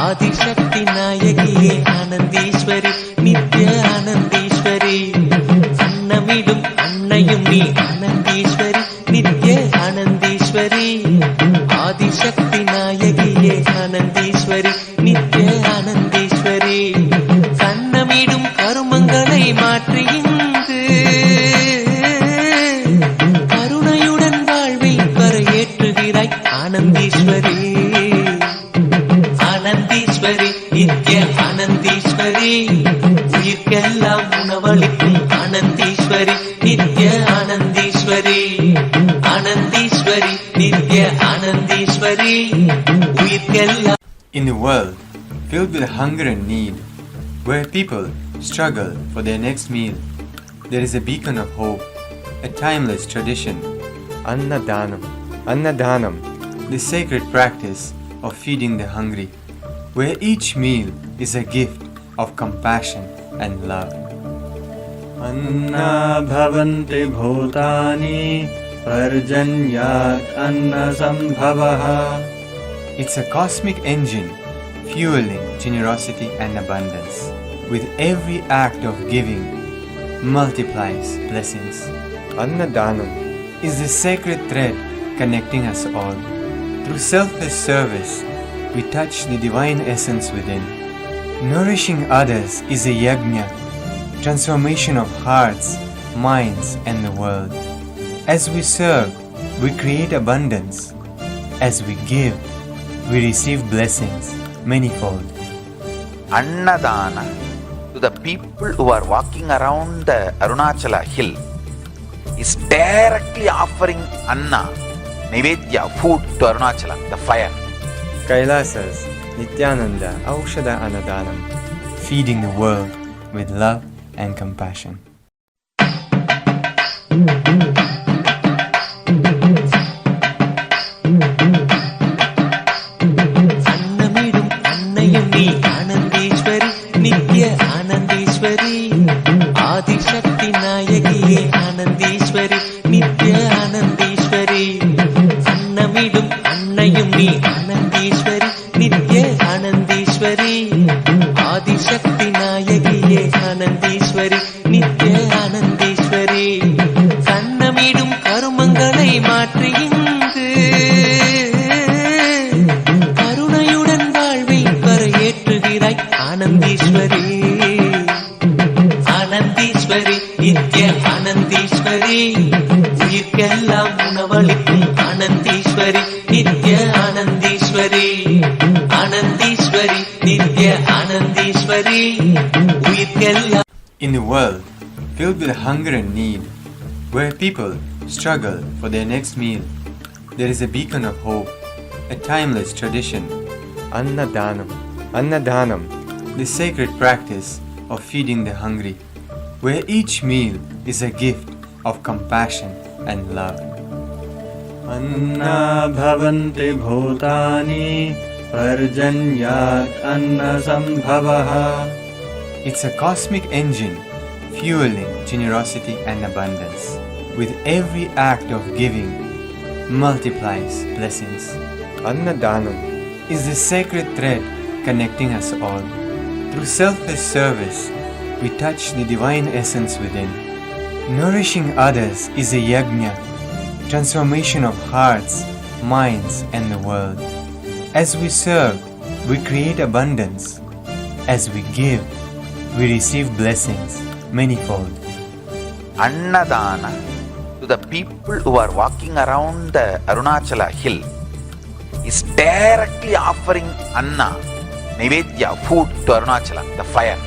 ஆதிசக்தி நாயகியே ஆனந்தீஸ்வரி நித்ய ஆனந்தீஸ்வரி அன்னமிடும் அன்னையும் நீ ஆனந்தீஸ்வரி நித்ய ஆனந்தீஸ்வரி ஆதிசக்தி நாயகியே ஆனந்தீஸ்வரி நித்ய ஆனந்தீஸ்வரி கண்ணமிடும் கருமங்களை மாற்றி இங்கு கருணையுடன் வாழ்வில் கரையேற்றுகிறாய் ஆனந்தீஸ்வரி ஆனந்தீஸ்வரி நித்ய ஆனந்தீஸ்வரி உயிர்க்கெல்லாம் உணவளிக்கும் ஆனந்தீஸ்வரி நித்ய ஆனந்தீஸ்வரி ஆனந்தீஸ்வரி நித்ய ஆனந்தீஸ்வரி உயிர்க்கெல்லாம். In the world filled with hunger and need, where people struggle for their next meal, there is a beacon of hope, a timeless tradition, Annadhanam. Annadhanam, the sacred practice of feeding the hungry, where each meal is a gift of compassion and love. अन्ना भवन्ति भूतानि पर्जन्यात् अन्नसम्भवः. It's a cosmic engine fueling generosity and abundance. With every act of giving multiplies blessings. Annadhanam is the sacred thread connecting us all. Through selfless service, we touch the divine essence within. Nourishing others is a yajna, transformation of hearts, minds, and the world. As we serve, we create abundance. As we give, we receive blessings manifold. Annadhana to the people who are walking around the Arunachala hill is directly offering Anna, Nivedya, food to Arunachala, the fire. KAILASA's Nithyananda Aushadha Annadhan, feeding the world with love and compassion. அன்னமிடும் அன்னையும் நீ ஆனந்தீஸ்வரி நித்ய ஆனந்தீஸ்வரி ஆதிசக்தி நாயகியே ஆனந்தீஸ்வரி நித்ய ஆனந்தீஸ்வரி அன்னமிடும் அன்னையும் நீ ஆனந்தீஸ்வரி நித்ய ஆனந்தீஸ்வரி ஆதிசக்தி நாயகியே ஆனந்தீஸ்வரி நித்ய ஆனந்தீஸ்வரி கண்ணமிடும் கருமங்களை மாற்றி இங்கு கருணையுடன் வாழ்வில் கரையேற்றுகிறாய் ஆனந்தீஸ்வரி ஆனந்தீஸ்வரி நித்ய ஆனந்தீஸ்வரி உயிர்க்கெல்லாம் உணவளிக்கும் ஆனந்தீஸ்வரி நித்ய ஆனந்தீஸ்வரி ஆனந்தீஸ்வரி நித்ய ஆனந்தீஸ்வரி உயிர்க்கெல்லாம். In the world filled with hunger and need, where people struggle for their next meal. There is a beacon of hope, a timeless tradition. Annadhanam. Annadhanam, the sacred practice of feeding the hungry, where each meal is a gift of compassion and love. अन्ना भवन्ति भूतानि पर्जन्यात् अन्नसम्भवः. It's a cosmic engine fueling generosity and abundance. With every act of giving multiplies blessings. Annadhanam is the sacred thread connecting us all. Through selfless service, we touch the divine essence within. Nourishing others is a yajna, transformation of hearts, minds, and the world. As we serve, we create abundance. As we give, we receive blessings manifold. Annadhana, to the people who are walking around the Arunachala hill, is directly offering Anna, Nivedya, food to Arunachala, the fire.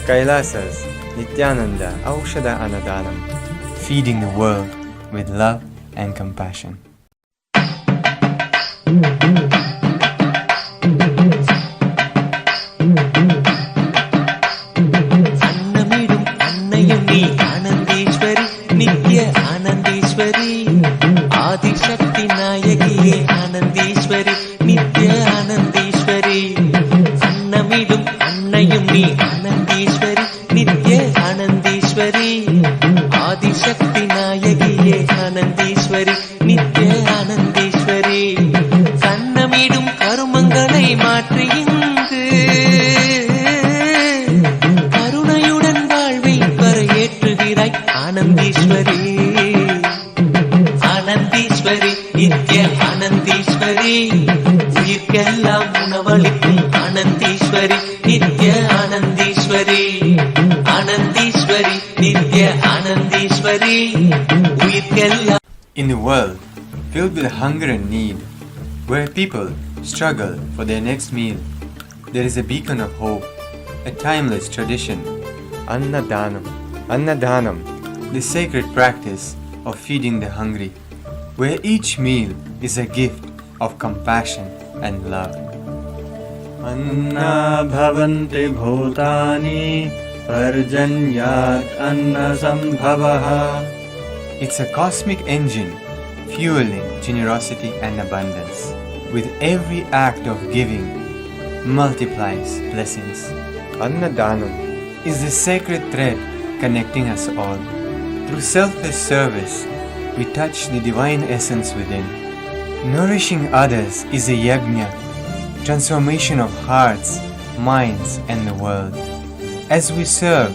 KAILASA's Nithyananda Aushadha Annadhan, feeding the world with love and compassion. அன்னமிடும் அன்னையும் நீ ஆனந்தீஸ்வரி, நித்ய ஆனந்தீஸ்வரி, ஆதிசக்தி நாயகியே ஆனந்தீஸ்வரி, நித்ய ஆனந்தீஸ்வரி. அன்னமிடும் அன்னையும் நீ ஆனந்தீஸ்வரி, நித்ய ஆனந்தீஸ்வரி, ஆதிசக்தி நாயகியே ஆனந்தீஸ்வரி, நித்ய ஆனந்தீஸ்வரி. கண்ணமிடும் கருமங்களை மாற்றி இங்கு கருணையுடன் வாழ்வை கரையேற்றுகிறாய் ஆனந்தீஸ்வரி. ஆனந்தீஸ்வரி, நித்ய ஆனந்தீஸ்வரி, உயிர்க்கெல்லாம் உணவளிக்கும் ஆனந்தீஸ்வரி, நித்ய ஆனந்தீஸ்வரி. ஆனந்தீஸ்வரி, நித்ய ஆனந்தீஸ்வரி, உயிர்க்கெல்லாம். In the world filled with hunger and need, where people struggle for their next meal, there is a beacon of hope, a timeless tradition. Annadhanam. Annadhanam, the sacred practice of feeding the hungry, where each meal is a gift of compassion and love. अन्ना भवन्ति भूतानि पर्जन्यात् अन्नसम्भवः. It's a cosmic engine fueling generosity and abundance. With every act of giving multiplies blessings. Annadhanam is the sacred thread connecting us all. Through selfless service, we touch the divine essence within. Nourishing others is a yajna, transformation of hearts, minds, and the world. As we serve,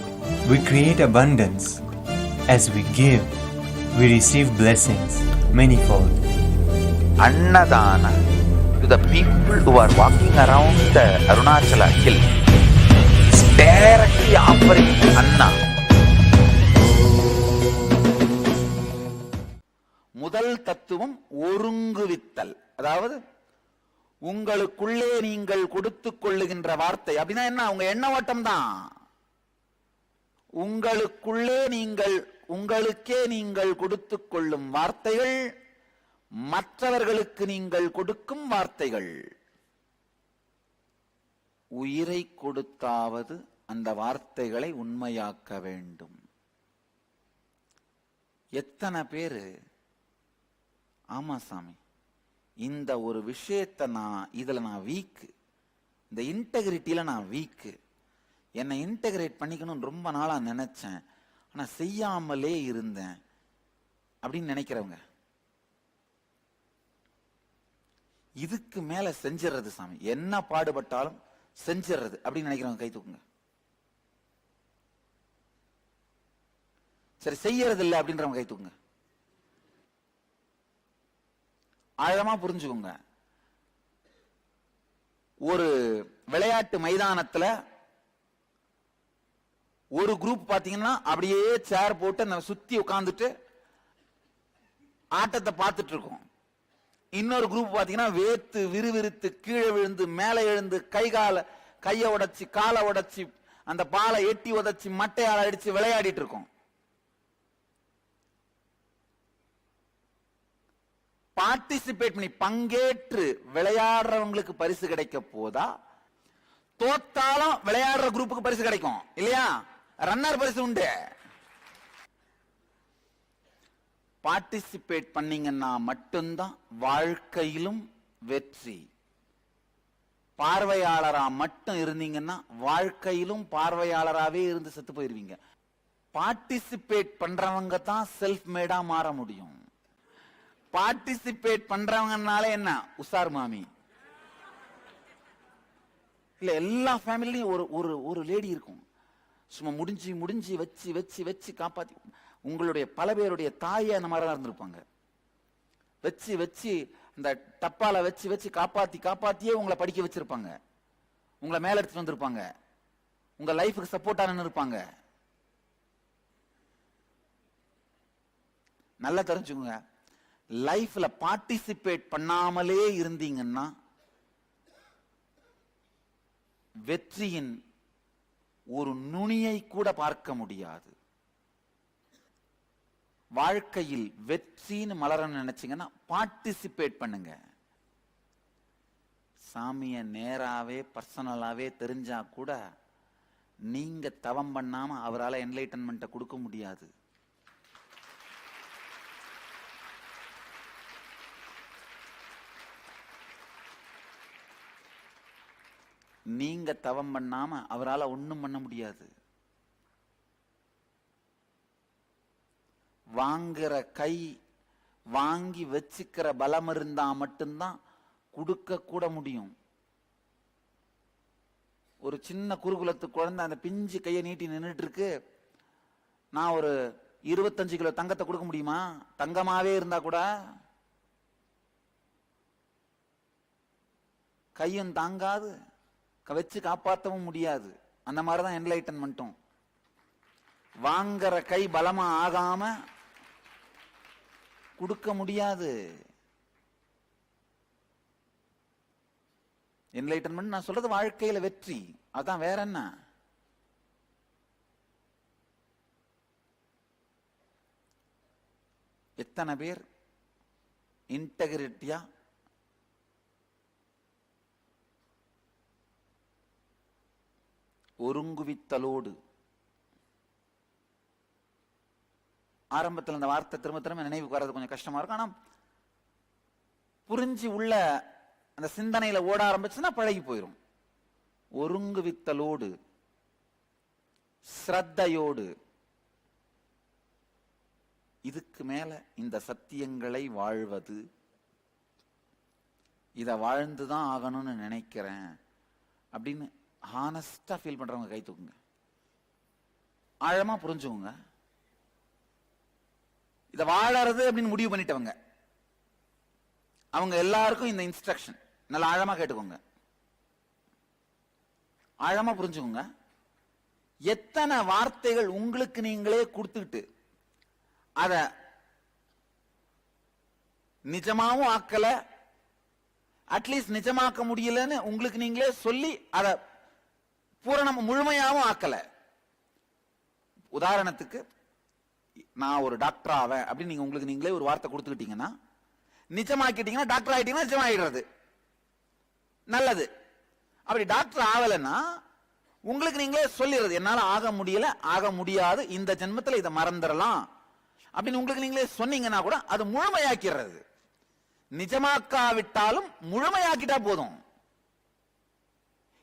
we create abundance. As we give, we receive blessings manifold. Annadhana, to the people who are walking around the Arunachala hill, is directly offering Anna. முதல் தத்துவம் ஒருங்குவித்தல். அதாவது உங்களுக்குள்ளே நீங்கள் கொடுத்துக் கொள்ளுகின்ற வார்த்தை அப்படின்னா என்ன? உங்க எண்ண ஓட்டம் தான். உங்களுக்குள்ளே நீங்கள் உங்களுக்கே நீங்கள் கொடுத்துக் கொள்ளும் வார்த்தைகள் மற்றவர்களுக்கு நீங்கள் கொடுக்கும் வார்த்தைகள். உயிரை கொடுத்தாவது அந்த வார்த்தைகளை உண்மையாக்க வேண்டும். எத்தனை பேரு ஆமா சாமி இந்த ஒரு விஷயத்தை இதுல நான் வீக்கு, இந்த இன்டெகிரிட்டியில நான் வீக்கு, என்னை இன்டெகிரேட் பண்ணிக்கணும்னு ரொம்ப நாளா நினைச்சேன், ஆனா செய்யாமலே இருந்தேன் அப்படின்னு நினைக்கிறவங்க, இதுக்கு மேல செஞ்சிடறது சாமி, என்ன பாடுபட்டாலும் செஞ்சிடறது அப்படின்னு நினைக்கிறவங்க கை தூக்குங்க. சரி செய்யறது இல்லை அப்படின்றவங்க கை தூக்குங்க. ஆழமா புரிஞ்சுக்கோங்க. ஒரு விளையாட்டு மைதானத்துல ஒரு குரூப் பாத்தீங்கன்னா அப்படியே சேர் போட்டு நம்ம சுத்தி உட்கார்ந்துட்டு ஆட்டத்தை பார்த்துட்டு இருக்கோம். இன்னொரு குரூப் பாத்தீங்கன்னா வேத்து விறுவிறுத்து கீழே விழுந்து மேலே எழுந்து கையை உடைச்சு காலை உடைச்சு அந்த பாலை எட்டி உதைச்சு மட்டையால அடிச்சு விளையாடிட்டு இருக்கோம். பார்ட்டிசிபேட் பண்ணி பங்கேற்று விளையாடுறவங்களுக்கு பரிசு கிடைக்க போதா, தோத்தாலும் விளையாடுற குரூப்புக்கு பரிசு கிடைக்கும் இல்லையா? ரன்னர் பரிசு உண்டு. பார்ட்டிசிபேட் பண்ணீங்கன்னா மட்டும்தான் வாழ்க்கையிலும் வெற்றி. பார்வையாளரா மட்டும் இருந்தீங்கன்னா வாழ்க்கையிலும் பார்வையாளராகவே இருந்து செத்து போயிருவீங்க. பார்ட்டிசிபேட் பண்றவங்க தான் செல்ஃப் மேடா மாற முடியும். பார்ட்டிசிபேட் பண்றவங்கனால என்ன, உசார் மாமி இல்ல, எல்லா ஃபேமிலியும் ஒரு லேடி இருக்கும், சும்மா முடிஞ்சு முடிஞ்சு வச்சு வச்சு வச்சு காப்பாத்தி. உங்களுடைய பல பேருடைய தாயே அந்த மாதிரி இருந்திருப்பாங்க. வச்சு வச்சு இந்த டப்பால வச்சு வச்சு காப்பாத்தி காப்பாத்தியே உங்களை படிக்க வச்சிருப்பாங்க, உங்களை மேல எடுத்துட்டு வந்திருப்பாங்க, உங்க லைஃபுக்கு சப்போர்ட்டா நின்று இருப்பாங்க. நல்லா தெரிஞ்சுக்கோங்க, லைஃப்ல பார்ட்டிசிபேட் பண்ணாமலே இருந்தீங்கன்னா வெற்றியின் ஒரு நுனியை கூட பார்க்க முடியாது. வாழ்க்கையில் வெற்றின்னு மலரன்னு நினைச்சீங்கன்னா பார்ட்டிசிபேட் பண்ணுங்க. சாமிய நேராவே பர்சனலாவே தெரிஞ்சா கூட நீங்க தவம் பண்ணாம அவரால் என்லைட்டன்மெண்ட்டை கொடுக்க முடியாது. நீங்க தவம் பண்ணாம அவரால் ஒண்ணும் பண்ண முடியாது. வாங்குற கை, வாங்கி வச்சுக்கிற பலம் இருந்தா மட்டும்தான் கொடுக்க கூட முடியும். ஒரு சின்ன குருகுலத்து குழந்தை அந்த பிஞ்சு கையை நீட்டி நின்றுட்டு இருக்கு, நான் ஒரு 25 கிலோ தங்கத்தை கொடுக்க முடியுமா? தங்கமாவே இருந்தா கூட கையும் தாங்காது, வச்சு காப்பாற்றவும் முடியாது. அந்த மாதிரிதான் என்லைட்டன்மெண்ட்டும். வாங்குற கை பலமா ஆகாம கொடுக்க முடியாது. என்லைட்டன்மெண்ட் நான் சொல்றது வாழ்க்கையில வெற்றி, அதான் வேற என்ன. எத்தனை பேர் இன்டெகிரிட்டியா ஒருங்குவித்தலோடு, ஆரம்பத்தில் அந்த வார்த்தை திரும்ப திரும்ப நினைவுக்கு வர்றது கொஞ்சம் கஷ்டமா இருக்கும், ஆனா புரிஞ்சு உள்ள அந்த சிந்தனையில ஓட ஆரம்பிச்சுன்னா பழகி போயிடும். ஒருங்குவித்தலோடு, ஸ்ரத்தையோடு, இதுக்கு மேல இந்த சத்தியங்களை வாழ்வது, இத வாழ்ந்துதான் ஆகணும்னு நினைக்கிறேன் அப்படின்னு ஹானஸ்டா ஃபீல் பண்றவங்க கை தூக்குங்க. ஆழமா புரிஞ்சுக்கோங்க, இத வாழறது அப்படின்னு முடிவு பண்ணிட்டவங்க, அவங்க எல்லாருக்கும் இந்த இன்ஸ்ட்ரக்ஷன் நல்லா ஆழமா கேட்டுக்கோங்க, ஆழமா புரிஞ்சுக்கோங்க. எத்தனை வார்த்தைகள் உங்களுக்கு நீங்களே கொடுத்துக்கிட்டு அத நிஜமாவும் ஆக்கல, அட்லீஸ்ட் நிஜமாக்க முடியலன்னு உங்களுக்கு நீங்களே சொல்லி அத பூரணம் முழுமையாவும் ஆக்கல. உதாரணத்துக்கு, நான் ஒரு டாக்டர் ஆவேன் அப்படின்னு நீங்க உங்களுக்கு நீங்களே ஒரு வார்த்தை கொடுத்துக்கிட்டீங்கன்னா, நிஜமாக்கிட்டீங்கன்னா டாக்டர் ஆயிட்டீங்கன்னா நிஜமாயிடுறது நல்லது. அப்படி டாக்டர் ஆகலைன்னா உங்களுக்கு நீங்களே சொல்லிடுறது, என்னால ஆக முடியல, ஆக முடியாது, இந்த ஜென்மத்தில் இதை மறந்துடலாம் அப்படின்னு உங்களுக்கு நீங்களே சொன்னீங்கன்னா கூட அது முழுமையாக்கிறது. நிஜமாக்காவிட்டாலும் முழுமையாக்கிட்டா போதும்.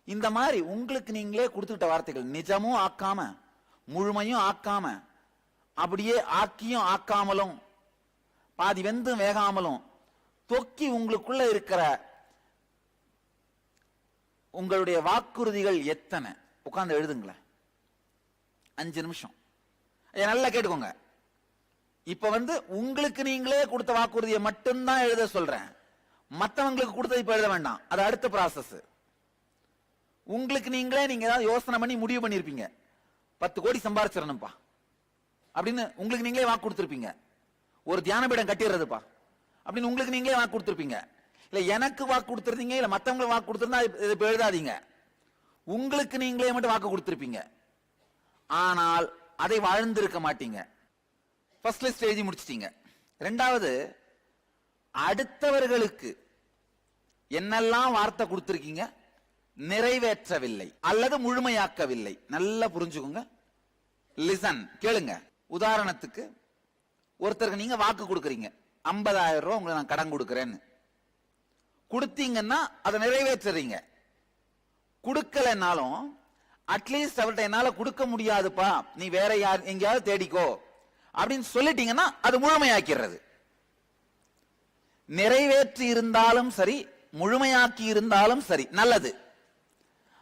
இந்த மாதிரி உங்களுக்கு நீங்களே கொடுத்துக்கிட்ட வார்த்தைகள் நிஜமும் ஆக்காம முழுமையும் ஆக்காம அப்படியே ஆக்கியும் ஆக்காமலும் பாதி வெந்தும் வேகாமலும் தொக்கி உங்களுக்குள்ள இருக்கிற உங்களுடைய வாக்குறுதிகள் எத்தனை உட்கார்ந்து எழுதுங்களேன். 5 நிமிஷம் நல்லா கேட்டுக்கோங்க. இப்ப உங்களுக்கு நீங்களே கொடுத்த வாக்குறுதியை மட்டும்தான் எழுத சொல்றேன், மற்றவங்களுக்கு கொடுத்தது இப்ப எழுத வேண்டாம், அது அடுத்த ப்ராசஸ். உங்களுக்கு நீங்களே நீங்க ஏதாவது யோசனை பண்ணி முடிவு பண்ணிருப்பீங்க, 10 கோடி சம்பாரிச்சிடணும்பா அப்படின்னு உங்களுக்கு நீங்களே வாக்கு கொடுத்திருப்பீங்க. ஒரு தியான பீடம் கட்டிடுறதுப்பா அப்படின்னு உங்களுக்கு நீங்களே வாக்கு கொடுத்திருப்பீங்க. இல்ல எனக்கு வாக்கு கொடுத்திருந்தீங்க, இல்ல மத்தவங்களுக்கு வாக்கு கொடுத்திருந்தா இப்ப எழுதாதீங்க, உங்களுக்கு நீங்களே மட்டும் வாக்கு கொடுத்திருப்பீங்க. ஆனால் அதை வாழ்ந்திருக்க மாட்டீங்க. ஃபர்ஸ்ட் லிஸ்ட் எழுதி முடிச்சிட்டீங்க. ரெண்டாவது, அடுத்தவர்களுக்கு என்னெல்லாம் வார்த்தை கொடுத்திருக்கீங்க, நிறைவேற்றவில்லை அல்லது முழுமையாக்கவில்லை. நல்லா புரிஞ்சுக்கோங்க. லிசன், கேளுங்க. உதாரணத்துக்கு ஒருத்தருக்கு நீங்க வாக்கு கொடுக்கறீங்க, 50,000 ரூபாய் உங்களுக்கு நான் கடன் கொடுக்கறேன்னு. கொடுத்தீங்கன்னா அதை நிறைவேற்றுறீங்க. கொடுக்கலனாலும் அட்லீஸ்ட் அவர்கிட்ட என்னால கொடுக்க முடியாதுப்பா, நீ வேற யார் எங்கேயாவது தேடிக்கோ அப்படின்னு சொல்லிட்டீங்கன்னா அது முழுமையாக்கிறது. நிறைவேற்றி இருந்தாலும் சரி, முழுமையாக்கி இருந்தாலும் சரி, நல்லது.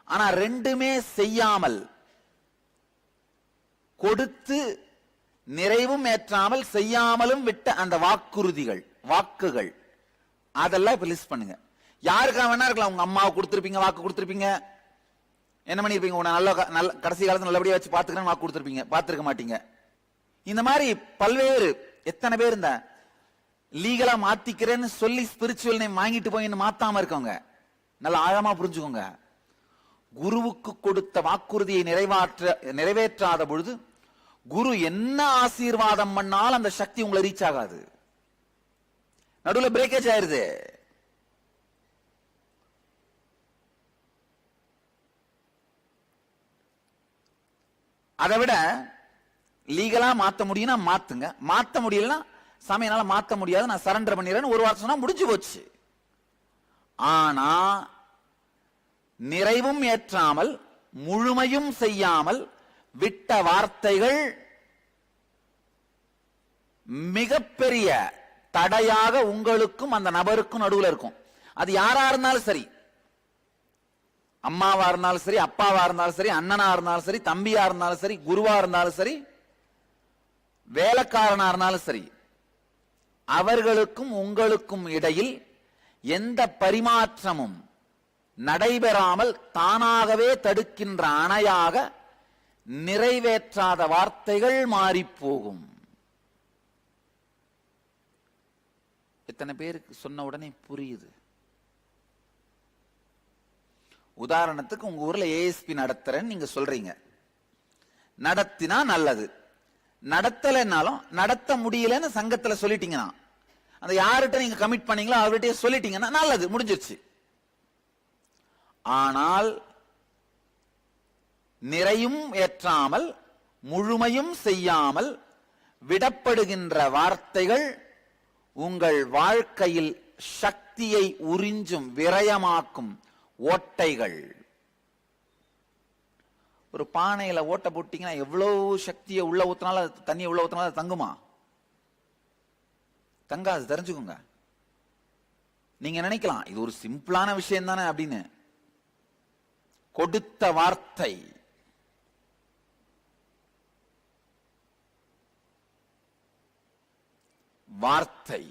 ஆனா ரெண்டுமே செய்யாமல், கொடுத்து நிறைவும் ஏற்றாமல் செய்யாமலும் விட்ட அந்த வாக்குறுதிகள், வாக்குகள், அதெல்லாம் இப்ப லிஸ்ட் பண்ணுங்க. யாருக்கா வேணா இருக்கலாம். உங்க அம்மாவை கொடுத்திருப்பீங்க, வாக்கு கொடுத்திருப்பீங்க. என்ன பண்ணிருப்பீங்க? உன்னை நல்ல கடைசி காலத்துல நல்லபடியா வச்சு பாத்துக்கிறேன்னு வாக்கு கொடுத்திருப்பீங்க, பாத்துருக்க மாட்டீங்க. இந்த மாதிரி பல்வேறு எத்தனை பேர் இந்த லீகலா மாத்திக்கிறேன்னு சொல்லி ஸ்பிரிச்சுவல் நேம் வாங்கிட்டு போய் மாத்தாம இருக்கவங்க. நல்லா ஆழமா புரிஞ்சுக்கோங்க. குருவுக்கு கொடுத்த வாக்குறுதியை நிறைவேற்றாத பொழுது குரு என்ன ஆசீர்வாதம் பண்ணாலும் அந்த சக்தி உங்களை ரீச் ஆகாது. நடுவில் பிரேக்கேஜ் ஆயிருது. அதை விட லீகலா மாத்த முடியும்னா மாத்துங்க, மாத்த முடியலன்னா சமயனால மாத்த முடியாது, நான் சரண்டர் பண்ணிடுறேன்னு ஒரு வார்த்தை சொன்னா முடிஞ்சு போச்சு. ஆனா நிறைவும் ஏற்றாமல் முழுமையும் செய்யாமல் விட்ட வார்த்தைகள் மிகப்பெரிய தடையாக உங்களுக்கும் அந்த நபருக்கும் நடுவில் இருக்கும். அது யாரா இருந்தாலும் சரி, அம்மாவா இருந்தாலும் சரி, அப்பாவா இருந்தாலும் சரி, அண்ணனா இருந்தாலும் சரி, தம்பியா இருந்தாலும் சரி, குருவா இருந்தாலும் சரி, வேலைக்காரனா இருந்தாலும் சரி, அவர்களுக்கும் உங்களுக்கும் இடையில் எந்த பரிமாற்றமும் நடைபெறாமல் தானாகவே தடுக்கின்ற அணையாக நிறைவேற்றாத வார்த்தைகள் மாறிப்போகும். எத்தனை பேருக்கு சொன்ன உடனே புரியுது? உதாரணத்துக்கு உங்க ஊர்ல ஏஎஸ்பி நடத்துறேன்னு நீங்க சொல்றீங்க. நடத்தினா நல்லது, நடத்தலைன்னாலும் நடத்த முடியலன்னு சங்கத்துல சொல்லிட்டீங்கன்னா, அந்த யார்கிட்ட நீங்க கமிட் பண்ணீங்களோ அவர்கிட்ட சொல்லிட்டீங்கன்னா நல்லது, முடிஞ்சிருச்சு. ஆனால் நிறையும் ஏற்றாமல் முழுமையும் செய்யாமல் விடப்படுகின்ற வார்த்தைகள் உங்கள் வாழ்க்கையில் சக்தியை உறிஞ்சும், விரயமாக்கும் ஓட்டைகள். ஒரு பானையில ஓட்டை போட்டீங்கன்னா எவ்வளவு சக்தியை உள்ள ஊத்தினாலும், தண்ணியை உள்ள ஊத்தினாலும் அது தங்குமா? தங்காது, தெரிஞ்சுக்கோங்க. நீங்க நினைக்கலாம் இது ஒரு சிம்பிளான விஷயம் தானே அப்படின்னு. கொடுத்த வார்த்தை வார்த்தை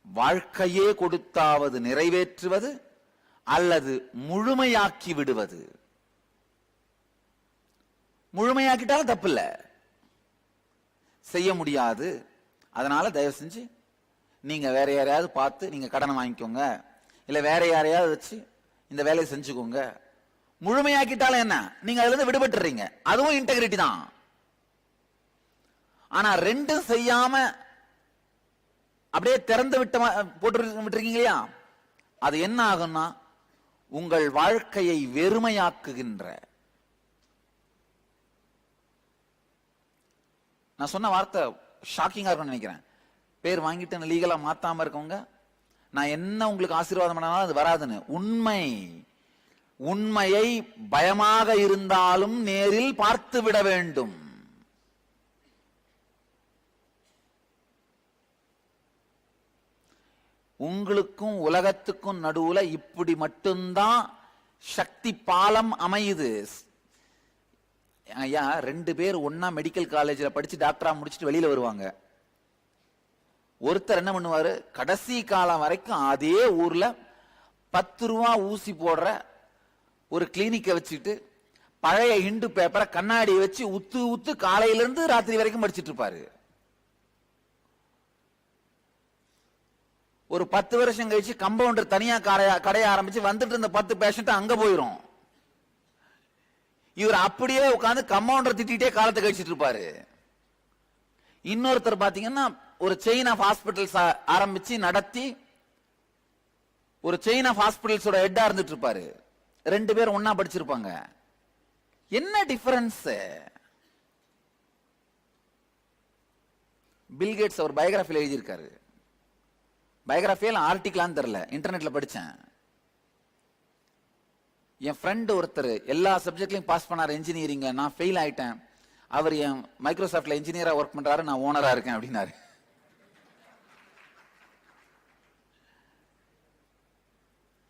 வாழ்க்கையே கொடுத்தாவது நிறைவேற்றுவது அல்லது முழுமையாக்கி விடுவது. முழுமையாக்கிட்டாலும் தப்பு இல்லை, செய்ய முடியாது. அதனால தயவு செஞ்சு நீங்க வேற யாரையாவது பார்த்து நீங்க கடனை வாங்கிக்கோங்க, இல்ல வேற யாரையாவது வச்சு இந்த வேலையை செஞ்சுக்கோங்க. முழுமையாக்கிட்டாலும் என்ன, நீங்க அதுல இருந்து விடுபட்டுறீங்க, அதுவும் இன்டெகிரிட்டி தான். ஆனா ரெண்டும் செய்யாம அப்படியே திறந்து விட்டுருக்கீங்க இல்லையா, அது என்ன ஆகும்னா உங்கள் வாழ்க்கையை வெறுமையாக்குகின்ற. நான் சொன்ன வார்த்தை ஷாக்கிங்கா இருக்கும்னு நினைக்கிறேன். பேர் வாங்கிட்டு லீகலா மாத்தாம இருக்கவங்க, நான் என்ன உங்களுக்கு ஆசீர்வாதம் பண்ணாலும் அது வராதுன்னு. உண்மையை பயமாக இருந்தாலும் நேரில் பார்த்து விட வேண்டும். உங்களுக்கும் உலகத்துக்கும் நடுவுல இப்படி மட்டும்தான் சக்தி பாலம் அமையுது. ஐயா, 2 பேர் ஒன்னா மெடிக்கல் காலேஜ்ல படிச்சு டாக்டரா முடிச்சுட்டு வெளியில வருவாங்க. ஒருத்தர் என்ன பண்ணுவாரு, கடைசி காலம் வரைக்கும் அதே ஊர்ல 10 ரூபா ஊசி போடுற ஒரு கிளினிக்கை வச்சுட்டு பழைய ஹிந்து பேப்பரை கண்ணாடியை வச்சு உத்து உத்து காலையிலிருந்து ராத்திரி வரைக்கும் படிச்சுட்டு இருப்பாரு. ஒரு 10 வருஷம் கழிச்சு கம்பவுண்டர் தனியா கடைய ஆரம்பிச்சு வந்துட்டு இருந்த 10 பேஷண்ட் அங்க போயிரும். இவர் அப்படியே உட்கார்ந்து கம்பவுண்டர் திட்டிட்டே காலத்தை கழிச்சிட்டு இருப்பாரு. இன்னொருத்தர் பாத்தீங்கன்னா ஒரு செயின் ஆஃப் ஹாஸ்பிட்டல்ஸ் ஆரம்பிச்சு நடத்தி ஒரு செயின் ஆஃப் ஹாஸ்பிட்டல்ஸோட ஹெட்டா இருந்துட்டு இருப்பாரு. 2 பேரும் ஒன்னா படிச்சிருப்பாங்க. என்ன டிஃபரன்ஸ்? பில்கேட்ஸ் அவர் பயோகிராஃபில எழுதியிருக்காரு. பயோகிராஃபியில் ஆர்டிகிளான்னு தெரியல, இன்டர்நெட்ல படிச்சேன். என் ஃப்ரெண்ட் ஒருத்தர் எல்லா சப்ஜெக்ட்லயும் பாஸ் பண்ணார் இன்ஜினியரிங், நான் ஃபெயில் ஆயிட்டேன். அவர் என் மைக்ரோசாஃப்ட்ல இன்ஜினியரா ஒர்க் பண்றாரு, நான் ஓனரா இருக்கேன் அப்படின்னாரு.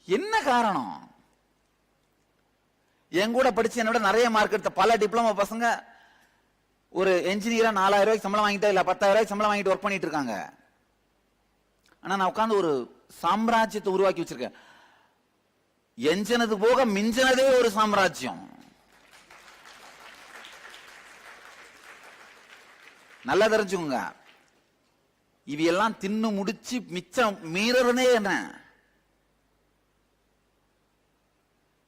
என்ன காரணம்? என் கூட படிச்சு என்னோட நிறைய மார்க் எடுத்த பல டிப்ளமோ பசங்க ஒரு என்ஜினியரா 4000 ரூபாய்க்கு சம்பளம் வாங்கிட்டா இல்ல 10,000 ரூபாய்க்கு சம்பளம் வாங்கிட்டு ஒர்க் பண்ணிட்டு இருக்காங்க. ஆனா நான் உட்கார்ந்து ஒரு சாம்ராஜ்யத்தை உருவாக்கி வச்சிருக்கேன். எஞ்சனது போக மிஞ்சனதே ஒரு சாம்ராஜ்யம். நல்லா தெரிஞ்சுக்கோங்க. இவையெல்லாம் தின்னு முடிச்சு மிச்சம் மீறறனே என்ன?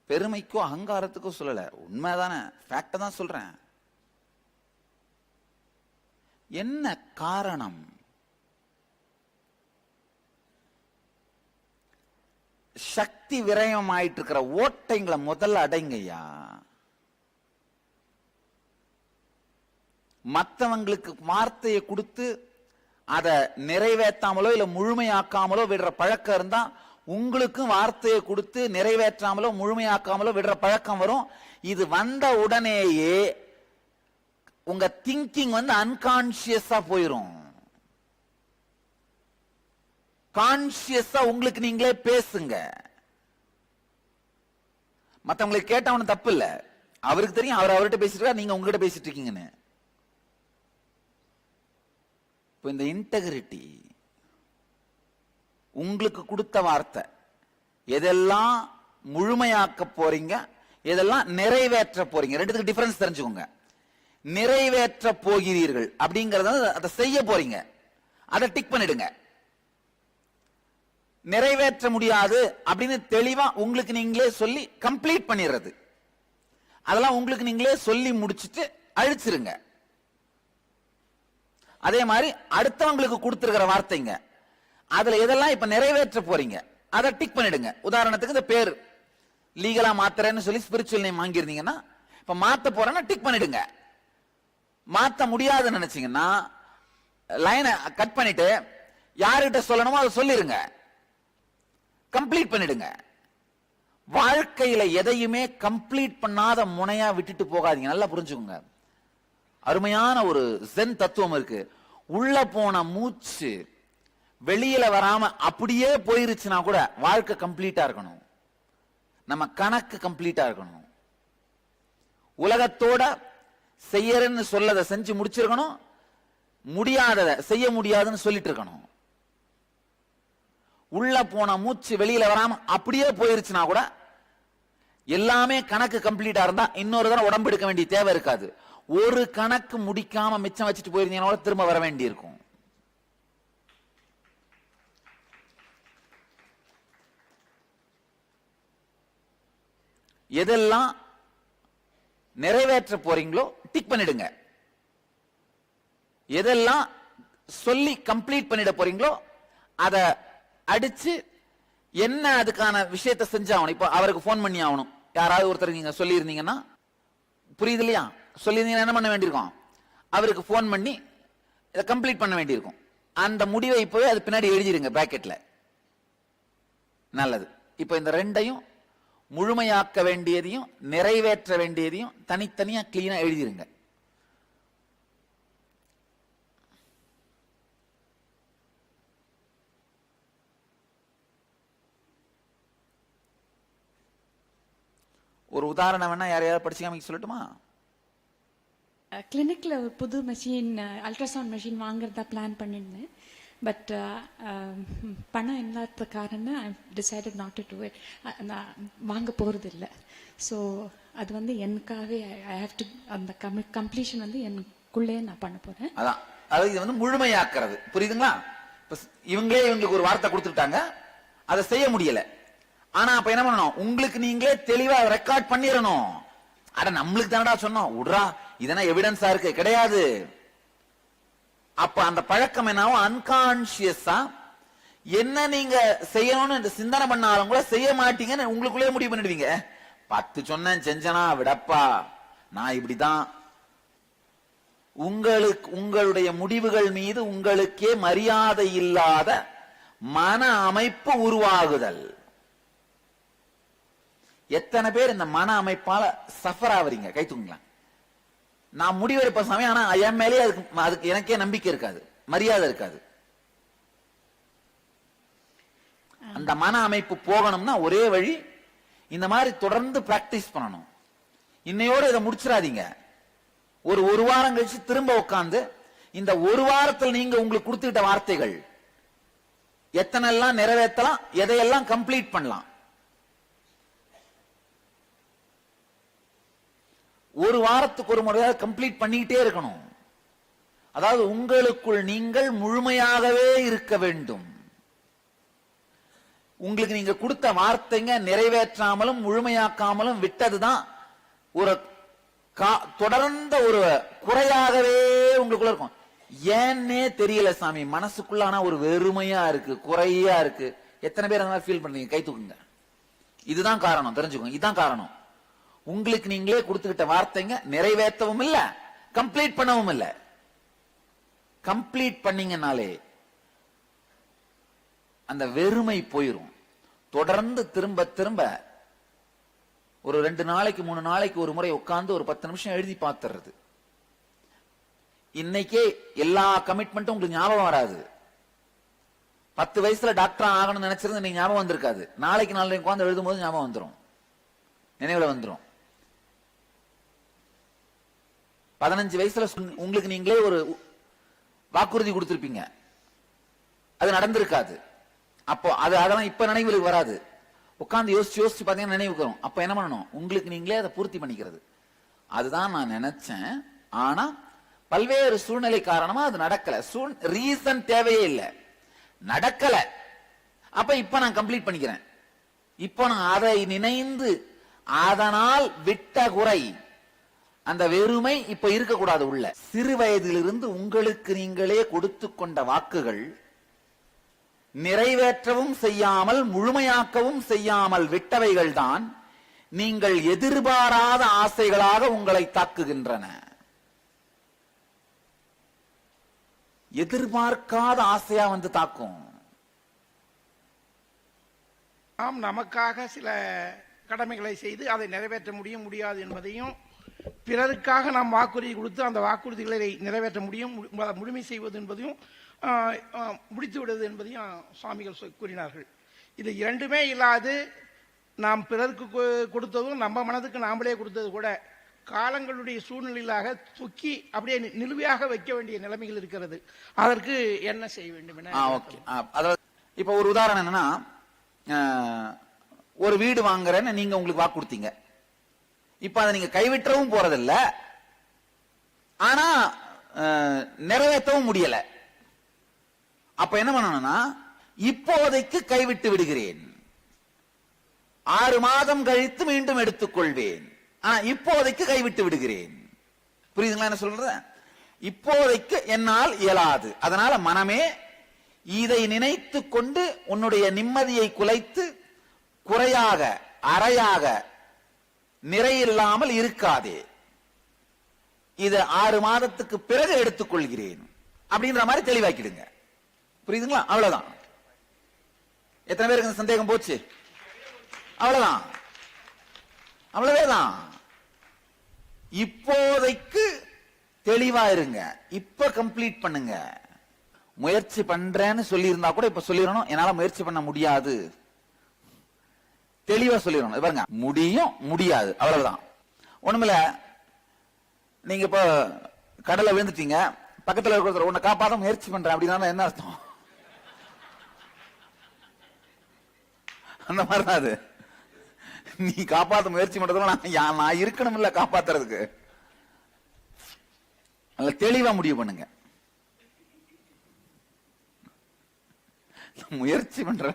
பெருமைக்கோ அகங்காரத்துக்கோ சொல்லல, உண்மைதானே, ஃபேக்ட் தான் சொல்றேன். என்ன காரணம்? சக்தி விரயம் ஆயிட்டு இருக்கிற ஓட்டைங்களை முதல்ல அடைங்கய்யா. மற்றவங்களுக்கு வார்த்தையை கொடுத்து அதை நிறைவேற்றாமலோ இல்ல முழுமையாக்காமலோ விடுற பழக்கம் இருந்தா உங்களுக்கும் வார்த்தையை கொடுத்து நிறைவேற்றாமலோ முழுமையாக்காமலோ விடுற பழக்கம் வரும். இது வந்த உடனேயே உங்க திங்கிங் அன்கான்சியஸா போயிரும். கான்சியஸா உங்களுக்கு நீங்களே பேசுங்க. மத்தவங்களுக்கு கேட்டவனு தப்பு இல்ல, அவருக்கு தெரியும் அவர் அவர்கிட்ட பேசிட்டு இருக்கா, நீங்க உங்ககிட்ட பேசிட்டு இருக்கீங்கன்னு. இந்த இன்டெகிரிட்டி உங்களுக்கு கொடுத்த வார்த்தை எதெல்லாம் முழுமையாக்க போறீங்க, எதெல்லாம் நிறைவேற்ற போறீங்க, ரெண்டுத்துக்கு டிஃபரன்ஸ் தெரிஞ்சுக்கோங்க. நிறைவேற்ற போகிறீர்கள் அப்படிங்கறத அதை செய்ய போறீங்க, அதை டிக் பண்ணிடுங்க. நிறைவேற்ற முடியாது அப்படின்னு தெளிவா உங்களுக்கு நீங்களே சொல்லி கம்ப்ளீட் பண்ணிடுறது, அதெல்லாம் உங்களுக்கு நீங்களே சொல்லி முடிச்சுட்டு அழிச்சிருங்க. அதே மாதிரி அடுத்தவங்களுக்கு கொடுத்திருக்கிற வார்த்தைங்க, அதுல எதெல்லாம் இப்ப நிறைவேற்ற போறீங்க அதை டிக் பண்ணிடுங்க. உதாரணத்துக்கு இந்த பேர் லீகலா மாத்துறேன்னு சொல்லி ஸ்பிரிச்சுவல் நேம் வாங்கியிருந்தீங்கன்னா இப்ப மாத்த போறேன்னா டிக் பண்ணிடுங்க. மாத்த முடியாதுன்னு நினைச்சீங்கன்னா லைனை கட் பண்ணிட்டு யார்கிட்ட சொல்லணுமோ அதை சொல்லிருங்க, கம்ப்ளீட் பண்ணிடுங்க. வாழ்க்கையில எதையுமே கம்ப்ளீட் பண்ணாத முனையா விட்டுட்டு போகாதீங்க. நல்லா புரிஞ்சுக்கோங்க. அருமையான ஒரு ஜென் தத்துவம் இருக்கு. உள்ள போன மூச்சு வெளியில வராம அப்படியே போயிருச்சுன்னா கூட வாழ்க்கை கம்ப்ளீட்டா இருக்கணும், நம்ம கணக்கு கம்ப்ளீட்டா இருக்கணும். உலகத்தோட செய்யறேன்னு சொல்லதை செஞ்சு முடிச்சிருக்கணும், முடியாததை செய்ய முடியாதுன்னு சொல்லிட்டு இருக்கணும். உள்ள போன மூச்சு வெளியில வராம அப்படியே போயிருச்சுன்னா கூட எல்லாமே கணக்கு கம்ப்ளீட்டா இருந்தா இன்னொரு தடவை உடம்பு எடுக்க வேண்டிய தேவை இருக்காது. ஒரு கணக்கு முடிக்காம மிச்சம் வச்சுட்டு போயிருந்தீங்கன்னா திரும்ப வர வேண்டி இருக்கும். எதெல்லாம் நிறைவேற்ற போறீங்களோ டிக் பண்ணிடுங்க. எதெல்லாம் சொல்லி கம்ப்ளீட் பண்ணிட போறீங்களோ அதை அடிச்சு என்ன அதுக்கான விஷயத்தை செஞ்சாகணும். இப்ப அவருக்கு போன் பண்ணி ஆகணும், யாராவது ஒருத்தர் நீங்க சொல்லி இருந்தீங்கன்னா, புரியுது இல்லையா? சொல்லியிருந்தீங்கன்னா என்ன பண்ண வேண்டியிருக்கும், அவருக்கு போன் பண்ணி இதை கம்ப்ளீட் பண்ண வேண்டியிருக்கும். அந்த முடிவை இப்பவே அது பின்னாடி எழுதிருங்க பிராக்கெட்ல. நல்லது. இப்ப இந்த ரெண்டையும் முழுமையாக்க வேண்டியதையும் நிறைவேற்ற வேண்டியதையும் தனித்தனியா கிளீனா எழுதிருங்க. ஒரு உதாரணம் வேணா யாரையாவது படிச்சுக்காம சொல்லட்டுமா? கிளினிக்ல ஒரு புது மெஷின், அல்ட்ராசவுண்ட் மெஷின் வாங்குறதா பிளான் பண்ணியிருந்தேன். பட் பணம் இல்லாத காரணம் I decided not to do it. நான் வாங்க போகிறது இல்லை. ஸோ அது எனக்காகவே ஐ ஹேவ் டு, அந்த கம்ப்ளீஷன் எனக்குள்ளே நான் பண்ண போறேன். அதான், அதாவது இது முழுமையாக்குறது. புரியுதுங்களா? இவங்களே இவங்களுக்கு ஒரு வார்த்தை கொடுத்துட்டாங்க, அதை செய்ய முடியல. ஆனா அப்ப என்ன பண்ணணும், உங்களுக்கு நீங்களே தெளிவா ரெக்கார்ட் பண்ணிடணும். அட நம்மளுக்கு தானடா சொன்னோம், விடுறா இதெல்லாம் எவிடன்ஸா இருக்கு, கிடையாது. அப்ப அந்த பழக்கம் என்னவோ அன்கான்சியஸா என்ன நீங்க செய்யணும்னு சிந்தனை பண்ணாலும் கூட செய்ய மாட்டீங்கன்னு உங்களுக்குள்ளே முடிவு பண்ணிடுவீங்க. 10 சொன்னேன் செஞ்சனா விடப்பா, நான் இப்படிதான். உங்களுடைய முடிவுகள் மீது உங்களுக்கே மரியாதை இல்லாத மன அமைப்பு உருவாகுதல். எத்தனை பேர் இந்த மன அமைப்பால சஃபர் ஆவறீங்க? கை தூங்களா. நான் முடிவெடுப்ப சமயம், ஆனா என் மேலே அதுக்கு எனக்கே நம்பிக்கை இருக்காது, மரியாதை இருக்காது. அந்த மன அமைப்பு போகணும்னா ஒரே வழி, இந்த மாதிரி தொடர்ந்து பிராக்டிஸ் பண்ணணும். இன்னையோடு இதை முடிச்சிடாதீங்க. ஒரு வாரம் கழிச்சு திரும்ப உட்கார்ந்து இந்த ஒரு வாரத்தில் நீங்க உங்களுக்கு கொடுத்துக்கிட்ட வார்த்தைகள் எத்தனை எல்லாம் நிறைவேற்றலாம், எதையெல்லாம் கம்ப்ளீட் பண்ணலாம். ஒரு வாரத்துக்கு ஒரு முறையாக கம்ப்ளீட் பண்ணிக்கிட்டே இருக்கணும். அதாவது உங்களுக்குள் நீங்கள் முழுமையாகவே இருக்க வேண்டும். உங்களுக்கு நீங்க கொடுத்த வார்த்தைங்க நிறைவேற்றாமலும் முழுமையாக்காமலும் விட்டதுதான் ஒரு தொடர்ந்த ஒரு குறையாகவே உங்களுக்குள்ள இருக்கும். ஏன்னே தெரியல சாமி, மனசுக்குள்ள ஆனா ஒரு வெறுமையா இருக்கு, குறையா இருக்கு. எத்தனை பேர் அந்த மாதிரி ஃபீல் பண்றீங்க? கை தூக்குங்க. இதுதான் காரணம், தெரிஞ்சுக்கோங்க. இதுதான் காரணம். உங்களுக்கு நீங்களே கொடுத்துக்கிட்ட வார்த்தைங்க நிறைவேற்றவும் இல்ல, கம்ப்ளீட் பண்ணவும் இல்ல. கம்ப்ளீட் பண்ணீங்கனாலே அந்த வெறுமை போயிரும். தொடர்ந்து திரும்ப திரும்ப ஒரு 2 நாளைக்கு 3 நாளைக்கு ஒரு முறை உட்கார்ந்து ஒரு 10 நிமிஷம் எழுதி பார்த்துறது. இன்னைக்கே எல்லா கமிட்மெண்ட்டும் உங்களுக்கு ஞாபகம் வராது. 10 வயசுல டாக்டர் ஆகணும்னு நினைச்சிருந்து நீங்க ஞாபகம் வந்திருக்காது. நாளைக்கு உட்கார்ந்து எழுதும் போது ஞாபகம் வந்துடும், நினைவுல வந்துடும். 15 வயசுல உங்களுக்கு நீங்களே ஒரு வாக்குறுதி கொடுத்திருப்பீங்க, அது நடந்திருக்காது. அப்போ அதெல்லாம் இப்ப நினைவுகளுக்கு வராது. உட்கார்ந்து யோசிச்சு பாத்தீங்கன்னா நினைவுக்கு வரும். அப்ப என்ன பண்ணணும்? உங்களுக்கு நீங்களே அதை பூர்த்தி பண்ணிக்கிறது. அதுதான் நான் நினைச்சேன், ஆனா பல்வேறு சூழ்நிலை காரணமா அது நடக்கல. ரீசன் தேவையே இல்லை, நடக்கல. அப்ப இப்ப நான் கம்ப்ளீட் பண்ணிக்கிறேன். இப்ப நான் அதை நினைந்து அதனால் விட்ட குறை, அந்த வெறுமை இப்ப இருக்கக்கூடாது உள்ள. சிறு வயதிலிருந்து உங்களுக்கு நீங்களே கொடுத்து கொண்ட வாக்குகள் நிறைவேற்றவும் செய்யாமல் முழுமையாக்கவும் செய்யாமல் விட்டவைகள் தான் நீங்கள் எதிர்பாராத ஆசைகளாக உங்களை தாக்குகின்றன. எதிர்பார்க்காத ஆசையா வந்து தாக்கும். நாம் நமக்காக சில கடமைகளை செய்து அதை நிறைவேற்ற முடியாது என்பதையும், பிறருக்காக நாம் வாக்குறுதி கொடுத்து அந்த வாக்குறுதிகளை நிறைவேற்ற முழுமை செய்வது என்பதையும் முடித்து விடுவது என்பதையும் சுவாமிகள் கூறினார்கள். இது இரண்டுமே இல்லாது நாம் பிறருக்கு கொடுத்ததும் நம்ம மனதுக்கு நாமளே கொடுத்தது கூட காலங்களுடைய சூழ்நிலையாக தூக்கி அப்படியே நிலுவையாக வைக்க வேண்டிய நிலைமைகள் இருக்கிறது. அதற்கு என்ன செய்ய வேண்டும் என? அதாவது இப்ப ஒரு உதாரணம் என்னன்னா, ஒரு வீடு வாங்குறேன்னு நீங்க உங்களுக்கு வாக்கு கொடுத்தீங்க. இப்ப அதை நீங்க கைவிட்டவும் போறதில்ல, ஆனா நிறைவேற்றவும் முடியல. அப்ப என்ன பண்ணணும்னா, இப்போதைக்கு கைவிட்டு விடுகிறேன், 6 மாதம் கழித்து மீண்டும் எடுத்துக்கொள்வேன், ஆனா இப்போதைக்கு கைவிட்டு விடுகிறேன். புரியுதுங்களா என்ன சொல்றது? இப்போதைக்கு என்னால் இயலாது. அதனால மனமே, இதை நினைத்து கொண்டு உன்னுடைய நிம்மதியை குலைத்து குறையாக அறையாக நிறையில்லாமல் இருக்காதே. இது 6 மாதத்துக்கு பிறகு எடுத்துக்கொள்கிறேன் அப்படின்ற மாதிரி தெளிவாக்கிடுங்க. புரியுதுங்களா? அவ்வளவுதான். எத்தனை பேருக்கு சந்தேகம் போச்சு? அவ்வளவுதான், அவ்வளவேதான். இப்போதைக்கு தெளிவா இருங்க, இப்ப கம்ப்ளீட் பண்ணுங்க. முயற்சி பண்றேன்னு சொல்லி இருந்தா கூட இப்ப சொல்லிடணும், என்னால முயற்சி பண்ண முடியாது, தெளிவா சொல்லிடணும். பாருங்க, முடியும் முடியாது அவ்வளவுதான். ஒண்ணுமில்ல, நீங்க இப்ப கடலை விழுந்துட்டீங்க, பக்கத்துல இருக்கிற உன்னை காப்பாற்ற முயற்சி பண்றேன் அப்படின்னா என்ன அர்த்தம்? அந்த மாதிரிதான் அது. நீ காப்பாற்ற முயற்சி பண்றதுல நான் இருக்கணும் இல்ல காப்பாத்துறதுக்கு. தெளிவா முடிவு பண்ணுங்க. முயற்சி பண்ற,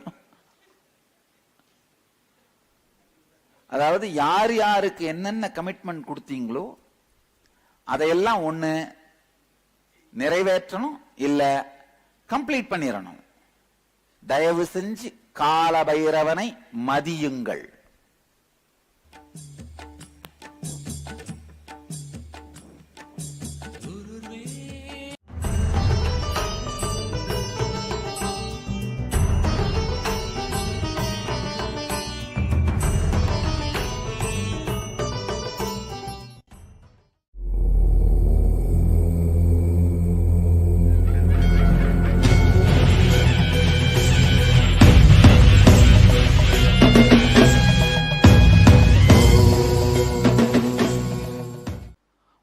அதாவது யார் யாருக்கு என்னென்ன கமிட்மெண்ட் கொடுத்தீங்களோ அதையெல்லாம் ஒண்ணு நிறைவேற்றணும், இல்ல கம்ப்ளீட் பண்ணிடணும். தயவு செஞ்சு கால பைரவனை மதியுங்கள்.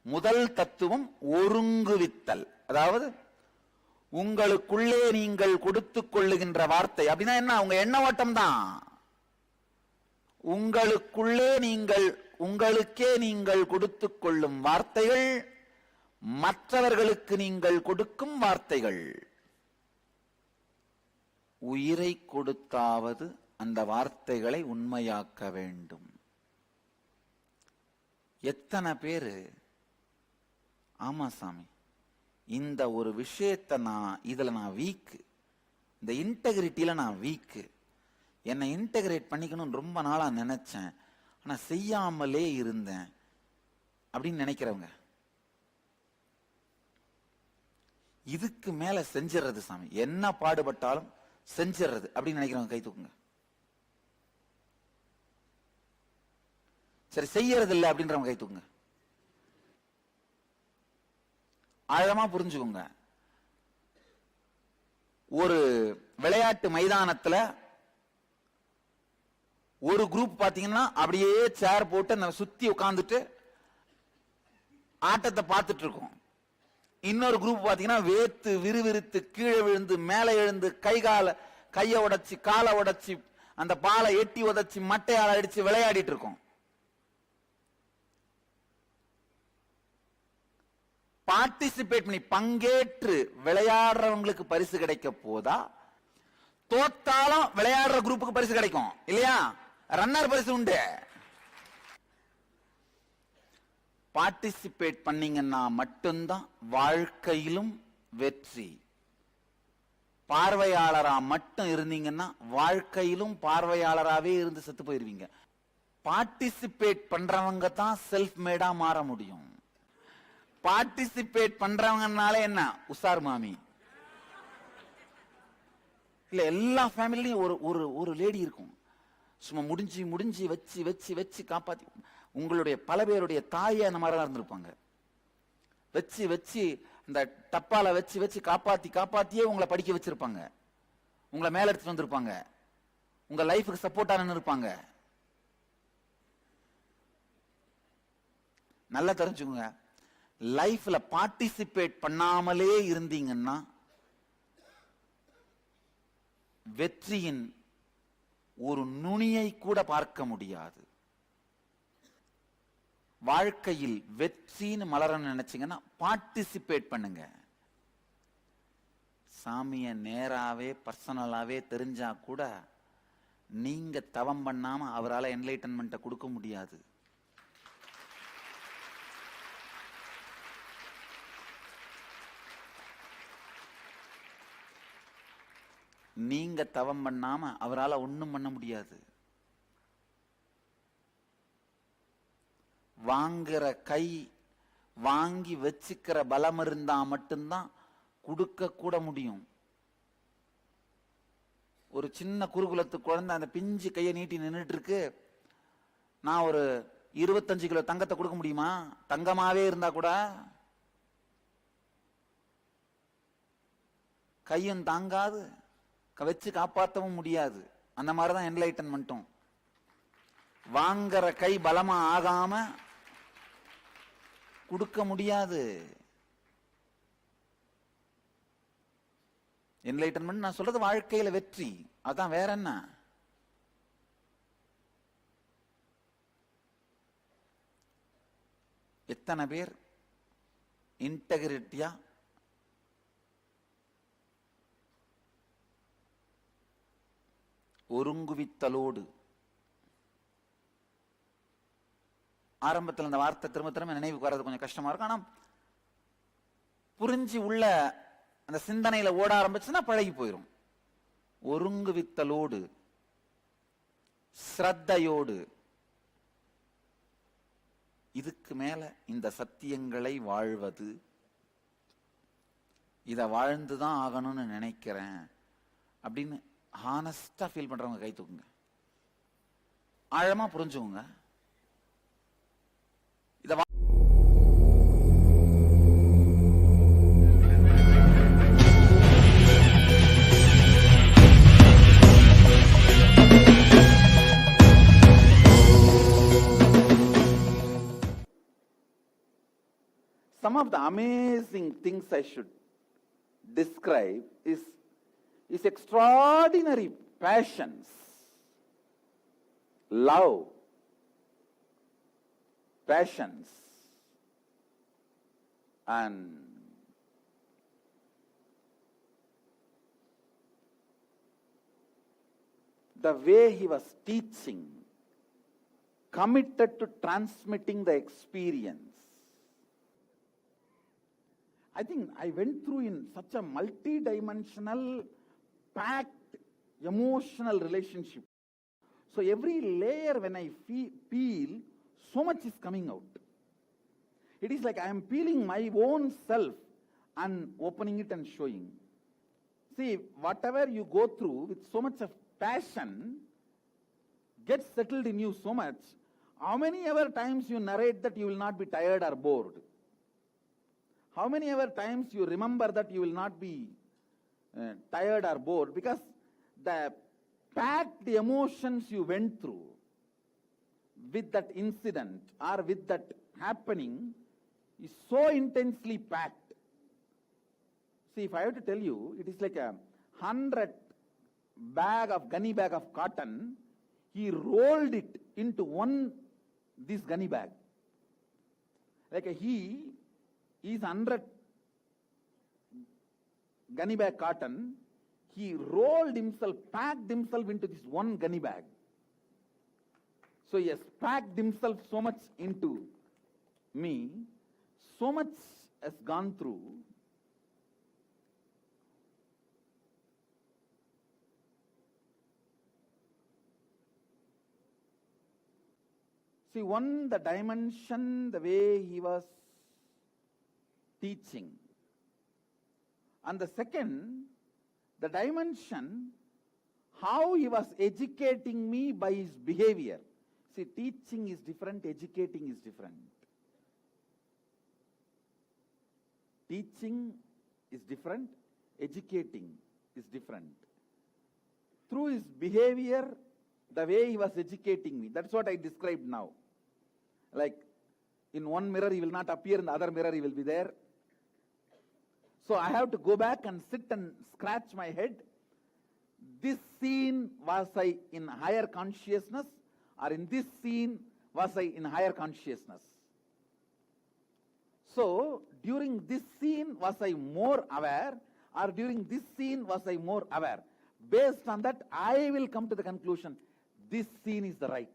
முதல் தத்துவம் ஒருங்குவித்தல். அதாவது உங்களுக்குள்ளே நீங்கள் கொடுத்துக் கொள்ளுகின்ற வார்த்தை அப்படின்னா என்ன? உங்க எண்ண ஓட்டம் தான். உங்களுக்குள்ளே உங்களுக்கே நீங்கள் கொடுத்துக் கொள்ளும் வார்த்தைகள் மற்றவர்களுக்கு நீங்கள் கொடுக்கும் வார்த்தைகள். உயிரை கொடுத்தாவது அந்த வார்த்தைகளை உண்மையாக்க வேண்டும். எத்தனை பேரு ஆமா சாமி, இந்த ஒரு விஷயத்தை இதுல நான் வீக்கு, இந்த இன்டெகிரிட்டியில நான் வீக்கு, என்னை இன்டெகிரேட் பண்ணிக்கணும்னு ரொம்ப நாளா நினைச்சேன், ஆனா செய்யாமலே இருந்தேன் அப்படின்னு நினைக்கிறவங்க, இதுக்கு மேல செஞ்சிடறது சாமி, என்ன பாடுபட்டாலும் செஞ்சிடறது அப்படின்னு நினைக்கிறவங்க கை தூக்குங்க. சரி, செய்யறது இல்லை அப்படின்றவங்க கை தூக்குங்க. ஆழமா புரிஞ்சுக்கோங்க. ஒரு விளையாட்டு மைதானத்துல ஒரு குரூப் பாத்தீங்கன்னா அப்படியே சேர் போட்டு சுத்தி உட்கார்ந்துட்டு ஆட்டத்தை பார்த்துட்டு இருக்கும். இன்னொரு குரூப் பாத்தீங்கன்னா வேத்து விறுவிறுத்து கீழே விழுந்து மேலே எழுந்து கையை உடைச்சு காலை உடைச்சு அந்த பாலை எட்டி உதைச்சு மட்டையால அடிச்சு விளையாடிட்டு இருக்கும். பார்ட்டிசிபேட் பண்ணி பங்கேற்று விளையாடுறவங்களுக்கு பரிசு கிடைக்க போதா, தோத்தாலும் விளையாடுற குரூப்புக்கு பரிசு கிடைக்கும் இல்லையா? ரன்னர் பரிசு உண்டு. பார்ட்டிசிபேட் பண்ணீங்கன்னா மட்டும்தான் வாழ்க்கையிலும் வெற்றி. பார்வையாளரா மட்டும் இருந்தீங்கன்னா வாழ்க்கையிலும் பார்வையாளராகவே இருந்து செத்து போயிருவீங்க. பார்ட்டிசிபேட் பண்றவங்க தான் செல்ஃப் மேடா மாற முடியும். பார்ட்டிசிபேட் பண்றவங்கனால என்ன? உசார் மாமி இல்ல, எல்லா ஃபேமிலியும் ஒரு லேடி இருக்கும், சும்மா முடிஞ்சு வச்சு காப்பாத்தி. உங்களுடைய பல பேருடைய தாயை அந்த மாதிரி தான் இருந்திருப்பாங்க. வச்சு அந்த டப்பால வச்சு காப்பாத்தியே உங்களை படிக்க வச்சிருப்பாங்க, உங்களை மேல எடுத்துட்டு வந்திருப்பாங்க, உங்க லைஃபுக்கு சப்போர்ட்டா நின்று இருப்பாங்க. நல்லா தெரிஞ்சுக்கோங்க, லைஃப்ல பார்ட்டிசிபேட் பண்ணாமலே இருந்தீங்கன்னா வெற்றியின் ஒரு நுனியை கூட பார்க்க முடியாது. வாழ்க்கையில் வெற்றின்னு மலரன்னு நினைச்சீங்கன்னா பார்ட்டிசிபேட் பண்ணுங்க. சாமிய நேராவே பர்சனலாவே தெரிஞ்சா கூட நீங்க தவம் பண்ணாம அவரால் என்லைட்டன்மெண்ட்டை கொடுக்க முடியாது. நீங்க தவம் பண்ணாம அவரால் ஒண்ணும் பண்ண முடியாது. வாங்குற கை வாங்கி வச்சுக்கிற பலம் இருந்தா மட்டும்தான் கொடுக்க கூட முடியும். ஒரு சின்ன குருகுலத்து குழந்தை அந்த பிஞ்சு கையை நீட்டி நின்றுட்டு இருக்கு, நான் ஒரு 25 கிலோ தங்கத்தை கொடுக்க முடியுமா? தங்கமாவே இருந்தா கூட கையும் தாங்காது, வச்சு காப்பாற்றவும் முடியாது. அந்த மாதிரிதான் என்லைட்டன்மெண்ட்டும். வாங்குற கை பலமா ஆகாம கொடுக்க முடியாது. என்லைட்டன்மெண்ட் நான் சொல்றது வாழ்க்கையில வெற்றி, அதான் வேற என்ன. எத்தனை பேர் இன்டெகிரிட்டியா ஒருங்குவித்தலோடு, ஆரம்பத்தில் அந்த வார்த்தை திரும்ப திரும்ப நினைவுக்கு வர்றது கொஞ்சம் கஷ்டமா இருக்கும், ஆனா புரிஞ்சு உள்ள அந்த சிந்தனையில ஓட ஆரம்பிச்சுன்னா பழகி போயிடும். ஒருங்குவித்தலோடு ஸ்ரத்தையோடு இதுக்கு மேல இந்த சத்தியங்களை வாழ்வது, இத வாழ்ந்துதான் ஆகணும்னு நினைக்கிறேன் அப்படின்னு ஹானஸ்டா ஃபீல் பண்றவங்க கை தூக்குங்க. ஆழமா புரிஞ்சுங்க. இத some of the amazing things I should describe is extraordinary passions, love, passions, and the way he was teaching, committed to transmitting the experience. I think I went through in such a multi-dimensional, packed, emotional relationship. So every layer when I peel, so much is coming out. It is like I am peeling my own self and opening it and showing. See, whatever you go through with so much of passion gets settled in you so much. How many ever times you narrate that you will not be tired or bored? How many ever times you remember that you will not be tired or bored? Because the packed emotions you went through with that incident or with that happening is so intensely packed. See, if I have to tell you, it is like a 100 gunny bag of cotton. He rolled it into this gunny bag. Like he is 100 gunny bag cotton. He rolled himself, packed himself into this one gunny bag. So he has packed himself so much into me, so much has gone through. See, one, the dimension, the way he was teaching. And the second, the dimension, how he was educating me by his behavior. See, teaching is different, educating is different. Teaching is different, educating is different. Through his behavior, the way he was educating me, that's what I described now. Like, in one mirror he will not appear, in the other mirror he will be there. So I have to go back and sit and scratch my head. This scene, was I in higher consciousness, or in this scene was I in higher consciousness? So during this scene was I more aware, or during this scene was I more aware? Based on that, I will come to the conclusion, this scene is the right,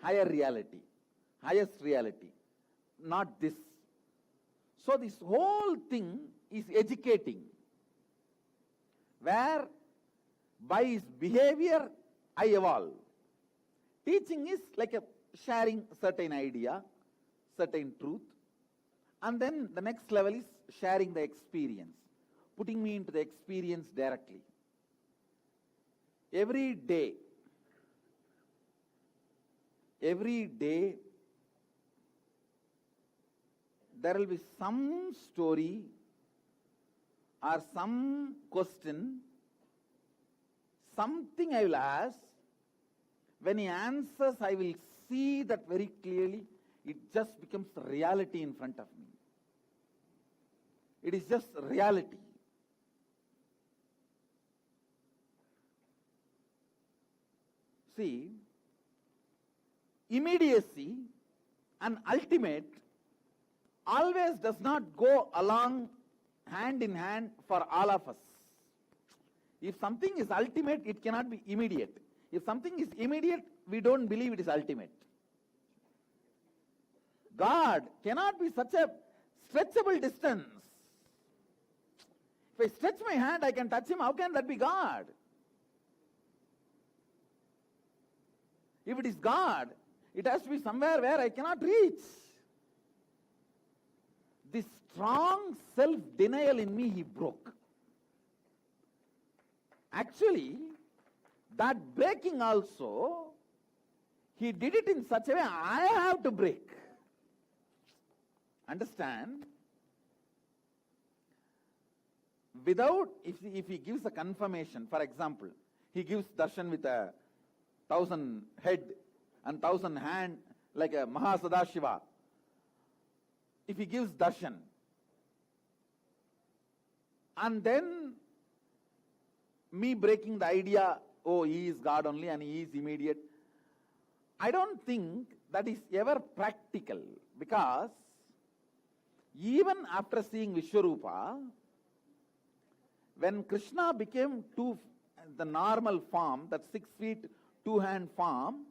higher reality, highest reality, not this. So this whole thing is educating, where by his behavior I evolve. Teaching is like a sharing certain idea, certain truth, and then the next level is sharing the experience, putting me into the experience directly. Every day, there will be some story or some question, something I will ask. When he answers, I will see that very clearly. It just becomes reality in front of me. It is just reality. See, immediacy and ultimate always does not go along hand in hand for all of us. If something is ultimate, it cannot be immediate. If something is immediate, we don't believe it is ultimate. God cannot be such a stretchable distance If I stretch my hand, I can touch him. How can that be God? If it is God, it has to be somewhere where I cannot reach. This strong self-denial in me, he broke. Actually, that breaking also, he did it in such a way, I have to break. Understand? Without, if he gives a confirmation, for example, he gives darshan with 1,000 head and 1,000 hand, like a Mahasadashiva. If he gives darshan, and then me breaking the idea, oh, he is God only and he is immediate, I don't think that is ever practical, because even after seeing Vishwarupa, when Krishna became the normal form, that 6 feet, 2-hand form,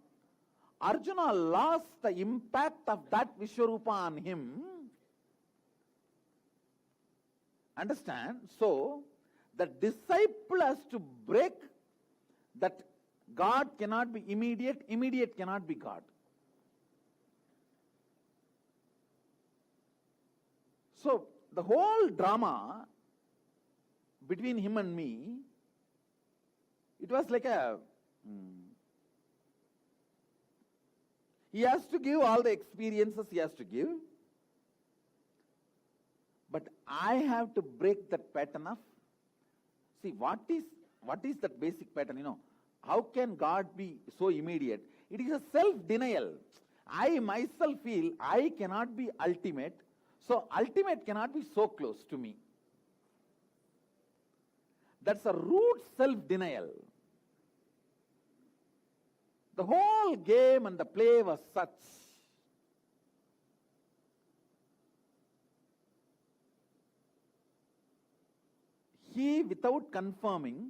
Arjuna lost the impact of that Vishwarupa on him. Understand? So, the disciple has to break that God cannot be immediate, immediate cannot be God. So, the whole drama between him and me, it was like a... He has to give all the experiences he has to give. But I have to break that pattern of... See, what is that basic pattern, How can God be so immediate? It is a self-denial. I myself feel I cannot be ultimate, so ultimate cannot be so close to me. That's a root self-denial. The whole game and the play was such. He, without confirming,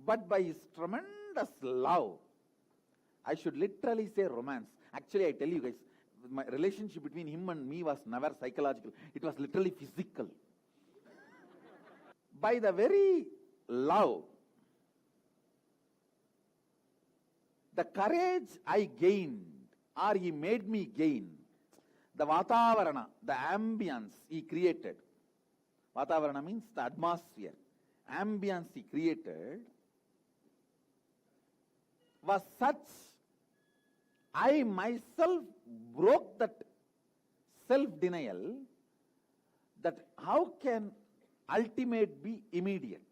but by his tremendous love, I should literally say romance. Actually, I tell you guys, my relationship between him and me was never psychological. It was literally physical. By the very love, the courage I gained, or he made me gain, the Vatavarana, the ambience he created. Vatavarana means the atmosphere. Ambience he created was such, I myself broke that self-denial, that how can ultimate be immediate?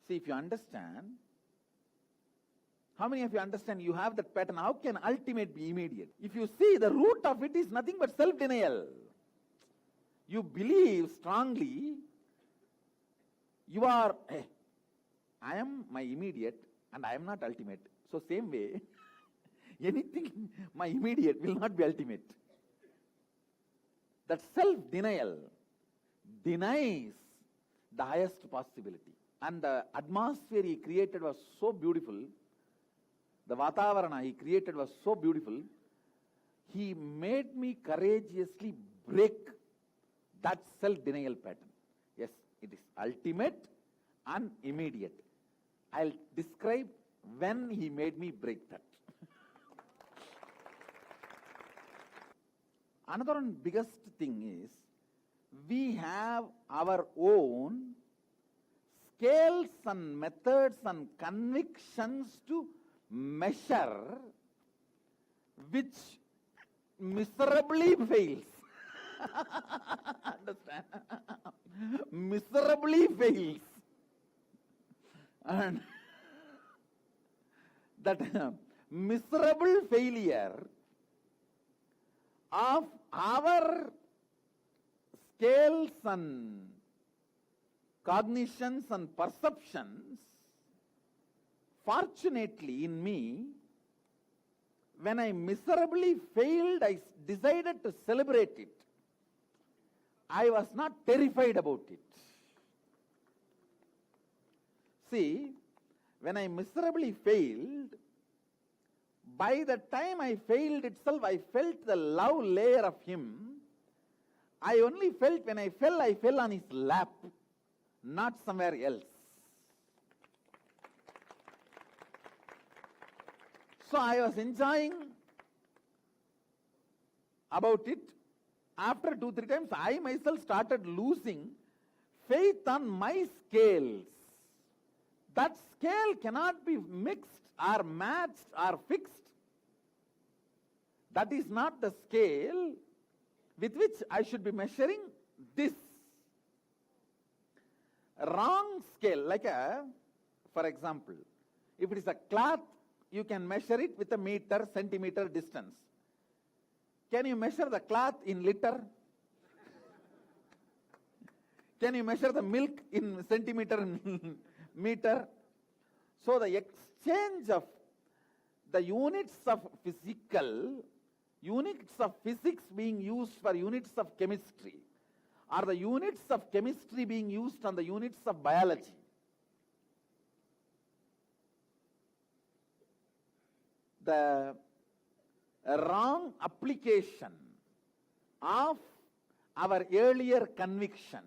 See, if you understand, how many of you understand you have that pattern? How can ultimate be immediate? If you see, the root of it is nothing but self-denial. You believe strongly, you are, I am my immediate and I am not ultimate. So same way, anything my immediate will not be ultimate. That self-denial denies the highest possibility. And the atmosphere he created was so beautiful. The Vatavarana he created was so beautiful. He made me courageously break that self-denial pattern. Yes, it is ultimate and immediate. I'll describe when he made me break that. Another one biggest thing is, we have our own scales and methods and convictions to measure, which miserably fails. Understand? Miserably fails. And that miserable failure of our scales and cognitions and perceptions, fortunately in me, when I miserably failed, I decided to celebrate it. I was not terrified about it. See, when I miserably failed, by the time I failed itself, I felt the love layer of him, I only felt when I fell on his lap, not somewhere else. So I was enjoying about it. After 2-3 times, I myself started losing faith on my scales. That scale cannot be mixed or matched or fixed. That is not the scale with which I should be measuring this. Wrong scale, like for example, if it is a cloth, you can measure it with a meter, centimeter distance. Can you measure the cloth in liter? Can you measure the milk in centimeter and meter? So the exchange of the units of physics being used for units of chemistry, or the units of chemistry being used on the units of biology. The wrong application of our earlier convictions.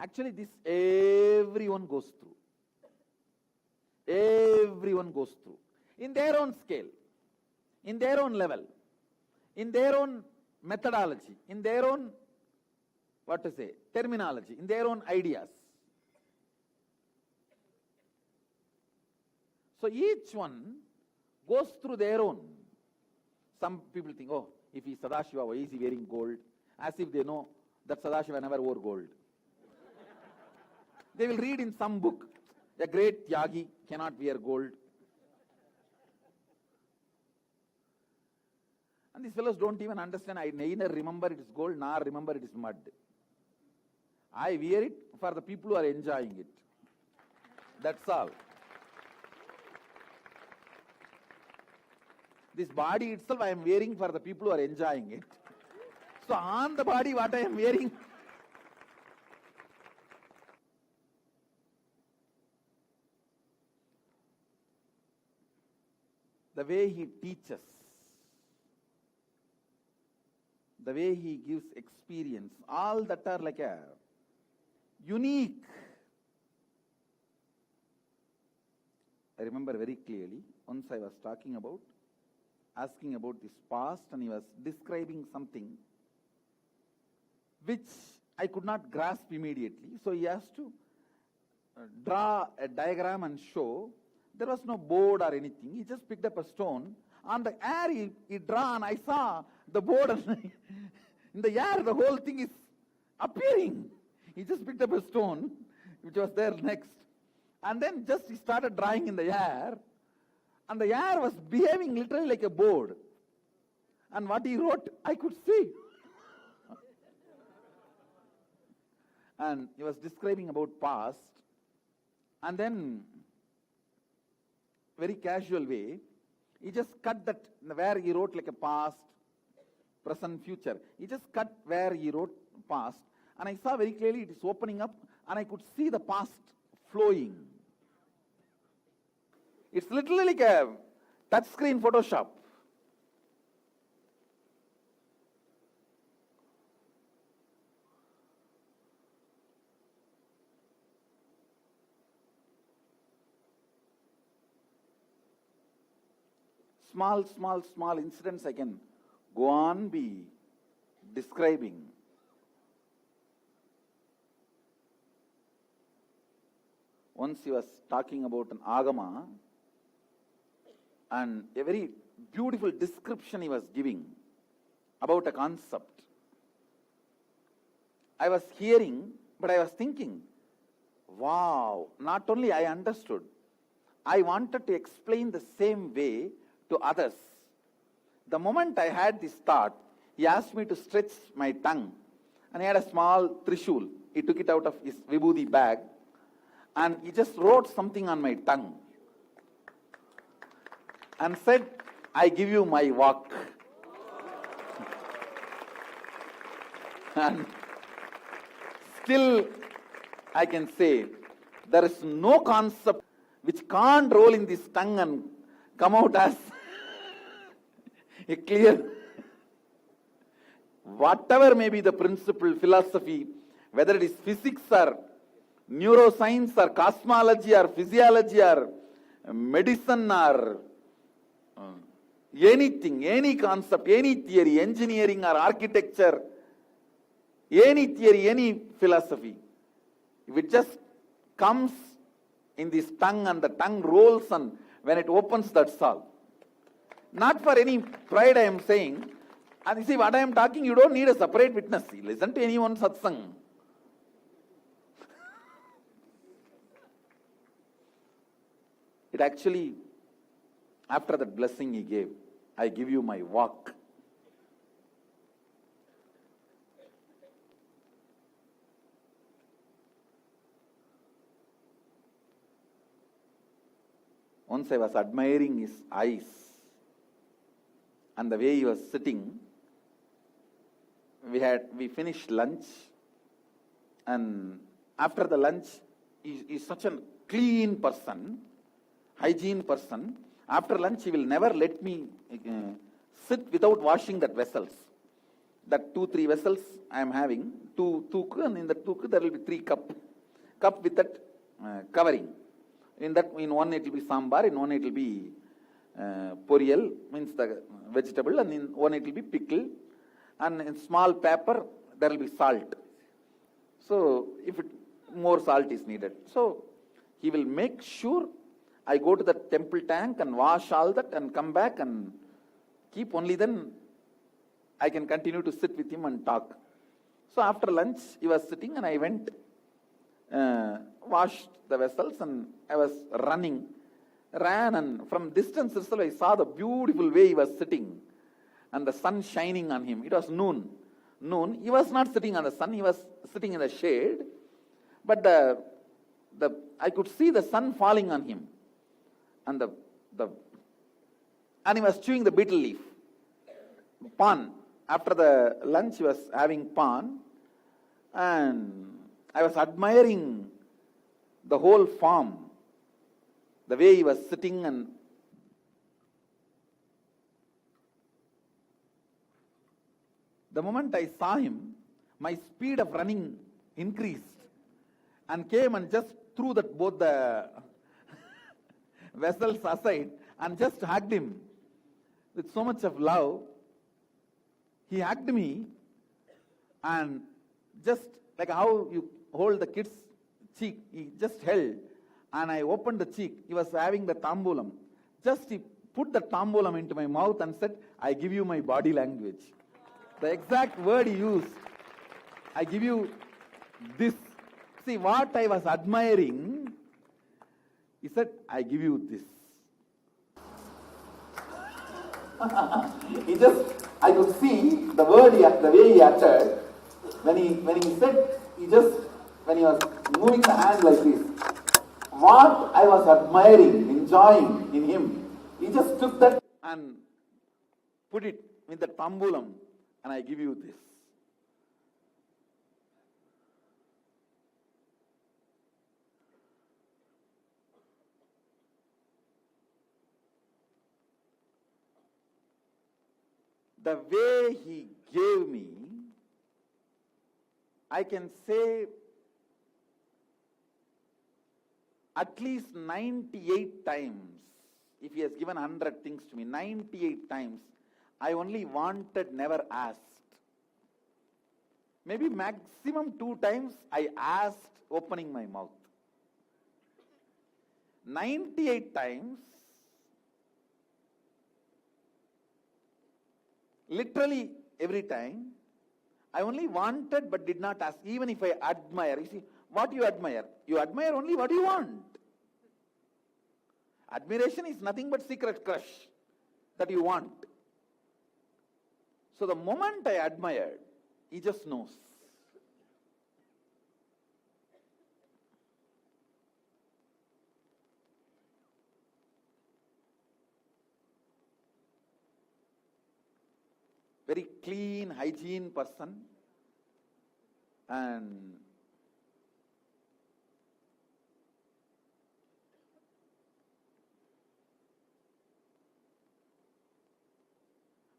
Actually, this everyone goes through. Everyone goes through. In their own scale, in their own level, in their own methodology, in their own, terminology, in their own ideas. So each one goes through their own. Some people think, oh, if he is Sadashiva, why is he wearing gold? As if they know that Sadashiva never wore gold. They will read in some book, a great Tyagi cannot wear gold. And these fellows don't even understand. I neither remember it is gold, nor remember it is mud. I wear it for the people who are enjoying it. That's all. This body itself I am wearing for the people who are enjoying it. So on the body what I am wearing, the way he teaches, the way he gives experience, all that are like a unique. I remember very clearly, once I was asking about this past, and he was describing something which I could not grasp immediately. So he has to draw a diagram and show. There was no board or anything. He just picked up a stone. On the air he draw, and I saw the board, and in the air the whole thing is appearing. He just picked up a stone which was there next, and then just he started drawing in the air, and the air was behaving literally like a board. And what he wrote, I could see. And he was describing about past, and then very casual way, he just cut that where he wrote like a past, present, future. He just cut where he wrote past, and I saw very clearly it is opening up, and I could see the past flowing. It's literally like a touchscreen Photoshop. Small incidents I can go on be describing. Once he was talking about an agama, and a very beautiful description he was giving about a concept. I was hearing, but I was thinking, wow, not only I understood, I wanted to explain the same way to others. The moment I had this thought, he asked me to stretch my tongue, and he had a small trishul. He took it out of his vibhuti bag, and he just wrote something on my tongue and said, I give you my walk. And still I can say, there is no concept which can't roll in this tongue and come out as a clear whatever may be the principle, philosophy, whether it is physics or neuroscience or cosmology or physiology or medicine or anything, any concept, any theory, engineering or architecture, any theory, any philosophy, if it just comes in this tongue and the tongue rolls and when it opens, that's all. Not for any pride I am saying. And you see what I am talking, you don't need a separate witness. Listen to anyone's satsang. It actually, after that blessing he gave, I give you my walk. Once I was admiring his eyes and the way he was sitting. We finished lunch, and after the lunch, he's such a clean person, hygiene person. After lunch, he will never let me sit without washing that vessels. That 2-3 vessels I am having, two, and in the two there will be 3 cup with that covering. In one it will be sambar, in one it will be poriyal, means the vegetable, and in one it will be pickle, and in small paper there will be salt. So if more salt is needed, so he will make sure I go to the temple tank and wash all that and come back and keep, only then I can continue to sit with him and talk. So after lunch he was sitting and I went, washed the vessels, and I was ran, and from distance itself I saw the beautiful way he was sitting and the sun shining on him. It was noon. He was not sitting on the sun, he was sitting in the shade, but I could see the sun falling on him, and and he was chewing the betel leaf, pan. After the lunch he was having pan, and I was admiring the whole form, the way he was sitting, and the moment I saw him, my speed of running increased and came and just threw both the vessels aside and just hugged him with so much of love. He hugged me, and just like how you hold the kid's cheek, he just held, and I opened the cheek. He was having the tambulam. Just he put the tambulam into my mouth and said, I give you my body language. The exact word he used, I give you this. See what I was admiring, he said, I give you this. I could see the word, the way he uttered. When he said, when he was moving the hand like this, what I was admiring, enjoying in him, he just took that and put it with the tambulam, and I give you this. The way he gave me, I can say at least 98 times, if he has given 100 things to me, 98 times, I only wanted, never asked. Maybe maximum 2 times I asked, opening my mouth. 98 times, literally every time, I only wanted but did not ask, even if I admire. You see, what you admire? You admire only what you want. Admiration is nothing but secret crush that you want. So the moment I admired, he just knows. Very clean, hygiene person, and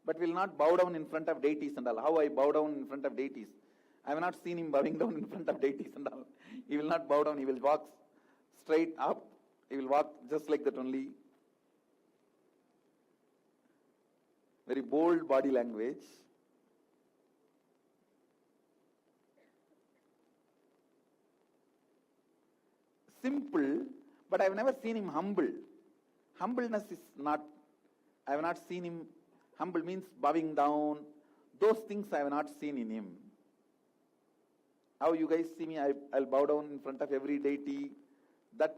but will not bow down in front of deities and all. How I bow down in front of deities? I have not seen him bowing down in front of deities and all. He will not bow down, he will walk straight up. He will walk just like that only. Very bold body language. Simple, but I have never seen him humble. Humbleness is not, I have not seen him, humble means bowing down. Those things I have not seen in him. How you guys see me, I'll bow down in front of every deity. That,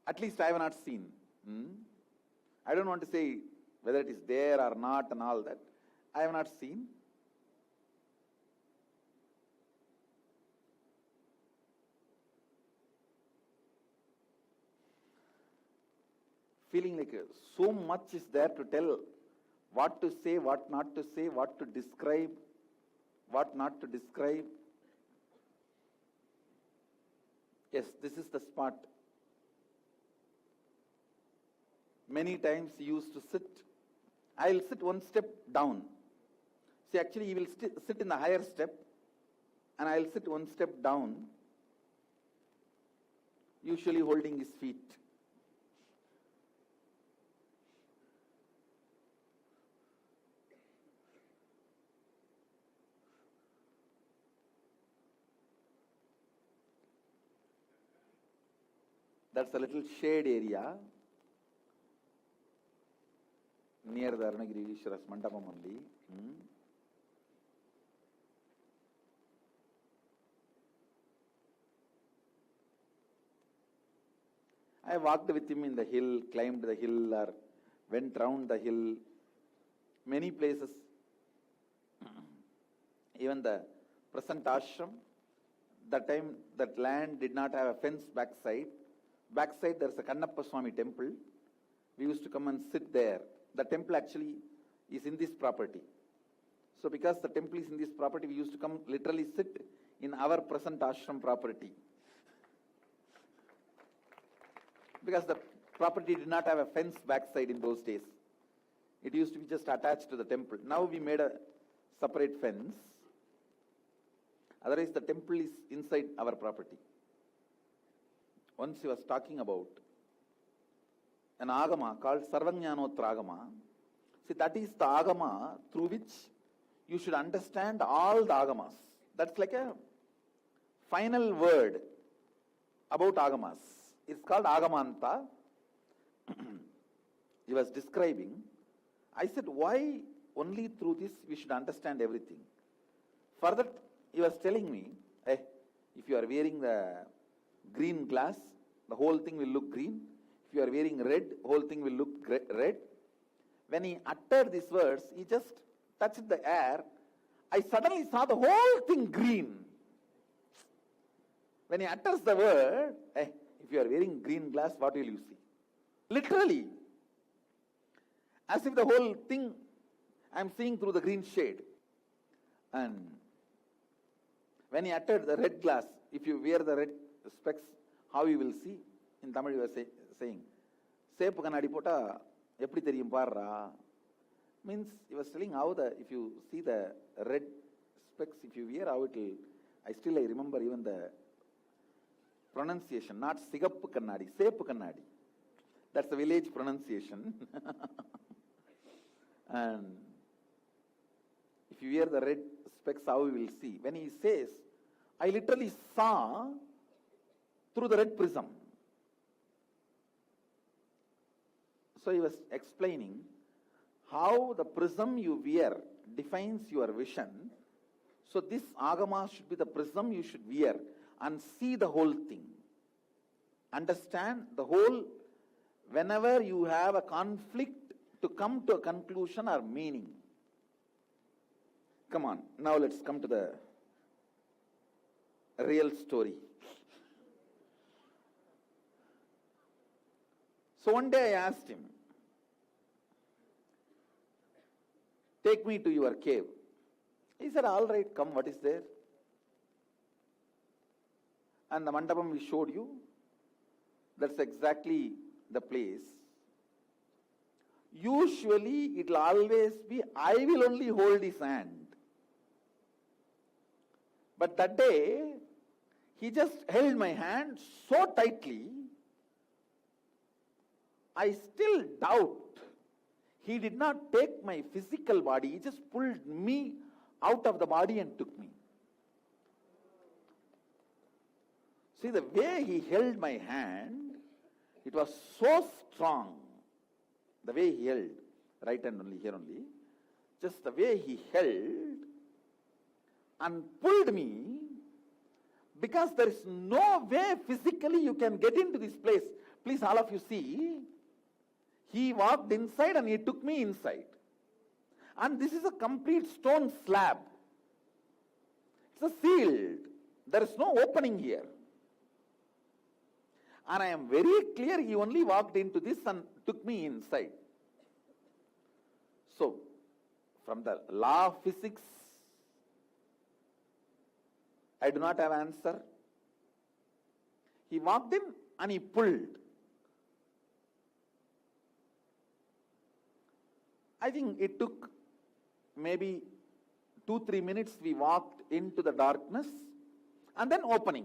at least I have not seen. I don't want to say whether it is there or not and all that. I have not seen. Feeling like so much is there to tell, what to say, what not to say, what to describe, what not to describe. Yes, this is the spot. Many times he used to sit. I'll sit one step down. See, actually he will sit in the higher step, and I'll sit one step down, usually holding his feet. That's a little shade area near the Arunagiri Ishwara's Mandapam only. I walked with him in the hill, climbed the hill, or went round the hill, many places. Even the present ashram, that time that land did not have a fence backside. Backside there is a Kannappa Swami temple. We used to come and sit there. The temple actually is in this property. So because the temple is in this property, we used to come literally sit in our present ashram property. Because the property did not have a fence backside in those days. It used to be just attached to the temple. Now we made a separate fence. Otherwise the temple is inside our property. Once he was talking about an agama called Sarvajnanotra Agama. See, that is the agama through which you should understand all the agamas. That's like a final word about agamas. It's called agamanta. He was describing. I said, why only through this we should understand everything? Further, he was telling me, if you are wearing the green glass, the whole thing will look green. If you are wearing red, whole thing will look red. When he uttered these words, he just touched the air. I suddenly saw the whole thing green. When he utters the word, if you are wearing green glass, what will you see? Literally. As if the whole thing I am seeing through the green shade. And when he uttered the red glass, if you wear the red specs, how you will see? In Tamil you are saying, Sepu kannadi pota eppadi theriyum paarra. Means he was telling how if you see the red specs, if you wear, how it will, I remember even the pronunciation, not Sigappu kannadi, Sepu kannadi. That's the village pronunciation. And if you wear the red specs, how you will see? When he says, I literally saw through the red prism. So he was explaining how the prism you wear defines your vision. So this agama should be the prism you should wear and see the whole thing. Understand the whole, whenever you have a conflict, to come to a conclusion or meaning. Come on, now let's come to the real story. So one day I asked him, take me to your cave. He said, all right, come, what is there? And the mandapam we showed you, that's exactly the place. usually it will always be, I will only hold his hand. But that day, he just held my hand so tightly, I still doubt. He did not take my physical body, he just pulled me out of the body and took me. See, the way he held my hand, it was so strong. The way he held, right hand only, here only, just the way he held and pulled me, because there is no way physically you can get into this place. Please, all of you see, he walked inside and he took me inside. And this is a complete stone slab. It's a sealed. There is no opening here. And I am very clear, he only walked into this and took me inside. So, from the law of physics, I do not have answer. He walked in and he pulled. I think it took maybe 2-3 minutes. We walked into the darkness and then opening.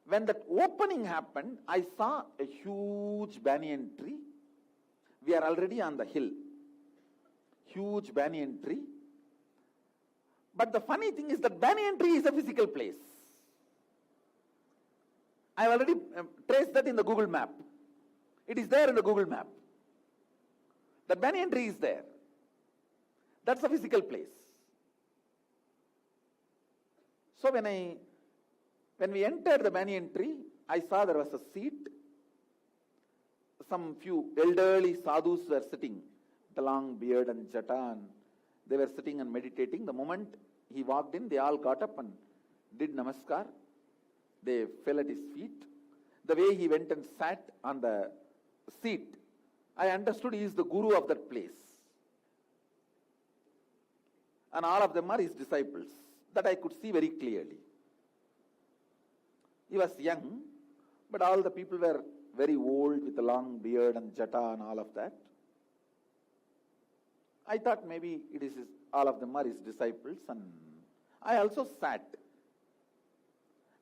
When that opening happened, I saw a huge banyan tree. We are already on the hill. Huge banyan tree. But the funny thing is that banyan tree is a physical place. I have already traced that in the Google map. It is there in the Google map. The banyan tree is there. That's a physical place. So when we entered the banyan tree, I saw there was a seat. Some few elderly sadhus were sitting with a long beard and jata, and they were sitting and meditating. The moment he walked in, they all got up and did namaskar. They fell at his feet. The way he went and sat on the seat, I understood he is the guru of that place. And all of them are his disciples. That I could see very clearly. He was young, but all the people were very old with a long beard and jata and all of that. I thought maybe all of them are his disciples, and I also sat.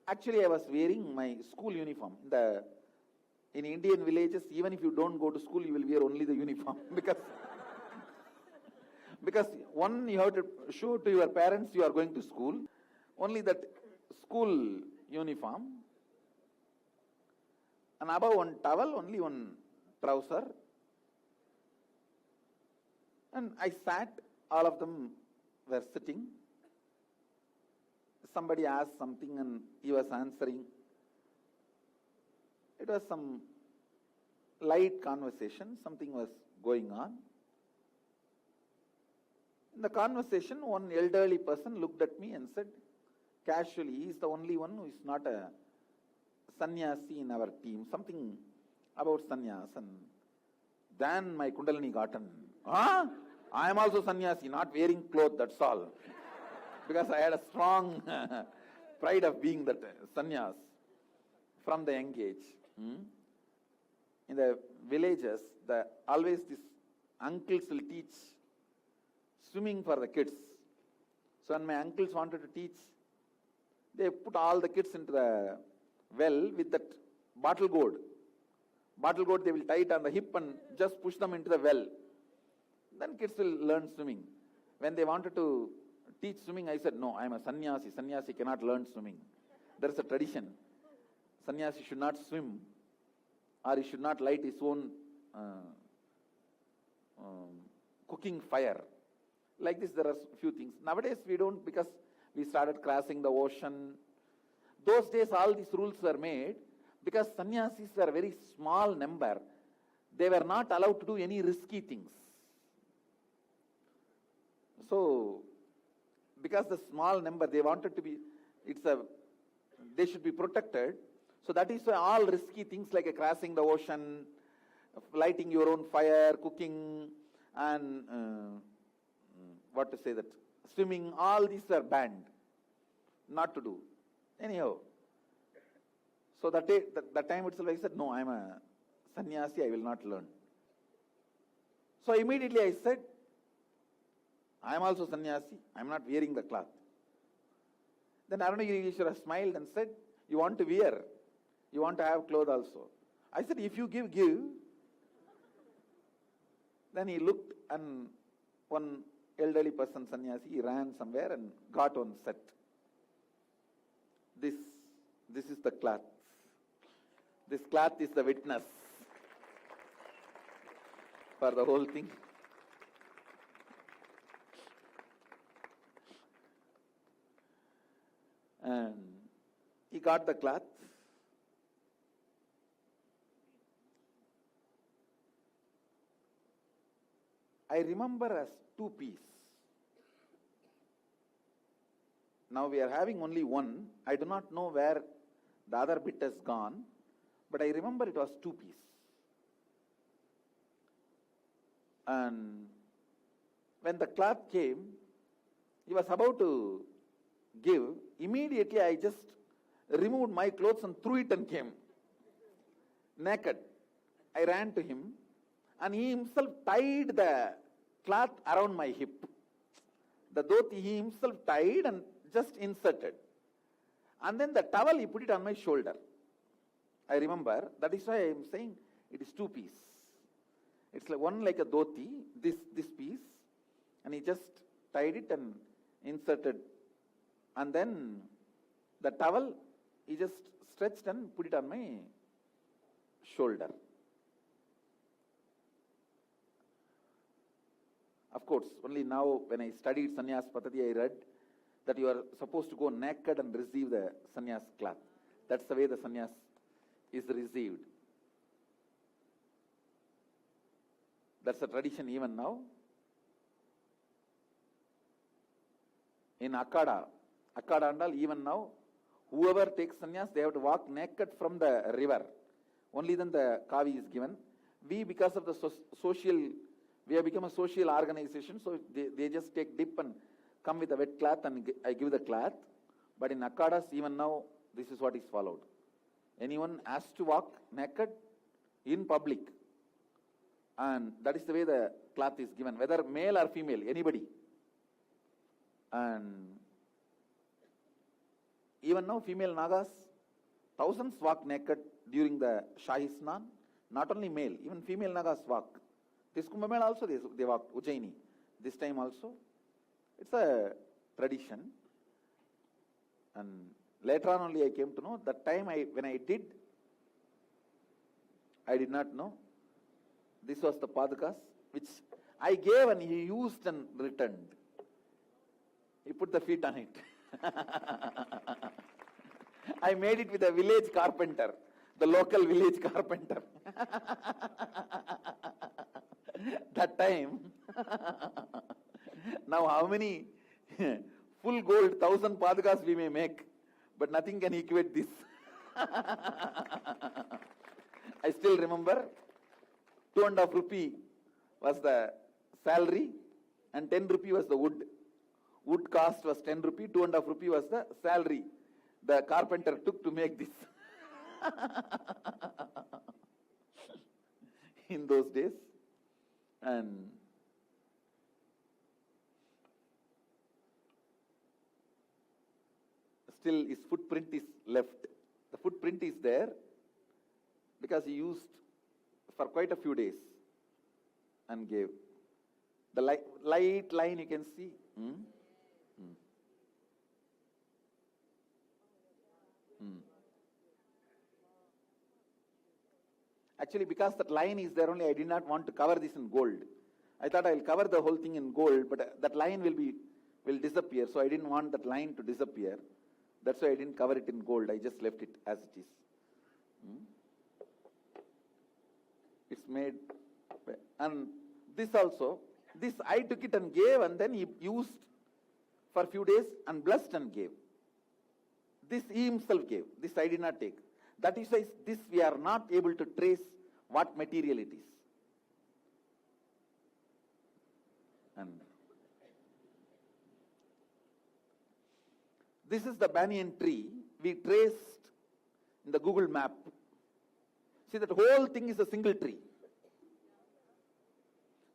Actually, I was wearing my school uniform. In Indian villages, even if you don't go to school, you will wear only the uniform because one, you have to show to your parents you are going to school. Only that school uniform. And above one towel, only one trouser. And I sat, all of them were sitting. Somebody asked something and he was answering. It was some light conversation, something was going on. In the conversation, one elderly person looked at me and said, casually, he is the only one who is not a sannyasi in our team, something about sannyas. And then my kundalini got on. I am also sannyasi, not wearing clothes, that's all. Because I had a strong pride of being that sannyas from the young age. In the villages, always these uncles will teach swimming for the kids. So when my uncles wanted to teach, they put all the kids into the well with that bottle gourd. Bottle gourd, they will tie it on the hip and just push them into the well. Then kids will learn swimming. When they wanted to teach swimming, I said, no, I am a sannyasi. Sannyasi cannot learn swimming. There is a tradition. Sannyasi should not swim, or he should not light his own cooking fire. Like this, there are a few things. Nowadays, we don't, because we started crossing the ocean. Those days, all these rules were made because sannyasis were a very small number. They were not allowed to do any risky things. So, because the small number, they wanted to be, they should be protected. So that is why all risky things like crossing the ocean, lighting your own fire, cooking, and swimming, all these were banned, not to do. Anyhow, so that time itself I said, no, I am a sannyasi, I will not learn. So immediately I said, I am also sannyasi, I am not wearing the cloth. Then Arunagiri Ishwara smiled and said, you want to wear, you want to have clothes also. I said, if you give. Then he looked, and one elderly person, sannyasi, he ran somewhere and got one set. This is the cloth. This cloth is the witness for the whole thing. And he got the cloth. I remember as 2 pieces. Now we are having only one. I do not know where the other bit has gone, but I remember it was 2 pieces. And when the cloth came, he was about to give. Immediately I just removed my clothes and threw it and came. Naked. I ran to him, and he himself tied the cloth around my hip. The dhoti he himself tied and just inserted. And then the towel he put it on my shoulder. I remember, that is why I am saying it is 2 pieces. It's like one like a dhoti, this piece, and he just tied it and inserted. And then the towel he just stretched and put it on my shoulder. Of course, only now when I studied Sannyas Patati, I read that you are supposed to go naked and receive the sannyas cloth. That's the way the sannyas is received. That's a tradition even now. In Akada andal, even now, whoever takes sannyas, they have to walk naked from the river. Only then the kavi is given. We, because of the we have become a social organization, so they just take dip and come with a wet cloth and I give the cloth. But in Akadas, even now, this is what is followed. Anyone has to walk naked in public. And that is the way the cloth is given, whether male or female, anybody. And even now, female Nagas, thousands walk naked during the Shahi Snan. Not only male, even female Nagas walk. This Kumbh Mela also they walked, Ujjaini. This time also. It's a tradition. And later on only I came to know, that time when I did not know. This was the Padakas, which I gave and he used and returned. He put the feet on it. I made it with a village carpenter, the local village carpenter. That time, now how many full gold 1,000 padakas we may make, but nothing can equate this. I still remember 2.5 rupee was the salary and 10 rupee was the wood. Wood cost was 10 rupee, 2.5 rupee was the salary the carpenter took to make this. In those days. And still his footprint is left. The footprint is there because he used for quite a few days and gave. The light line you can see. Actually, because that line is there only, I did not want to cover this in gold. I thought I will cover the whole thing in gold, but that line will disappear. So I didn't want that line to disappear. That's why I didn't cover it in gold. I just left it as it is. It's made, and this also, this I took it and gave, and then he used for a few days and blessed and gave. This he himself gave. This I did not take. That is why this we are not able to trace what material it is. And this is the banyan tree we traced in the Google map. See, that whole thing is a single tree.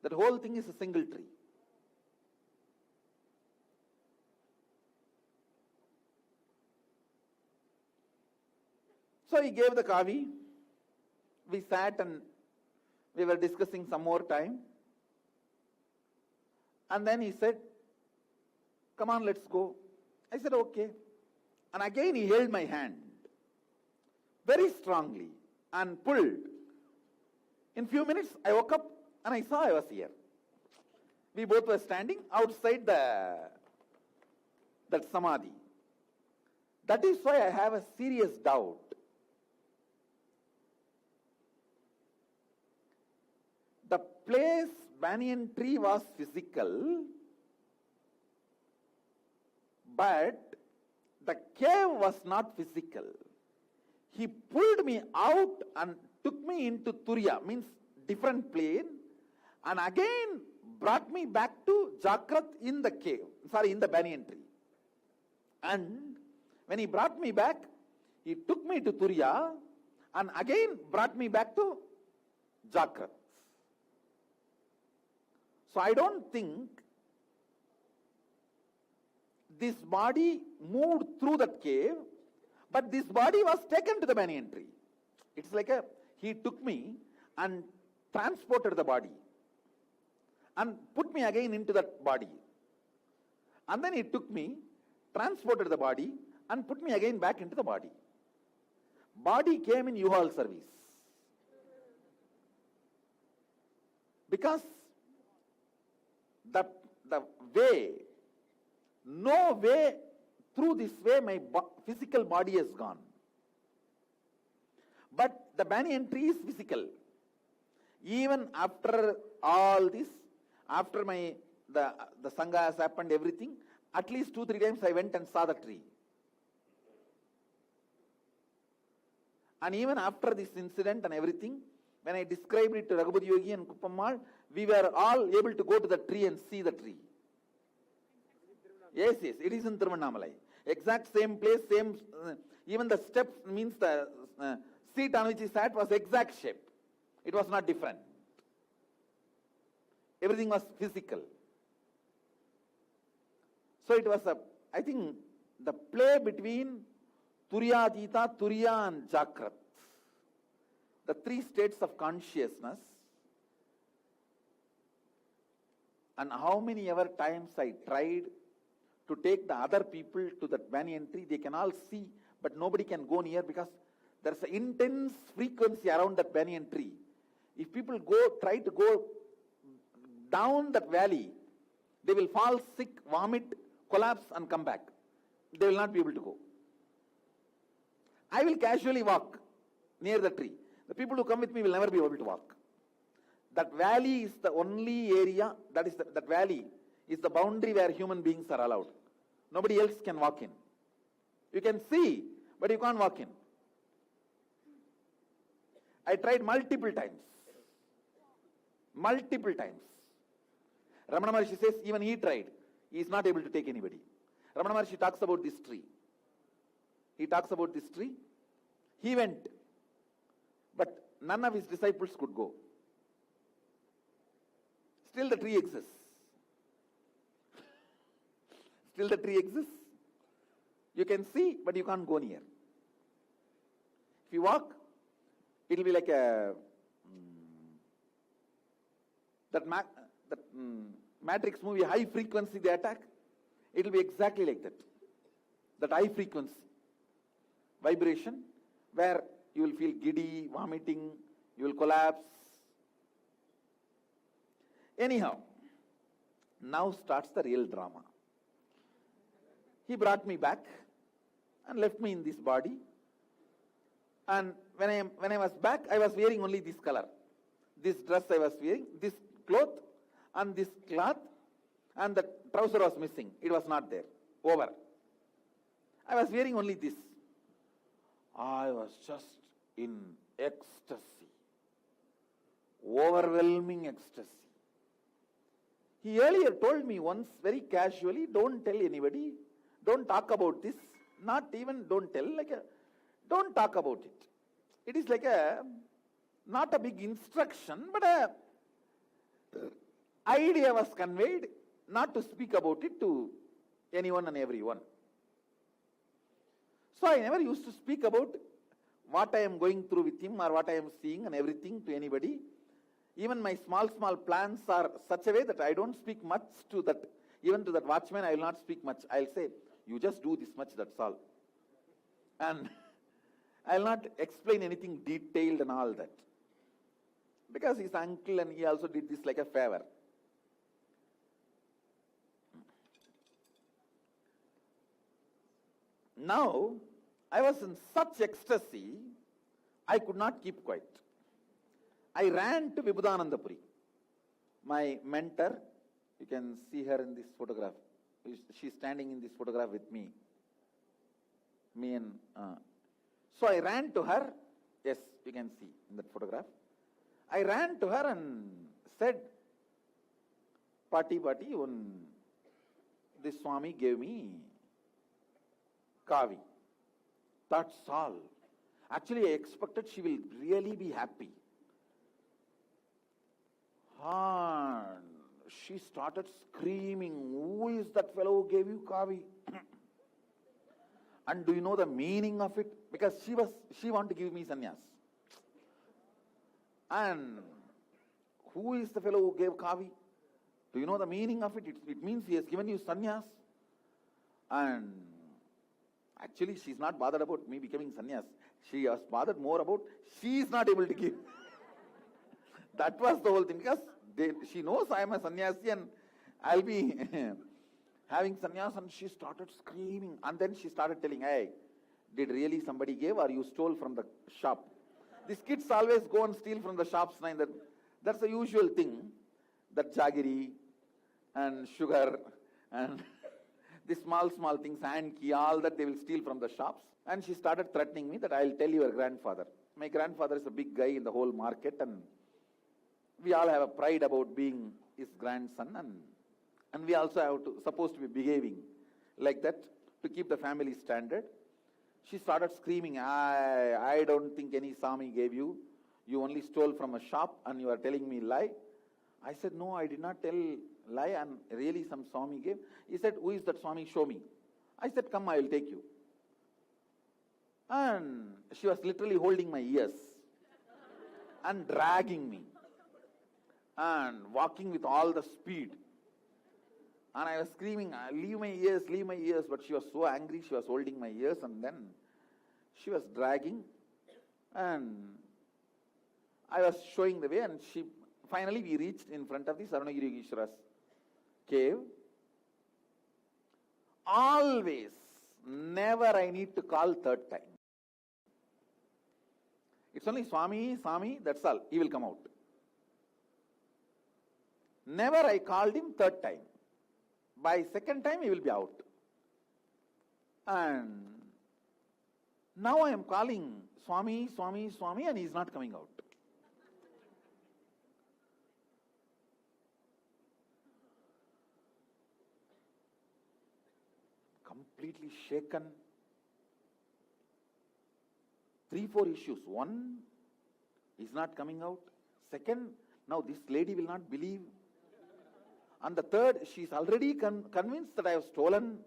That whole thing is a single tree. So he gave the kavi. We sat and we were discussing some more time. And then he said, come on, let's go. I said, okay. And again he held my hand very strongly and pulled. In few minutes I woke up and I saw I was here. We both were standing outside that samadhi. That is why I have a serious doubt. The place banyan tree was physical, but the cave was not physical. He pulled me out and took me into Turiya, means different plane, and again brought me back to Jakrat in the cave, in the banyan tree. And when he brought me back, he took me to Turiya and again brought me back to Jakrat. So I don't think this body moved through that cave, but this body was taken to the banyan tree. It's like he took me and transported the body and put me again into that body. And then he took me, transported the body and put me again back into the body. Body came in U-Haul service. Because the way, no way through this way my physical body has gone. But the banyan tree is physical. Even after all this, after the Sangha has happened, everything, at least 2-3 times I went and saw the tree. And even after this incident and everything, when I described it to Raghupati Yogi and Kuppammal, we were all able to go to the tree and see the tree. Yes, it is in Tiruvannamalai. Exact same place, same, even the steps, means the seat on which he sat was exact shape. It was not different. Everything was physical. So it was I think the play between Turiyadita, Turiya and Jakrat, the 3 states of consciousness, and how many ever times I tried to take the other people to that banyan tree. They can all see, but nobody can go near because there's an intense frequency around that banyan tree. If people try to go down that valley, they will fall sick, vomit, collapse and come back. They will not be able to go. I will casually walk near the tree. The people who come with me will never be able to walk. That valley is the only area, that valley is the boundary where human beings are allowed. Nobody else can walk in. You can see, but you can't walk in. I tried multiple times. Multiple times. Ramana Maharshi says even he tried. He is not able to take anybody. Ramana Maharshi talks about this tree. He talks about this tree. He went. But none of his disciples could go. Still the tree exists. Still the tree exists. You can see, but you can't go near. If you walk, it will be like that Matrix movie, high frequency they attack. It will be exactly like that. That high frequency vibration where you will feel giddy, vomiting, you will collapse. Anyhow, now starts the real drama. He brought me back and left me in this body. And when I was back, I was wearing only this color. This dress I was wearing, this cloth and this cloth, and the trouser was missing. It was not there. Over. I was wearing only this. I was just in ecstasy. Overwhelming ecstasy. He earlier told me once very casually, don't tell anybody, don't talk about this, not even don't tell, don't talk about it. It is like not a big instruction, but idea was conveyed not to speak about it to anyone and everyone. So I never used to speak about what I am going through with him or what I am seeing and everything to anybody. Even my small plans are such a way that I don't speak much to that. Even to that watchman, I will not speak much. I'll say, you just do this much, that's all. And I'll not explain anything detailed and all that. Because he's uncle and he also did this like a favor. Now, I was in such ecstasy, I could not keep quiet. I ran to Vibhudanandapuri. My mentor, you can see her in this photograph. She's standing in this photograph with me. So I ran to her. Yes, you can see in that photograph. I ran to her and said, Pati, this Swami gave me kavi. That's all. Actually, I expected she will really be happy. And she started screaming, who is that fellow who gave you kavi? And do you know the meaning of it? Because she wanted to give me sannyas. And who is the fellow who gave kavi? Do you know the meaning of it? It means he has given you sannyas. And actually, she's not bothered about me becoming sannyas. She was bothered more about she is not able to give. That was the whole thing. Because she knows I am a sannyasi and I'll be having sannyas, and she started screaming. And then she started telling, hey, did really somebody give or you stole from the shop? These kids always go and steal from the shops. That's the usual thing. That jaggery and sugar and the small things, hand key, all that they will steal from the shops. And she started threatening me that I'll tell your grandfather. My grandfather is a big guy in the whole market, and we all have a pride about being his grandson, and we also supposed to be behaving like that to keep the family standard. She started screaming, I don't think any Swami gave you. You only stole from a shop and you are telling me lie. I said, no, I did not tell lie, and really some Swami gave. He said, who is that Swami? Show me. I said, come, I will take you. And she was literally holding my ears and dragging me and walking with all the speed. And I was screaming, leave my ears, but she was so angry, she was holding my ears, and then she was dragging, and I was showing the way, and finally we reached in front of the Sarvanagiri Yogeshwara's cave. Always, never I need to call third time. It's only Swami, that's all, he will come out. Never I called him third time. By second time he will be out. And now I am calling Swami, and he is not coming out. Completely shaken. 3-4 issues. One, is not coming out. Second, now this lady will not believe. And the third, she is already convinced that I have stolen.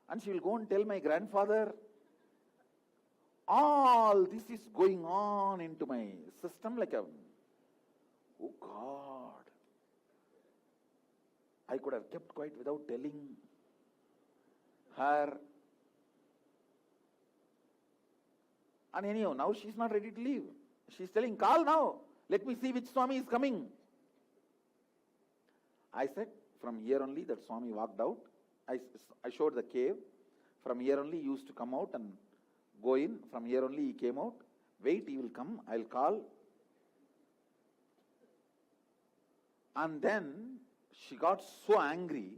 And she will go and tell my grandfather. All this is going on into my system like oh God. I could have kept quiet without telling her. And anyhow, now she is not ready to leave. She is telling, call now. Let me see which Swami is coming. I said, from here only that Swami walked out. I showed the cave. From here only he used to come out and go in. From here only he came out. Wait, he will come. I'll call. And then she got so angry,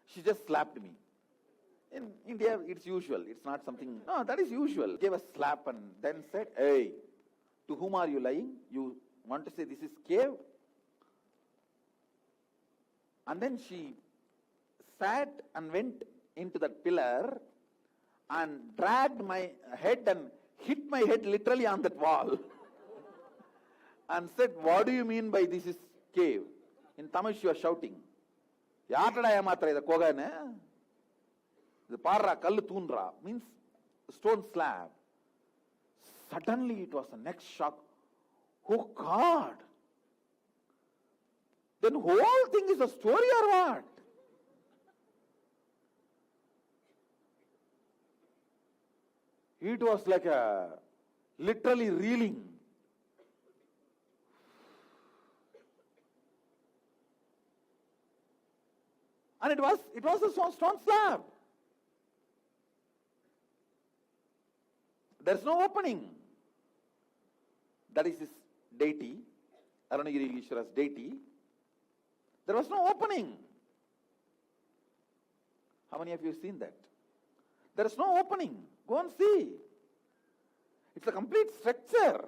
she just slapped me. In India, it's usual. It's not something, no, that is usual. Gave a slap and then said, hey, to whom are you lying? You want to say this is cave? And then she sat and went into that pillar and dragged my head and hit my head literally on that wall. And said, what do you mean by this is cave. In Tamil she was shouting, Yattada Yamatra the Kogane? The Parra Kallu Tundra means stone slab. Suddenly it was a next shock. Oh God! Then whole thing is a story or what? It was like a literally reeling. And it was a stone slab. There's no opening. That is his deity, Arunagiri Ishwara's deity. There was no opening. How many of you have seen that? There is no opening. Go and see. It's a complete structure.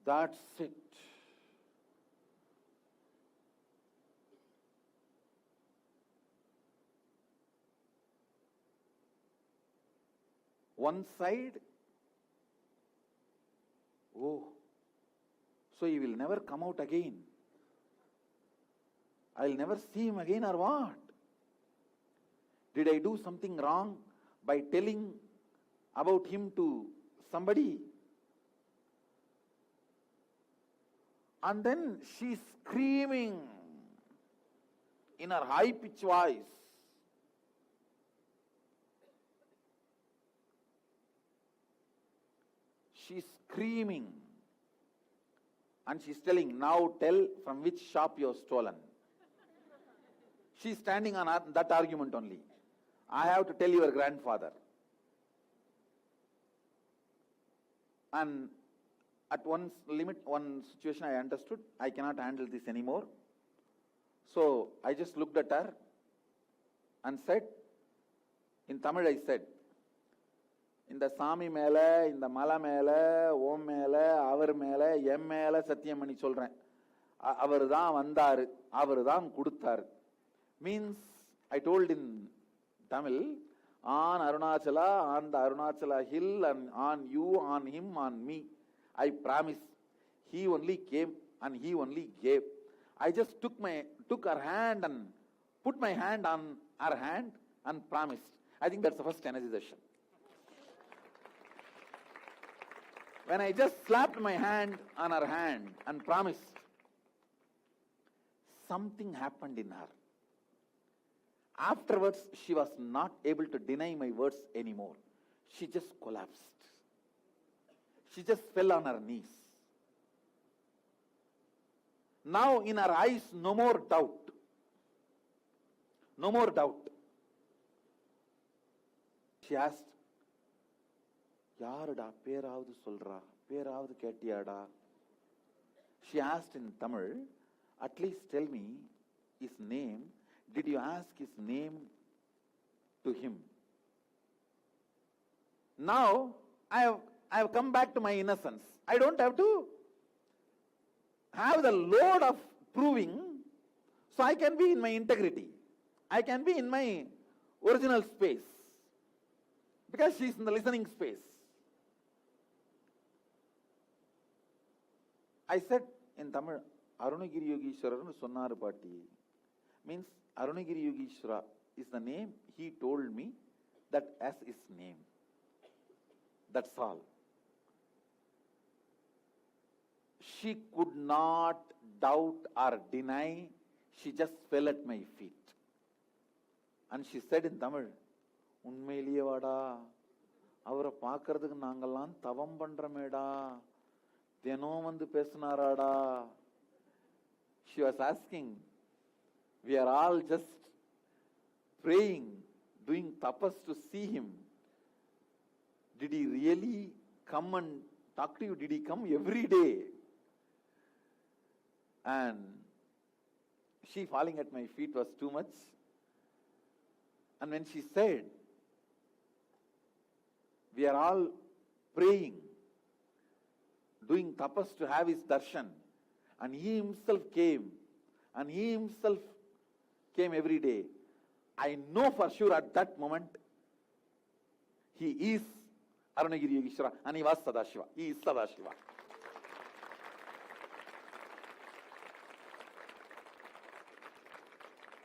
That's it. One side, oh, so he will never come out again. I'll never see him again or what? Did I do something wrong by telling about him to somebody? And then she's screaming in her high-pitched voice. She's screaming. And she's telling, now tell from which shop you have stolen. She's standing on that argument only. I have to tell your grandfather. And at one situation I understood, I cannot handle this anymore. So I just looked at her and said, in Tamil I said, இந்த சாமி மேல இந்த மலை மேல ஓம் மேல அவர் மேல M மேல சத்தியம் பண்ணி சொல்றேன் அவர் தான் வந்தாரு அவர் தான் கொடுத்தாரு means I told in Tamil on Arunachala, on the Arunachala hill, and on you, on him, on me, I promise he only came and he only gave. I just took her hand and put my hand on her hand and promised. I think that's the first energy session. When I just slapped my hand on her hand and promised, something happened in her. Afterwards, she was not able to deny my words anymore. She just collapsed. She just fell on her knees. Now in her eyes, no more doubt. No more doubt. She asked, Yaruda, peravadu solra, peravadu ketiyada. She asked in Tamil, at least tell me his name. Did you ask his name to him? Now, I have come back to my innocence. I don't have to have the load of proving, so I can be in my integrity. I can be in my original space. Because she is in the listening space. I said in Tamil, Arunagiri Yogeshwara Sonnaru Paati. Means Arunagiri Yogeshwara is the name he told me that as his name. That's all. She could not doubt or deny. She just fell at my feet. And she said in Tamil, Unmeliye vada, avara paakradhukku naangallam thavam pandrameda, thenom vandu pesunarada. She was asking, we are all just praying, doing tapas to see him. Did he really come and talk to you? Did he come every day? And she falling at my feet was too much. And when she said, we are all praying, doing tapas to have his darshan, and he himself came, and he himself came every day, I know for sure at that moment, he is Arunagiri Yogeshwara, and he was Sadashiva. He is Sadashiva.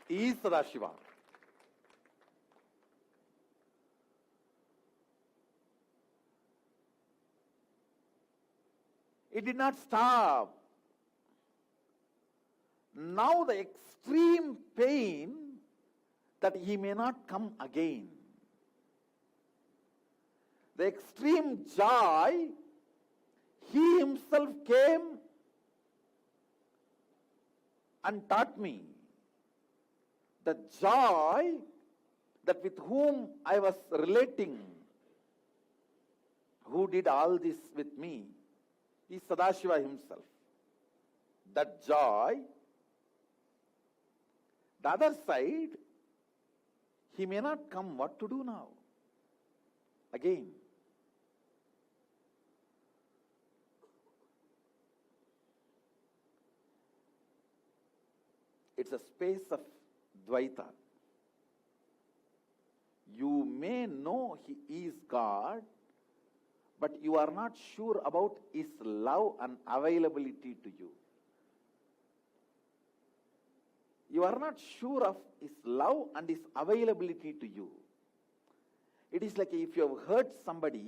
is Sadashiva. It did not stop. Now the extreme pain that he may not come again. The extreme joy, he himself came and taught me. The joy that with whom I was relating, who did all this with me, is Sadashiva himself. That joy, the other side, he may not come. What to do now? Again. It's a space of Dvaita. You may know he is God, but you are not sure about his love and availability to you. You are not sure of his love and his availability to you. It is like if you have hurt somebody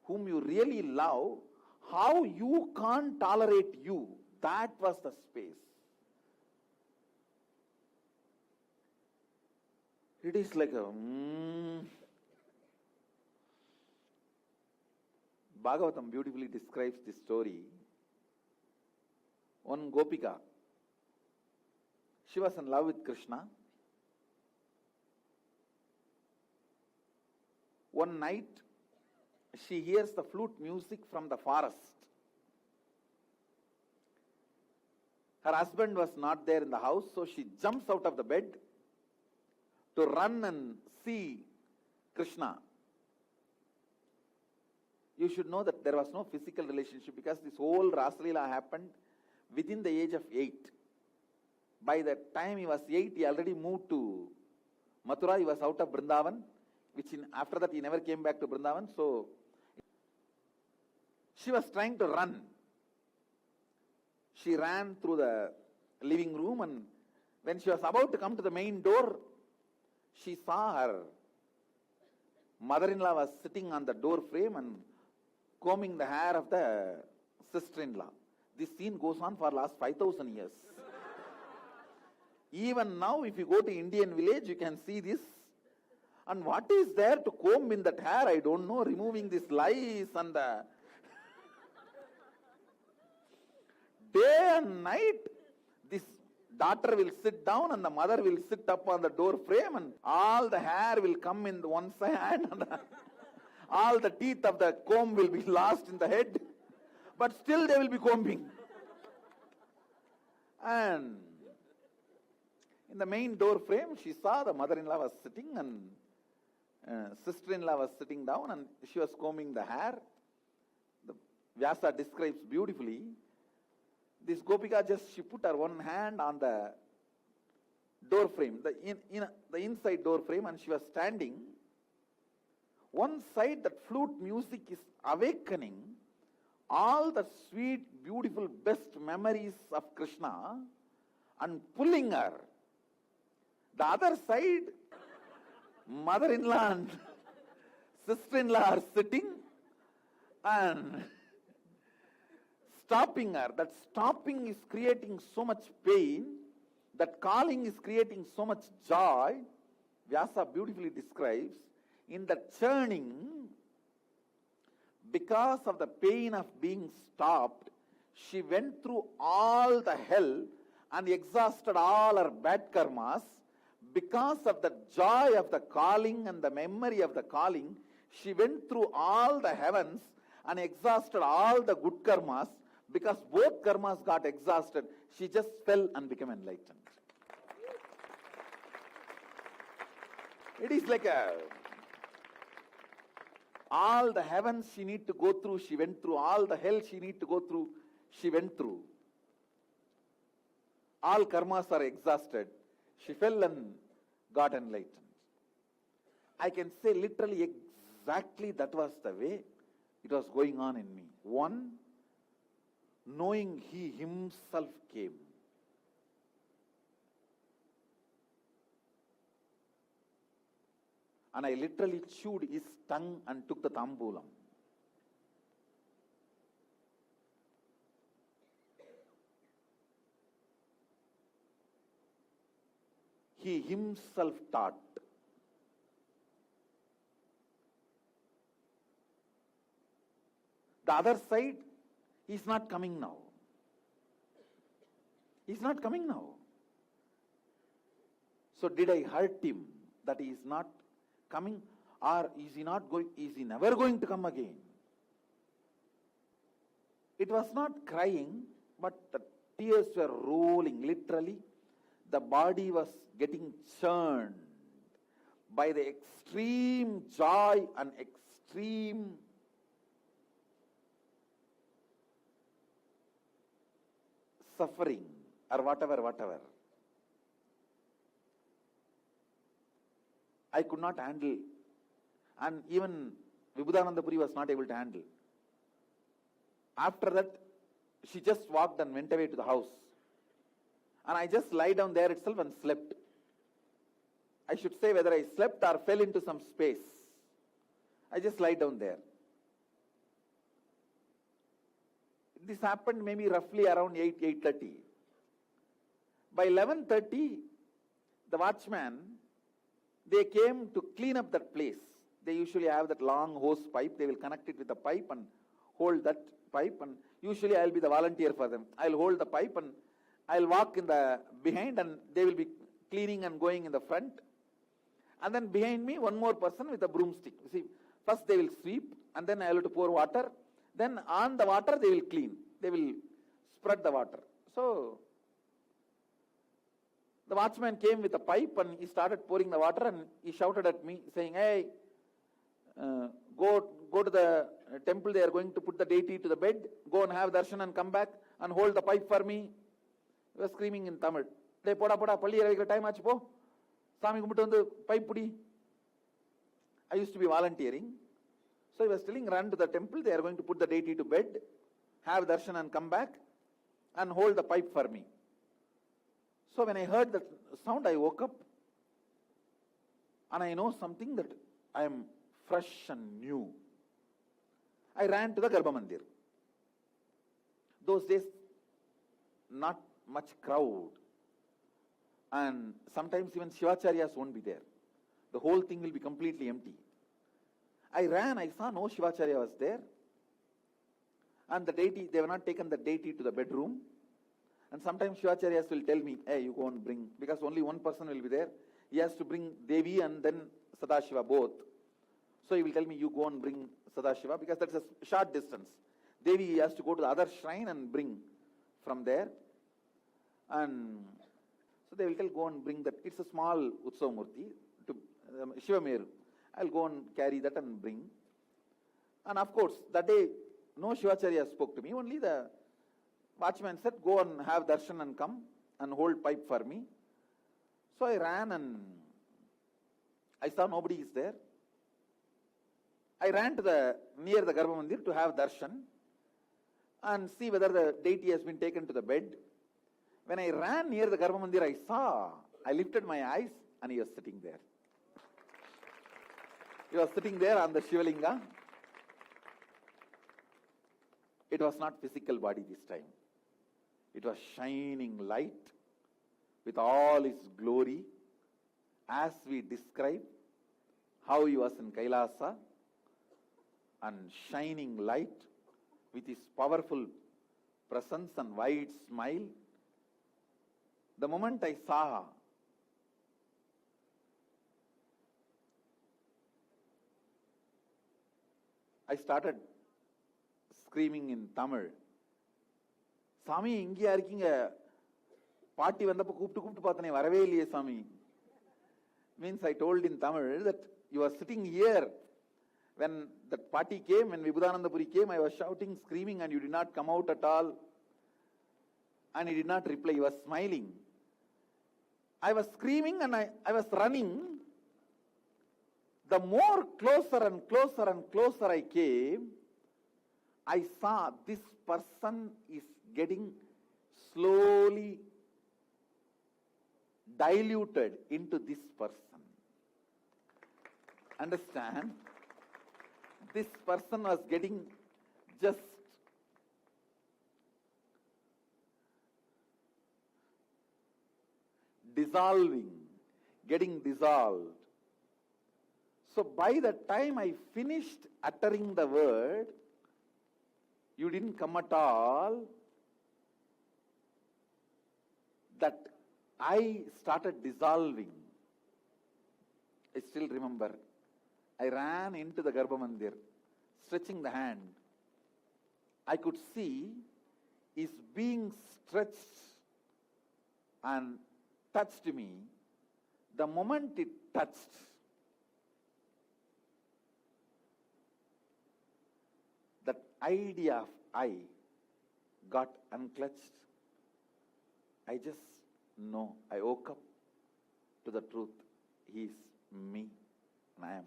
whom you really love, how you can't tolerate you. That was the space. It is like a Bhagavatam beautifully describes this story. One Gopika, she was in love with Krishna. One night, she hears the flute music from the forest. Her husband was not there in the house, so she jumps out of the bed to run and see Krishna. You should know that there was no physical relationship because this whole Rasalila happened within the age of 8. By the time he was 8, he already moved to Mathura. He was out of Vrindavan, after that he never came back to Vrindavan. So she was trying to run. She ran through the living room, and when she was about to come to the main door, she saw her mother-in-law was sitting on the door frame and combing the hair of the sister-in-law. This scene goes on for last 5,000 years. Even now, if you go to Indian village, you can see this. And what is there to comb in that hair? I don't know. Removing this lice and the day and night, this daughter will sit down and the mother will sit up on the door frame, and all the hair will come in one side and all the teeth of the comb will be lost in the head. But still they will be combing. And in the main door frame, she saw the mother-in-law was sitting and sister-in-law was sitting down, and she was combing the hair. The Vyasa describes beautifully. This Gopika she put her one hand on the door frame, the inside door frame, and she was standing. One side, that flute music is awakening all the sweet, beautiful, best memories of Krishna and pulling her. The other side, mother-in-law and sister-in-law are sitting and stopping her. That stopping is creating so much pain. That calling is creating so much joy. Vyasa beautifully describes. In the churning, because of the pain of being stopped, she went through all the hell and exhausted all her bad karmas. Because of the joy of the calling and the memory of the calling, she went through all the heavens and exhausted all the good karmas. Because both karmas got exhausted, she just fell and became enlightened. It is like all the heavens she need to go through, she went through. All the hell she need to go through, she went through. All karmas are exhausted. She fell and got enlightened. I can say literally exactly that was the way it was going on in me. One, knowing he himself came. and I literally chewed his tongue and took the tambulam. He himself taught. The other side, he's not coming now. He's not coming now. So did I hurt him that he is not coming, or is he not going, is he never going to come again? It was not crying, but the tears were rolling. Literally, the body was getting churned by the extreme joy and extreme suffering, or whatever. I could not handle, and even Vibhudananda Puri was not able to handle. After that, she just walked and went away to the house. And I just lie down there itself and slept. I should say whether I slept or fell into some space. I just lie down there. This happened maybe roughly around 8:30. By 11:30, the watchman, they came to clean up that place. They usually have that long hose pipe. They will connect it with a pipe and hold that pipe. And usually I'll be the volunteer for them. I'll hold the pipe and I'll walk in the behind, and they will be cleaning and going in the front. And then behind me, one more person with a broomstick. You see, first they will sweep, and then I will to pour water. Then on the water they will clean. They will spread the water. So the watchman came with a pipe and he started pouring the water, and he shouted at me saying, "Hey, go to the temple. They are going to put the deity to the bed. Go and have darshan and come back and hold the pipe for me." He was screaming in Tamil. "Hey, poda palli iraikkira time aachu po. Sami kumbittu vandu pipe pudi." I used to be volunteering. So he was telling, "Run to the temple. They are going to put the deity to bed, have darshan and come back and hold the pipe for me." So when I heard that sound, I woke up and I know something, that I am fresh and new. I ran to the Garbha Mandir. Those days, not much crowd, and sometimes even Shivacharyas won't be there. The whole thing will be completely empty. I ran, I saw no Shivacharya was there, and the deity, they have not taken the deity to the bedroom. And sometimes Shivacharyas will tell me, "Hey, you go and bring," because only one person will be there. He has to bring Devi and then Sadashiva both. So he will tell me, "You go and bring Sadashiva," because that's a short distance. Devi, he has to go to the other shrine and bring from there. And so they will tell, "Go and bring that." It's a small Utsav Murti to Shivameru. I'll go and carry that and bring. And of course, that day, no Shivacharya spoke to me. Only the watchman said, "Go and have darshan and come and hold pipe for me." So I ran and I saw nobody is there. I ran to near the Garbha Mandir to have darshan and see whether the deity has been taken to the bed. When I ran near the Garbha Mandir, I lifted my eyes and he was sitting there. He was sitting there on the Shivalinga. It was not physical body this time. It was shining light with all its glory, as we describe how he was in Kailasa, and shining light with his powerful presence and wide smile. The moment I saw, I started screaming in Tamil, "Sami, ingiya irkinga, party vandappo கூப்பிட்டு பார்த்தனே வரவே இல்லையே சாமி." Means I told in Tamil that you are sitting here. When that party came, when Vibhudananda Puri came, I was shouting, screaming, and you did not come out at all. And he did not reply. He was smiling. I was screaming and I was running. The more closer and closer and closer I came, I saw this person is getting slowly diluted into this person. understand, this person was getting just getting dissolved. So by the time I finished uttering the word, you didn't come at all, that I started dissolving. I still remember, I ran into the Garbha Mandir, stretching the hand. I could see is being stretched and touched me. The moment it touched, that idea of I got unclutched. I just know, I woke up to the truth. He is me and I am him.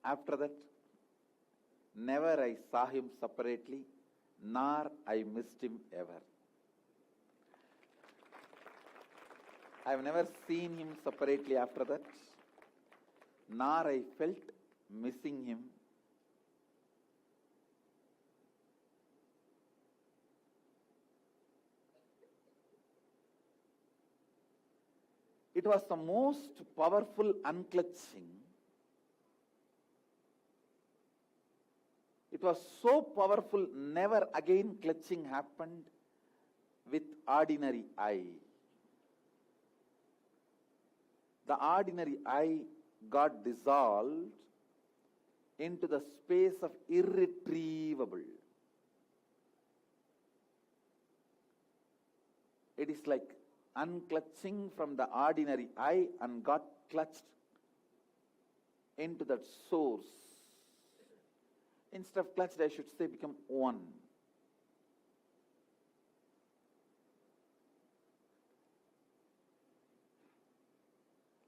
After that, never I saw him separately, nor I missed him ever. I have never seen him separately after that, nor I felt missing him. It was the most powerful unclutching. It was so powerful, never again clutching happened with ordinary I. The ordinary I got dissolved into the space of irretrievable. It is like unclutching from the ordinary I and got clutched into that source. Instead of clutched, I should say become one.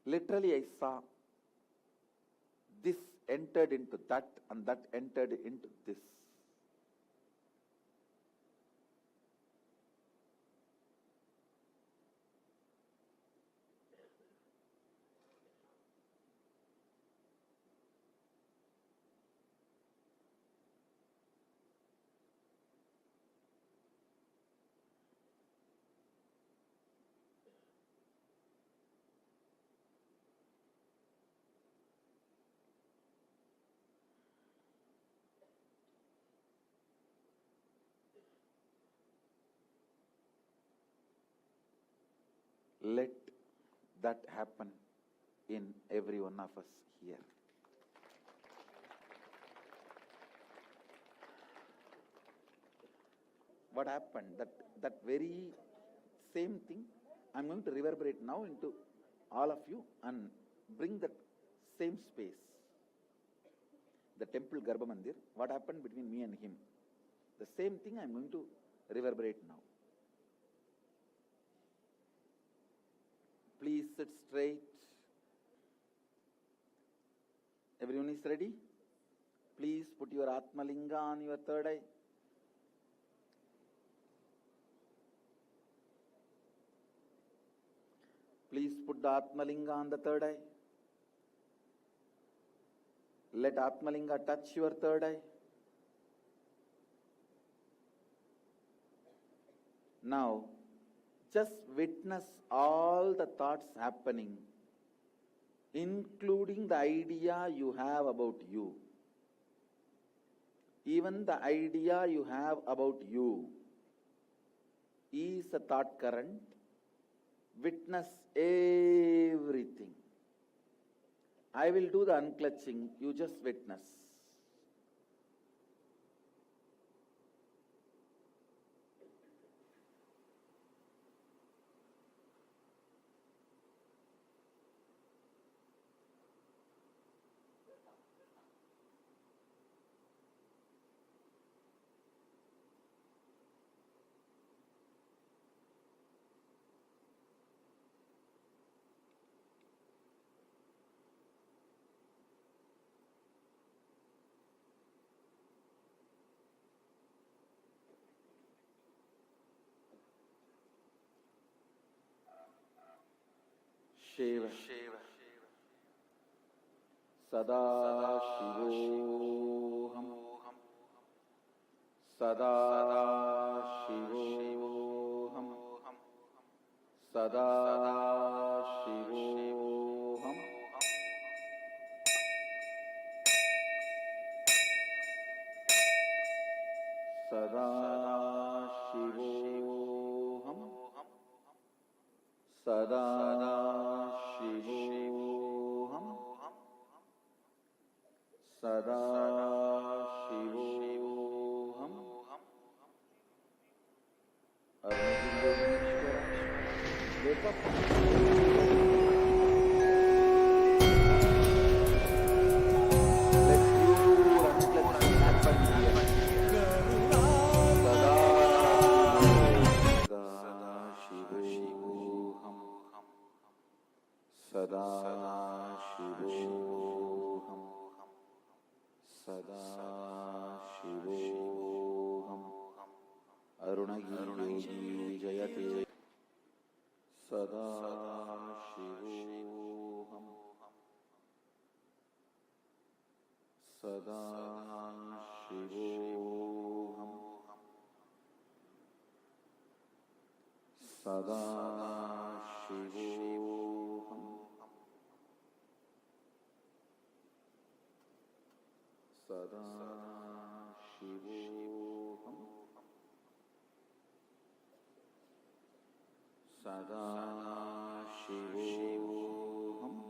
Literally, I saw this entered into that and that entered into this. Let that happen in every one of us here. What happened? That very same thing, I'm going to reverberate now into all of you and bring that same space. The temple Garbha Mandir, what happened between me and him? The same thing I'm going to reverberate now. Please sit straight. Everyone is ready? Please put your Atmalinga on your third eye. Please put the Atmalinga on the third eye. Let Atmalinga touch your third eye. Now, just witness all the thoughts happening, including the idea you have about you. Even the idea you have about you is a thought current. Witness everything. I will do the unclutching, you just witness. सदाशिवोऽहम् सदाशिवोऽहम् सदाशिवोऽहम् सदाशिवोऽहम् सदाशिवोऽहम् सदाशिवोऽहम् सदाशिवोऽहम् सदाशिवोऽहम् अरुणगिरियोगी जयते सदाशिवोऽहम् सदाशिवोऽहम् सदाशिवोऽहम् सदाशिवोऽहम् सदाशिवोऽहम्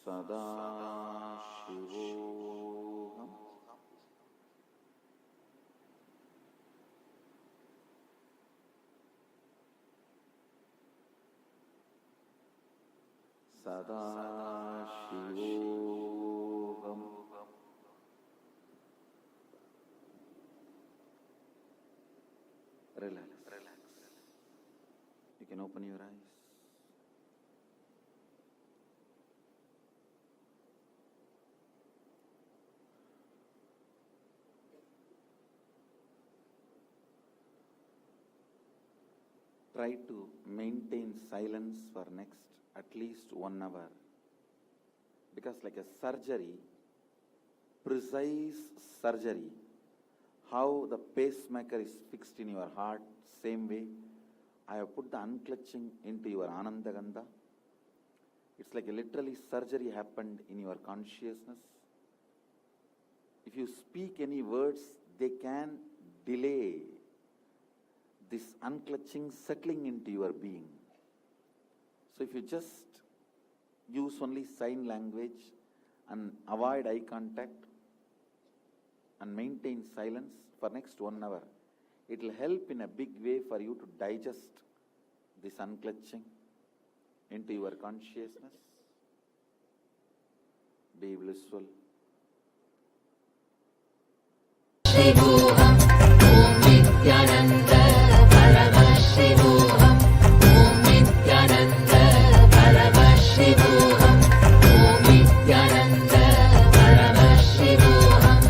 सदाशिवोऽहम् सदाशिवोऽहम् सदाशिवोऽहम् relax. You can open your eyes. Try to maintain silence for next at least 1 hour, because like a surgery, precise surgery, how the pacemaker is fixed in your heart, same way I have put the unclutching into your Anandagandha. It's like a literally surgery happened in your consciousness. If you speak any words, they can delay this unclutching settling into your being. So if you just use only sign language and avoid eye contact and maintain silence for next 1 hour, it will help in a big way for you to digest this unclutching into your consciousness. Be blissful. शिवोऽहम् ॐ नित्यानन्द परमशिवोऽहम् ॐ नित्यानन्द परमशिवोऽहम् ॐ नित्यानन्द परमशिवोऽहम्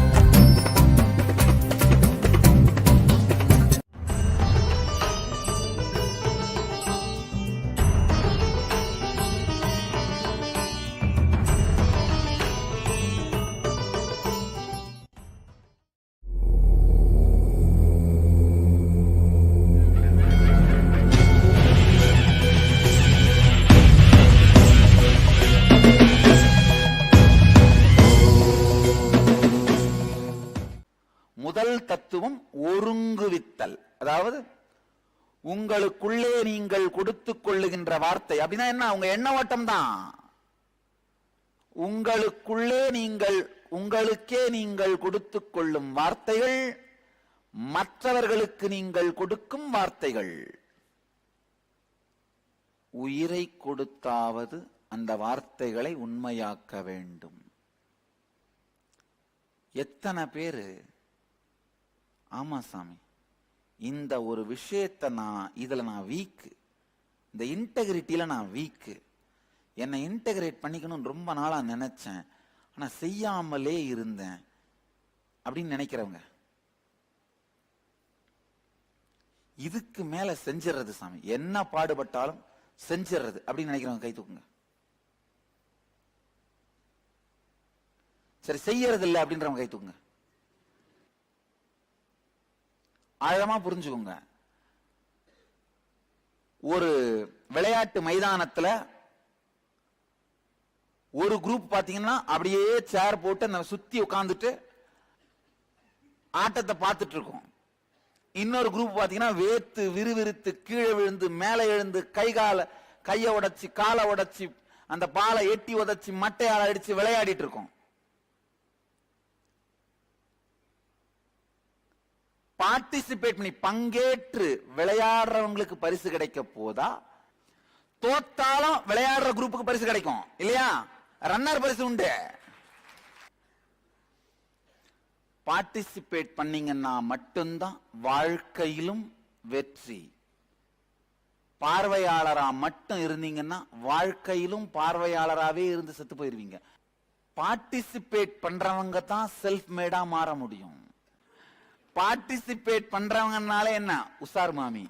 முதல் தத்துவம் ஒருங்குவித்தல். அதாவது உங்களுக்குள்ளே நீங்கள் கொடுத்துக் கொள்ளுகின்ற வார்த்தை அப்படின்னா என்ன? உங்க எண்ண ஓட்டம் தான். உங்களுக்குள்ளே நீங்கள் உங்களுக்கே நீங்கள் கொடுத்துக் கொள்ளும் வார்த்தைகள் மற்றவர்களுக்கு நீங்கள் கொடுக்கும் வார்த்தைகள். உயிரை கொடுத்தாவது அந்த வார்த்தைகளை உண்மையாக்க வேண்டும். எத்தனை பேரு ஆமா சாமி, இந்த ஒரு விஷயத்தை இதுல நான் வீக்கு, இந்த இன்டெகிரிட்டியில நான் வீக்கு, என்னை இன்டெகிரேட் பண்ணிக்கணும்னு ரொம்ப நாளா நினைச்சேன், ஆனா செய்யாமலே இருந்தேன் அப்படின்னு நினைக்கிறவங்க, இதுக்கு மேல செஞ்சிடறது சாமி, என்ன பாடுபட்டாலும் செஞ்சிடறது அப்படின்னு நினைக்கிறவங்க கை தூக்குங்க. சரி, செய்யறது இல்லை அப்படின்றவங்க கை தூக்குங்க. ஆழமா புரிஞ்சுக்கோங்க. ஒரு விளையாட்டு மைதானத்துல ஒரு குரூப் பாத்தீங்கன்னா அப்படியே சேர் போட்டு சுத்தி உட்கார்ந்துட்டு ஆட்டத்தை பார்த்துட்டு இருக்கோம். இன்னொரு குரூப் பாத்தீங்கன்னா வேத்து விறுவிறுத்து கீழே விழுந்து மேலே எழுந்து கையை உடைச்சு காலை உடைச்சு அந்த பாலை எட்டி உதைச்சு மட்டையால அடிச்சு விளையாடிட்டு இருக்கோம். பார்ட்டிசிபேட் பண்ணி பங்கேற்று விளையாடுறவங்களுக்கு பரிசு கிடைக்க போதா, தோத்தாலும் விளையாடுற குரூப்புக்கு பரிசு கிடைக்கும் இல்லையா? ரன்னர் பரிசு உண்டு. பார்ட்டிசிபேட் பண்ணீங்கன்னா மட்டும்தான் வாழ்க்கையிலும் வெற்றி. பார்வையாளரா மட்டும் இருந்தீங்கன்னா வாழ்க்கையிலும் பார்வையாளராகவே இருந்து செத்து போயிருவீங்க. பார்ட்டிசிபேட் பண்றவங்க தான் செல்ஃப் மேடா மாற முடியும். பார்ட்டிசிபேட் பண்றவங்கனால என்ன, உசார் மாமி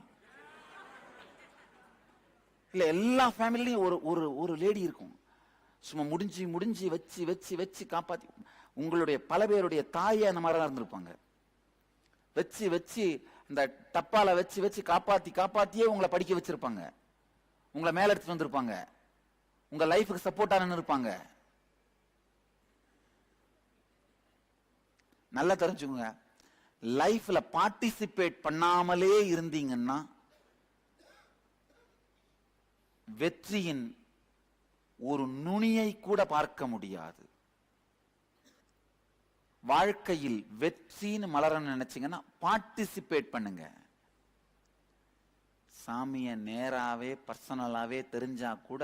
இல்ல, எல்லா ஃபேமிலியும் ஒரு லேடி இருக்கும், சும்மா முடிஞ்சு வச்சு காப்பாத்தி. உங்களுடைய பல பேருடைய தாயை அந்த மாதிரி தான் இருந்திருப்பாங்க. வச்சு இந்த டப்பால வச்சு காப்பாத்தியே உங்களை படிக்க வச்சிருப்பாங்க, உங்களை மேல எடுத்துட்டு வந்திருப்பாங்க, உங்க லைஃபுக்கு சப்போர்ட்டா நின்று இருப்பாங்க. நல்லா தெரிஞ்சுக்கோங்க, லைஃப்ல பார்ட்டிசிபேட் பண்ணாமலே இருந்தீங்கன்னா வெற்றியின் ஒரு நுனியை கூட பார்க்க முடியாது. வாழ்க்கையில் வெற்றின்னு மலரன்னு நினைச்சீங்கன்னா பார்ட்டிசிபேட் பண்ணுங்க. சாமிய நேராவே பர்சனலாவே தெரிஞ்சா கூட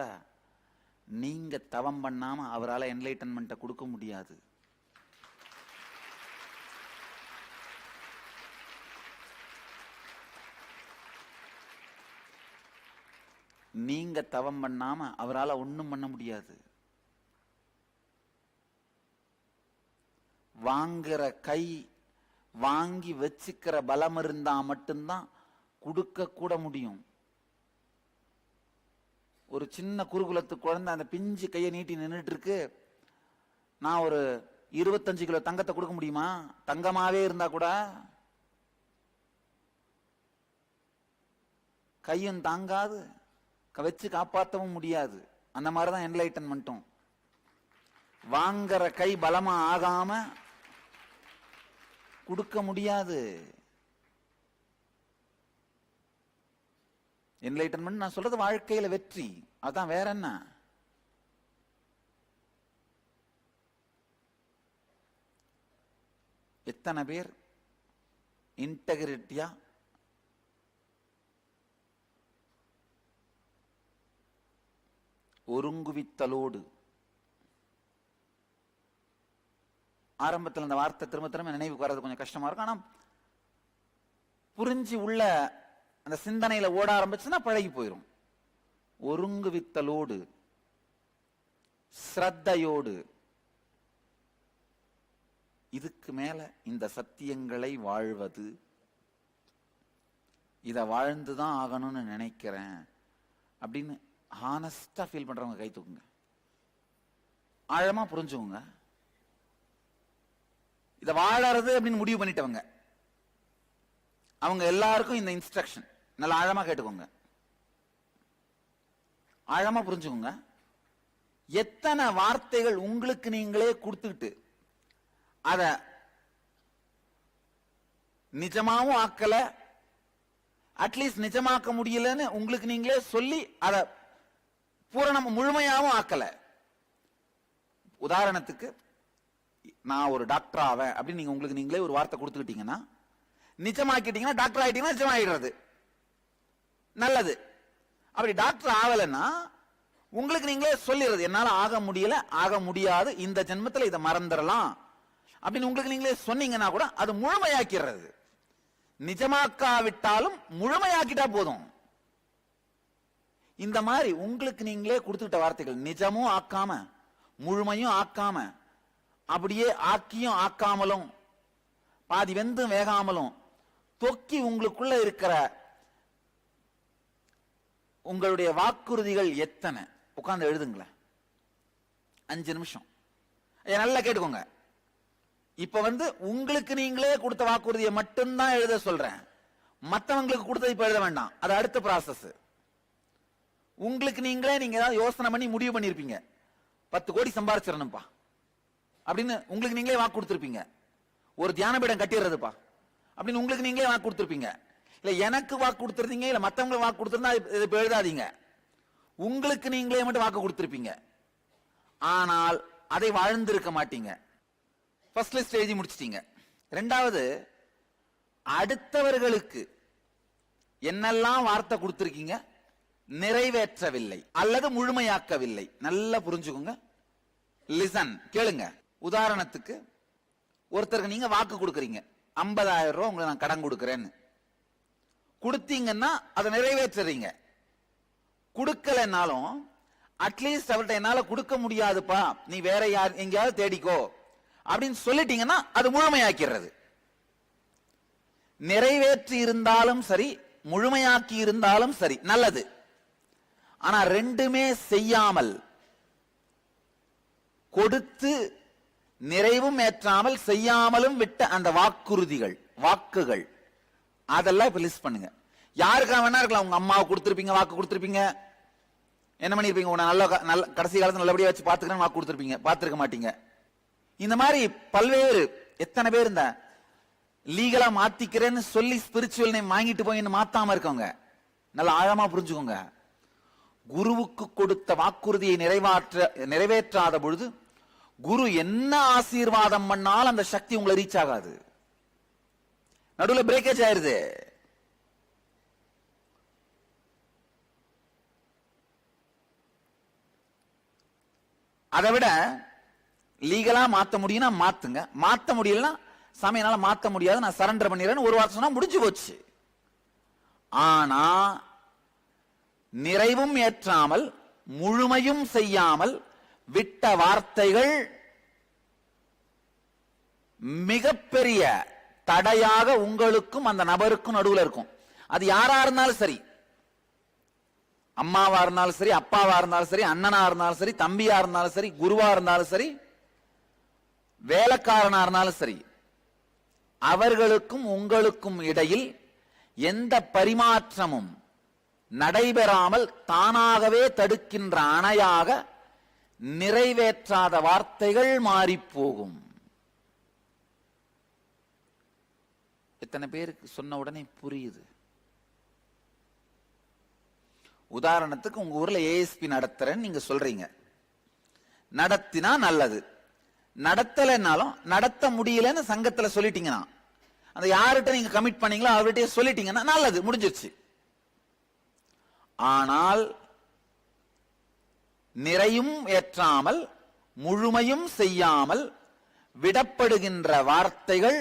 நீங்க தவம் பண்ணாம அவரால் என்லைட்டன்மெண்ட்டை கொடுக்க முடியாது. நீங்க தவம் பண்ணாம அவரால் ஒண்ணும் பண்ண முடியாது. வாங்குற கை வாங்கி வச்சுக்கிற பலம் இருந்தா மட்டும்தான் கொடுக்க கூட முடியும். ஒரு சின்ன குருகுலத்து குழந்தை அந்த பிஞ்சு கையை நீட்டி நின்றுட்டு இருக்கு, நான் ஒரு 25 கிலோ தங்கத்தை கொடுக்க முடியுமா? தங்கமாவே இருந்தா கூட கையும் தாங்காது, வச்சு காப்பாற்றவும் முடியாது. அந்த மாதிரிதான் என்லைட்டன்மெண்ட்டும். வாங்குற கை பலமா ஆகாம கொடுக்க முடியாது. என்லைட்டன்மெண்ட் நான் சொல்றது வாழ்க்கையில வெற்றி, அதான் வேற என்ன. எத்தனை பேர் இன்டெகிரிட்டியா ஒருங்குவித்தலோடு, ஆரம்பத்தில் அந்த வார்த்தை திரும்ப நினைவுக்கு வர்றது கொஞ்சம் கஷ்டமா இருக்கும், ஆனா புரிஞ்சு உள்ள அந்த சிந்தனையில ஓட ஆரம்பிச்சுன்னா பழகி போயிடும். ஒருங்குவித்தலோடு ஸ்ரத்தையோடு, இதுக்கு மேல இந்த சத்தியங்களை வாழ்வது, இத வாழ்ந்துதான் ஆகணும்னு நினைக்கிறேன் அப்படின்னு ஹானஸ்டா ஃபீல் பண்றவங்க கை தூக்குங்க. ஆழமா புரிஞ்சுக்கோங்க, இத வாழறது அப்படின்னு முடிவு பண்ணிட்டவங்க அவங்க எல்லாருக்கும் இந்த இன்ஸ்ட்ரக்ஷன் நல்லா ஆழமா கேட்டுக்கோங்க, ஆழமா புரிஞ்சுக்கோங்க. எத்தனை வார்த்தைகள் உங்களுக்கு நீங்களே கொடுத்துக்கிட்டு அத நிஜமாவும் ஆக்கல, அட்லீஸ்ட் நிஜமாக்க முடியலன்னு உங்களுக்கு நீங்களே சொல்லி அத பூரணம் முழுமையாவும் ஆக்கல. உதாரணத்துக்கு, நான் ஒரு டாக்டர் ஆவேன் அப்படின்னு நீங்க உங்களுக்கு நீங்களே ஒரு வார்த்தை கொடுத்துக்கிட்டீங்கன்னா, நிஜமாக்கிட்டீங்கன்னா டாக்டர் ஆயிட்டீங்கன்னா நிஜமாயிடுறது நல்லது. அப்படி டாக்டர் ஆகலைன்னா உங்களுக்கு நீங்களே சொல்லிடுறது, என்னால ஆக முடியல, ஆக முடியாது, இந்த ஜென்மத்தில் இதை மறந்துடலாம் அப்படின்னு உங்களுக்கு நீங்களே சொன்னீங்கன்னா கூட அது முழுமையாக்கிறது. நிஜமாக்காவிட்டாலும் முழுமையாக்கிட்டா போதும். இந்த மாதிரி உங்களுக்கு நீங்களே கொடுத்துக்கிட்ட வார்த்தைகள் நிஜமும் ஆக்காம முழுமையும் ஆக்காம அப்படியே ஆக்கியும் ஆக்காமலும் பாதி வெந்தும் வேகாமலும் தொக்கி உங்களுக்குள்ள இருக்கிற உங்களுடைய வாக்குறுதிகள் எத்தனை உட்கார்ந்து எழுதுங்களேன். 5 நிமிஷம் நல்லா கேட்டுக்கோங்க. இப்ப உங்களுக்கு நீங்களே கொடுத்த வாக்குறுதியை மட்டும்தான் எழுத சொல்றேன். மற்றவங்களுக்கு கொடுத்தது இப்ப எழுத வேண்டாம், அது அடுத்த ப்ராசஸ். உங்களுக்கு நீங்களே நீங்க ஏதாவது யோசனை பண்ணி முடிவு பண்ணிருப்பீங்க, 10 கோடி சம்பாதிச்சிடணும்பா அப்படின்னு உங்களுக்கு நீங்களே வாக்கு கொடுத்திருப்பீங்க. ஒரு தியான பீடம் கட்டிடுறதுப்பா அப்படின்னு உங்களுக்கு நீங்களே வாக்கு கொடுத்திருப்பீங்க. இல்ல எனக்கு வாக்கு கொடுத்திருந்தீங்க, இல்ல மத்தவங்களுக்கு வாக்கு கொடுத்திருந்தா இப்ப எழுதாதீங்க. உங்களுக்கு நீங்களே மட்டும் வாக்கு கொடுத்திருப்பீங்க. ஆனால் அதை வாழ்ந்திருக்க மாட்டீங்க. ஃபர்ஸ்ட் லிஸ்ட் எழுதி முடிச்சிட்டீங்க. ரெண்டாவது, அடுத்தவர்களுக்கு என்னெல்லாம் வார்த்தை கொடுத்திருக்கீங்க நிறைவேற்றவில்லை அல்லது முழுமையாக்கவில்லை. நல்லா புரிஞ்சுக்கோங்க, லிசன், கேளுங்க. உதாரணத்துக்கு ஒருத்தருக்கு நீங்க வாக்கு கொடுக்கறீங்க, 50,000 ரூபாய் உங்களுக்கு நான் கடன் கொடுக்கறேன்னு. கொடுத்தீங்கன்னா அதை நிறைவேற்றுறீங்க. கொடுக்கலனாலும் அட்லீஸ்ட் அவர்கிட்ட என்னால கொடுக்க முடியாதுப்பா, நீ வேற யார் எங்கேயாவது தேடிக்கோ அப்படின்னு சொல்லிட்டீங்கன்னா அது முழுமையாக்கிறது. நிறைவேற்றி இருந்தாலும் சரி, முழுமையாக்கி இருந்தாலும் சரி, நல்லது. ஆனா ரெண்டுமே செய்யாமல், கொடுத்து நிறைவும் ஏற்றாமல் செய்யாமலும் விட்ட அந்த வாக்குறுதிகள், வாக்குகள், அதெல்லாம் இப்ப லிஸ்ட் பண்ணுங்க. யாருக்கா வேணா இருக்கலாம். உங்க அம்மாவை கொடுத்திருப்பீங்க, வாக்கு கொடுத்திருப்பீங்க. என்ன பண்ணிருப்பீங்க, உன்னை நல்ல கடைசி காலத்துல நல்லபடியா வச்சு பாத்துக்கிறேன்னு வாக்கு கொடுத்திருப்பீங்க, பாத்துருக்க மாட்டீங்க. இந்த மாதிரி பல்வேறு எத்தனை பேர் இந்த லீகலா மாத்திக்கிறேன்னு சொல்லி ஸ்பிரிச்சுவல் நேம் வாங்கிட்டு போய் மாத்தாம இருக்கவங்க. நல்லா ஆழமா புரிஞ்சுக்கோங்க. குருவுக்கு கொடுத்த வாக்குறுதியை நிறைவேற்றாத பொழுது குரு என்ன ஆசீர்வாதம் பண்ணாலும் அந்த சக்தி உங்களை ரீச் ஆகாது. நடுவில் பிரேக்கேஜ் ஆயிருது. அதை விட லீகலா மாத்த முடியும்னா மாத்துங்க, மாத்த முடியலன்னா சமயனால மாத்த முடியாது, நான் சரண்டர் பண்ணிடுறேன்னு ஒரு வார்த்தை சொன்னா முடிஞ்சு போச்சு. ஆனா நிறைவும் ஏற்றாமல் முழுமையும் செய்யாமல் விட்ட வார்த்தைகள் மிகப்பெரிய தடையாக உங்களுக்கும் அந்த நபருக்கும் நடுவில் இருக்கும். அது யாரா இருந்தாலும் சரி, அம்மாவா இருந்தாலும் சரி, அப்பாவா இருந்தாலும் சரி, அண்ணனா இருந்தாலும் சரி, தம்பியா இருந்தாலும் சரி, குருவா இருந்தாலும் சரி, வேலைக்காரனா இருந்தாலும் சரி, அவர்களுக்கும் உங்களுக்கும் இடையில் எந்த பரிமாற்றமும் நடைபெறாமல் தானாகவே தடுக்கின்ற அணையாக நிறைவேற்றாத வார்த்தைகள் மாறி போகும். எத்தனை பேருக்கு சொன்ன உடனே புரியுது? உதாரணத்துக்கு உங்க ஊர்ல ஏஎஸ்பி நடத்துறேன்னு நீங்க சொல்றீங்க. நடத்தினா நல்லது, நடத்தலைன்னாலும் நடத்த முடியலன்னு சங்கத்துல சொல்லிட்டீங்கன்னா, அந்த யார்கிட்ட நீங்க கமிட் பண்ணீங்களோ அவர்கிட்ட சொல்லிட்டீங்கன்னா நல்லது, முடிஞ்சிருச்சு. ஆனால் நிறையும் ஏற்றாமல் முழுமையும் செய்யாமல் விடப்படுகின்ற வார்த்தைகள்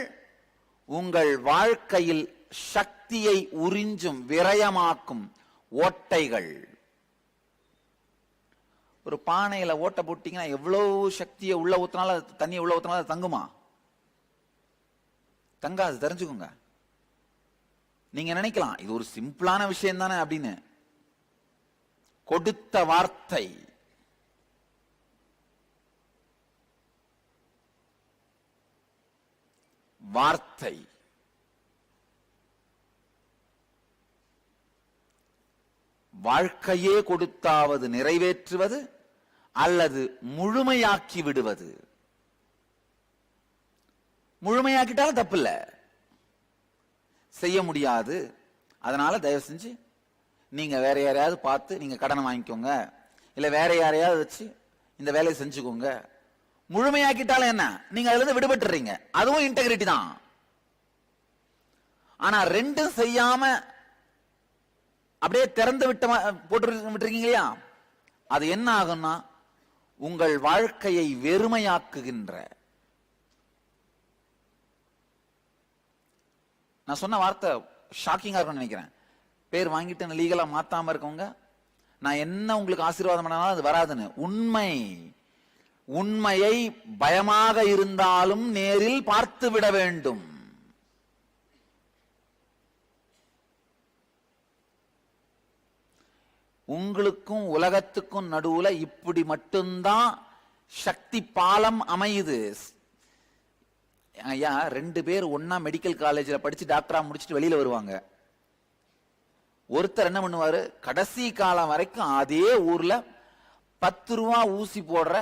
உங்கள் வாழ்க்கையில் சக்தியை உறிஞ்சும், விரயமாக்கும் ஓட்டைகள். ஒரு பானையில ஓட்டை போட்டீங்கன்னா எவ்வளவு சக்தியை உள்ள ஊத்தினாலும், தண்ணியை உள்ள ஊத்தினாலும் அது தங்குமா? தங்காது, தெரிஞ்சுக்கோங்க. நீங்க நினைக்கலாம் இது ஒரு சிம்பிளான விஷயம் தானே அப்படின்னு. கொடுத்த வார்த்தை வார்த்தை வாழ்க்கையே கொடுத்தாவது நிறைவேற்றுவது அல்லது முழுமையாக்கி விடுவது. முழுமையாக்கிட்டாலும் தப்பு இல்லை, செய்ய முடியாது. அதனால தயவு செஞ்சு நீங்க வேற யாரையாவது பார்த்து நீங்க கடனை வாங்கிக்கோங்க, இல்ல வேற யாரையாவது வச்சு இந்த வேலையை செஞ்சுக்கோங்க. முழுமையாக்கிட்டாலும் என்ன, நீங்க அதுல இருந்து விடுபட்டுறீங்க, அதுவும் இன்டெகிரிட்டி தான். ஆனா ரெண்டும் செய்யாம அப்படியே திறந்து விட்டுருக்கீங்க இல்லையா, அது என்ன ஆகும்னா உங்கள் வாழ்க்கையை வெறுமையாக்குகின்ற, நான் சொன்ன வார்த்தை ஷாக்கிங்கா இருக்கும்னு நினைக்கிறேன். பேர் வாங்கிட்டு லீகலா மாத்தாம இருக்கவங்க, நான் என்ன உங்களுக்கு ஆசீர்வாதம் பண்ணாலும் அது வராதுன்னு. உண்மை உண்மையை பயமாக இருந்தாலும் நேரில் பார்த்துவிட வேண்டும். உங்களுக்கும் உலகத்துக்கும் நடுவுல இப்படி மட்டும்தான் சக்தி பாலம் அமையுது. ஐயா, 2 பேர் ஒன்னா மெடிக்கல் காலேஜில் படிச்சு டாக்டரா முடிச்சுட்டு வெளியில வருவாங்க. ஒருத்தர் என்ன பண்ணுவாரு, கடைசி காலம் வரைக்கும் அதே ஊர்ல 10 ரூபா ஊசி போடுற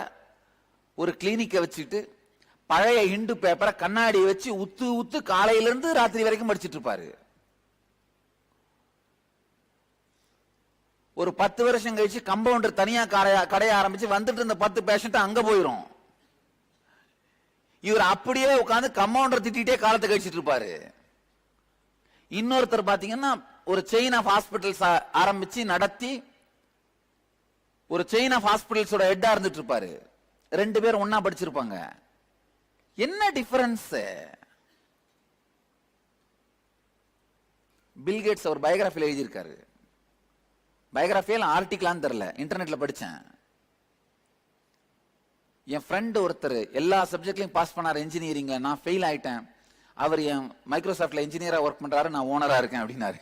ஒரு கிளினிக்கை வச்சுட்டு பழைய ஹிந்து பேப்பரை கண்ணாடியை வச்சு உத்து உத்து காலையில இருந்து ராத்திரி வரைக்கும் படிச்சுட்டு இருப்பாரு. ஒரு 10 வருஷம் கழிச்சு கம்பவுண்டர் தனியா கடைய ஆரம்பிச்சு வந்துட்டு இருந்த 10 பேஷண்ட் அங்க போயிரும். இவர் அப்படியே உட்கார்ந்து கம்பவுண்டர் திட்டிட்டே காலத்தை கழிச்சிட்டு இருப்பாரு. இன்னொருத்தர் பாத்தீங்கன்னா ஒரு செயின் ஆஃப் ஹாஸ்பிட்டல்ஸ் ஆரம்பிச்சு நடத்தி ஒரு செயின் ஆஃப் ஹாஸ்பிட்டல்ஸோட ஹெட்டா இருந்துட்டு இருப்பாரு. 2 பேர் ஒன்னா படிச்சிருப்பாங்க. என்ன டிஃபரன்ஸ்? பில்கேட்ஸ் அவர் பயோகிராஃபில எழுதியிருக்காரு. பயோகிராஃபியில் ஆர்டிக்கலான்னு தெரியல, இன்டர்நெட்ல படிச்சேன். என் ஃப்ரெண்டு ஒருத்தர் எல்லா சப்ஜெக்ட்லையும் பாஸ் பண்ணார் இன்ஜினியரிங், நான் ஃபெயில் ஆயிட்டேன். அவர் என் மைக்ரோசாஃப்ட்ல இன்ஜினியரா ஒர்க் பண்றாரு, நான் ஓனரா இருக்கேன் அப்படின்னாரு.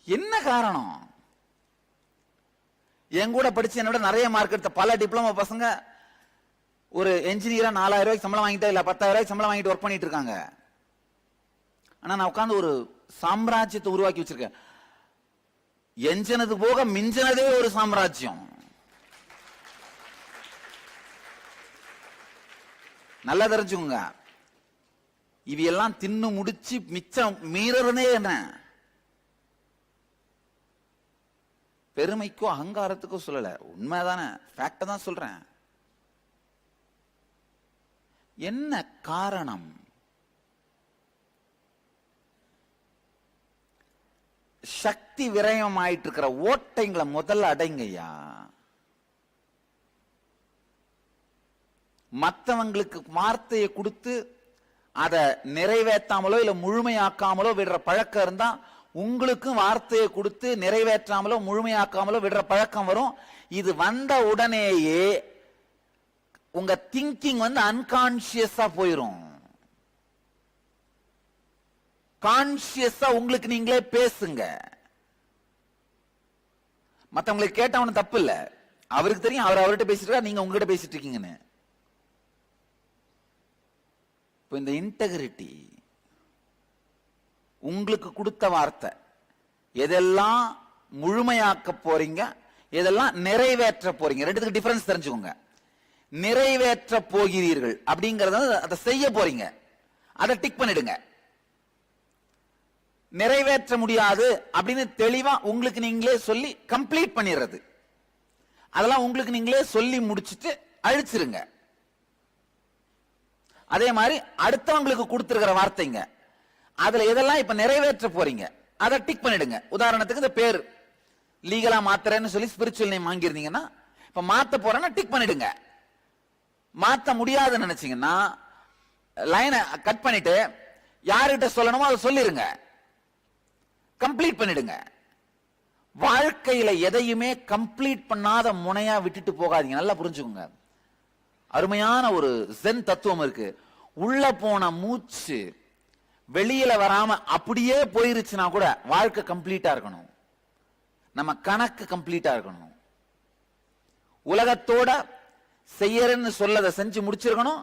என்ன காரணம்? என் கூட படிச்சு என்னோட நிறைய மார்க் எடுத்த பல டிப்ளமோ பசங்க ஒரு என்ஜினியரா 4000 ரூபாய்க்கு சம்பளம் வாங்கிட்டா இல்ல 10,000 ரூபாய்க்கு சம்பளம் வாங்கிட்டு ஒர்க் பண்ணிட்டு இருக்காங்க. ஆனா நான் உட்கார்ந்து ஒரு சாம்ராஜ்யத்தை உருவாக்கி வச்சிருக்கேன். எஞ்சனது போக மிஞ்சனதே ஒரு சாம்ராஜ்யம். நல்லா தெரிஞ்சுக்கோங்க. இவையெல்லாம் தின்னு முடிச்சு மிச்சம் மீறறதே என்ன? பெருமைக்கோ அகங்காரத்துக்கோ சொல்லல, உண்மைதானே, ஃபேக்ட் தான் சொல்றேன். என்ன காரணம்? சக்தி விரயம் ஆயிட்டு இருக்கிற ஓட்டைங்களை முதல்ல அடைங்கய்யா. மற்றவங்களுக்கு வார்த்தையை கொடுத்து அதை நிறைவேற்றாமலோ இல்ல முழுமையாக்காமலோ விடுற பழக்கம் இருந்தா உங்களுக்கும் வார்த்தையை கொடுத்து நிறைவேற்றாமலோ முழுமையாக்காமலோ விடுற பழக்கம் வரும். இது வந்த உடனேயே உங்க திங்கிங் அன்கான்சியஸா போயிரும். கான்சியஸா உங்களுக்கு நீங்களே பேசுங்க. மத்தவங்களுக்கு கேட்டவனு தப்பு இல்ல, அவருக்கு தெரியும் அவர் அவர்கிட்ட பேசிட்டு நீங்க உங்ககிட்ட பேசிட்டு இருக்கீங்கன்னு. இந்த இன்டெகிரிட்டி, உங்களுக்கு கொடுத்த வார்த்தை எதெல்லாம் முழுமையாக்க போறீங்க, எதெல்லாம் நிறைவேற்ற போறீங்க, ரெண்டுத்துக்கு டிஃபரன்ஸ் தெரிஞ்சுக்கோங்க. நிறைவேற்ற போகிறீர்கள் அப்படிங்கறத அதை செய்ய போறீங்க, அதை டிக் பண்ணிடுங்க. நிறைவேற்ற முடியாது அப்படின்னு தெளிவா உங்களுக்கு நீங்களே சொல்லி கம்ப்ளீட் பண்ணிடுறது, அதெல்லாம் உங்களுக்கு நீங்களே சொல்லி முடிச்சுட்டு அழிச்சிருங்க. அதே மாதிரி அடுத்தவங்களுக்கு கொடுத்திருக்கிற வார்த்தைங்க, அதுல எதெல்லாம் இப்ப நிறைவேற்ற போறீங்க அதை டிக் பண்ணிடுங்க. உதாரணத்துக்கு இந்த பேர் லீகலா மாத்துறேன்னு சொல்லி ஸ்பிரிச்சுவல் நேம் வாங்கிருந்தீங்கன்னா இப்ப மாத்த போறேன்னா டிக் பண்ணிடுங்க. மாத்த முடியாதுன்னு நினைச்சீங்கன்னா லைனை கட் பண்ணிட்டு யார்கிட்ட சொல்லணுமோ அதை சொல்லிருங்க, கம்ப்ளீட் பண்ணிடுங்க. வாழ்க்கையில எதையுமே கம்ப்ளீட் பண்ணாத முனையா விட்டுட்டு போகாதீங்க. நல்லா புரிஞ்சுக்கோங்க. அருமையான ஒரு ஜென் தத்துவம் இருக்கு. உள்ள போன மூச்சு வெளியில வராம அப்படியே போயிருச்சுன்னா கூட வாழ்க்கை கம்ப்ளீட்டா இருக்கணும், நம்ம கணக்கு கம்ப்ளீட்டா இருக்கணும். உலகத்தோட செய்யறன்னு சொல்லதை செஞ்சு முடிச்சிருக்கணும்,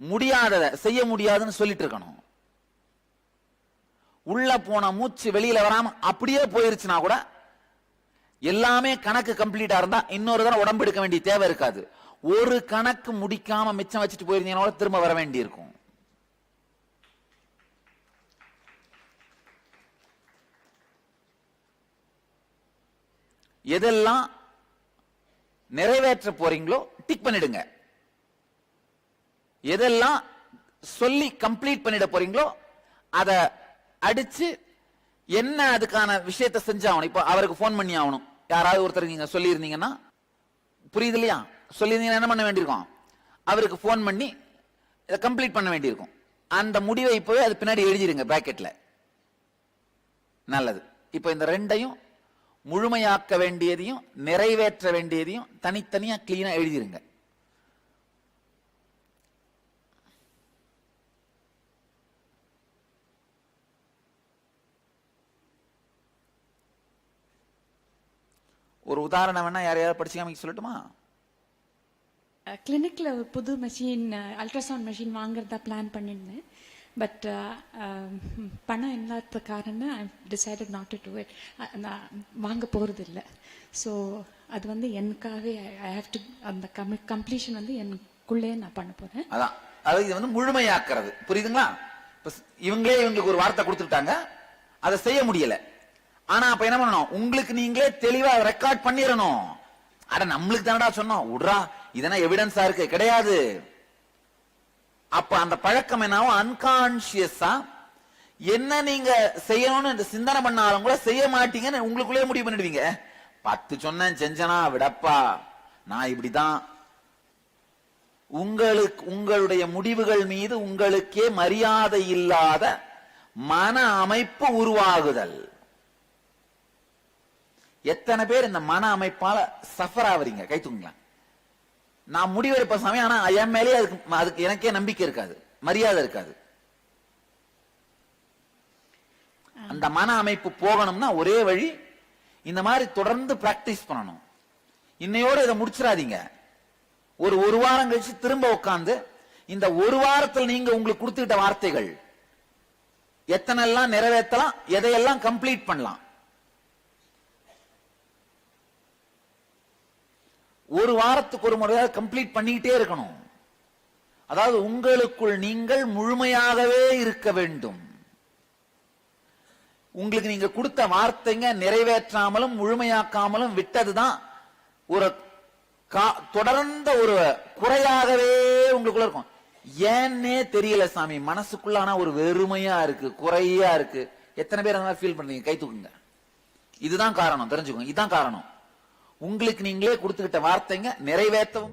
முடியாததை செய்ய முடியாதுன்னு சொல்லிட்டு இருக்கணும். உள்ள போன மூச்சு வெளியில வராம அப்படியே போயிருச்சுன்னா கூட எல்லாமே கணக்கு கம்ப்ளீட்டா இருந்தா இன்னொரு தடவை உடம்பு எடுக்க வேண்டிய தேவை இருக்காது. ஒரு கணக்கு முடிக்காம மிச்சம் வச்சுட்டு போயிருந்தீங்கன்னா திரும்ப வர வேண்டி இருக்கும். எதெல்லாம் நிறைவேற்ற போறீங்களோ டிக் பண்ணிடுங்க. எதெல்லாம் சொல்லி கம்ப்ளீட் பண்ணிட போறீங்களோ அதை அடிச்சு என்ன அதுக்கான விஷயத்தை செஞ்சாகணும். இப்ப அவருக்கு போன் பண்ணி ஆகணும், யாராவது ஒருத்தர் நீங்க சொல்லி இருந்தீங்கன்னா, புரியுது இல்லையா? சொல்லியிருந்தீங்கன்னா என்ன பண்ண வேண்டியிருக்கும், அவருக்கு போன் பண்ணி இதை கம்ப்ளீட் பண்ண வேண்டியிருக்கும். அந்த முடிவை இப்பவே அது பின்னாடி எழுதிருங்க பிராக்கெட்ல. நல்லது. இப்ப இந்த ரெண்டையும் முழுமையாக்க வேண்டியதையும் நிறைவேற்ற வேண்டியதையும் தனித்தனியா கிளீனா எழுதிருங்க. ஒரு உதாரணம் வேணா யாரையாவது படிச்சு காமிக்க சொல்லட்டுமா? கிளினிக்கில் ஒரு புது மெஷின், அல்ட்ராசவுண்ட் மெஷின் வாங்குறதா பிளான் பண்ணியிருந்தேன். பட் பணம் இல்லாத காரணம் I decided not to do it. நான் வாங்க போகிறது இல்லை. ஸோ அது வந்து எனக்காகவே ஐ ஹேவ் டு, அந்த கம்ப்ளீஷன் வந்து எனக்குள்ளே நான் பண்ண போகிறேன். அதான், அது இது வந்து முழுமையாக்குறது. புரியுதுங்களா? இப்போ இவங்களுக்கு ஒரு வார்த்தை கொடுத்துட்டாங்க, அதை செய்ய முடியல. ஆனா அப்ப என்ன பண்ணணும்? உங்களுக்கு நீங்களே தெளிவா ரெக்கார்ட் பண்ணிடணும். அட நம்மளுக்கு தானடா சொன்னோம், விட்றா இதெல்லாம் எவிடன்ஸா இருக்கு, கிடையாது. அப்ப அந்த பழக்கம் என்னாவும் அன்கான்சியஸா என்ன நீங்க செய்யணும்னு சிந்தனை பண்ணாலும் கூட செய்ய மாட்டீங்கன்னு உங்களுக்குள்ளே முடிவு பண்ணிடுவீங்க. 10 சொன்னேன் செஞ்சனா விடப்பா, நான் இப்படிதான். உங்களுடைய முடிவுகள் மீது உங்களுக்கே மரியாதை இல்லாத மன அமைப்பு உருவாகுதல். எத்தனை பேர் இந்த மன அமைப்பால சஃபர் ஆவறீங்க? கை தூங்களா. நான் முடிவெடுப்ப சமயம், ஆனா என் மேலே அதுக்கு எனக்கே நம்பிக்கை இருக்காது, மரியாதை இருக்காது. அந்த மன அமைப்பு போகணும்னா ஒரே வழி, இந்த மாதிரி தொடர்ந்து பிராக்டிஸ் பண்ணணும். இன்னையோட இதை முடிச்சிடாதீங்க. ஒரு வாரம் கழிச்சு திரும்ப உட்கார்ந்து இந்த ஒரு வாரத்தில் நீங்க உங்களுக்கு கொடுத்துக்கிட்ட வார்த்தைகள் எத்தனை எல்லாம் நிறைவேற்றலாம், எதையெல்லாம் கம்ப்ளீட் பண்ணலாம். ஒரு வாரத்துக்கு ஒரு முறையாக கம்ப்ளீட் பண்ணிக்கிட்டே இருக்கணும். அதாவது உங்களுக்குள் நீங்கள் முழுமையாகவே இருக்க வேண்டும். உங்களுக்கு நீங்க கொடுத்த வார்த்தைங்க நிறைவேற்றாமலும் முழுமையாக்காமலும் விட்டதுதான் ஒரு தொடர்ந்த ஒரு குறையாகவே உங்களுக்குள்ள இருக்கும். ஏன்னே தெரியல சாமி, மனசுக்குள்ள ஆனா ஒரு வெறுமையா இருக்கு, குறையா இருக்கு. எத்தனை பேர் அந்த மாதிரி ஃபீல் பண்றீங்க? கை தூக்குங்க. இதுதான் காரணம், தெரிஞ்சுக்கோங்க. இதுதான் காரணம். உங்களுக்கு நீங்களே கொடுத்துக்கிட்ட வார்த்தைங்க நிறைவேற்றவும்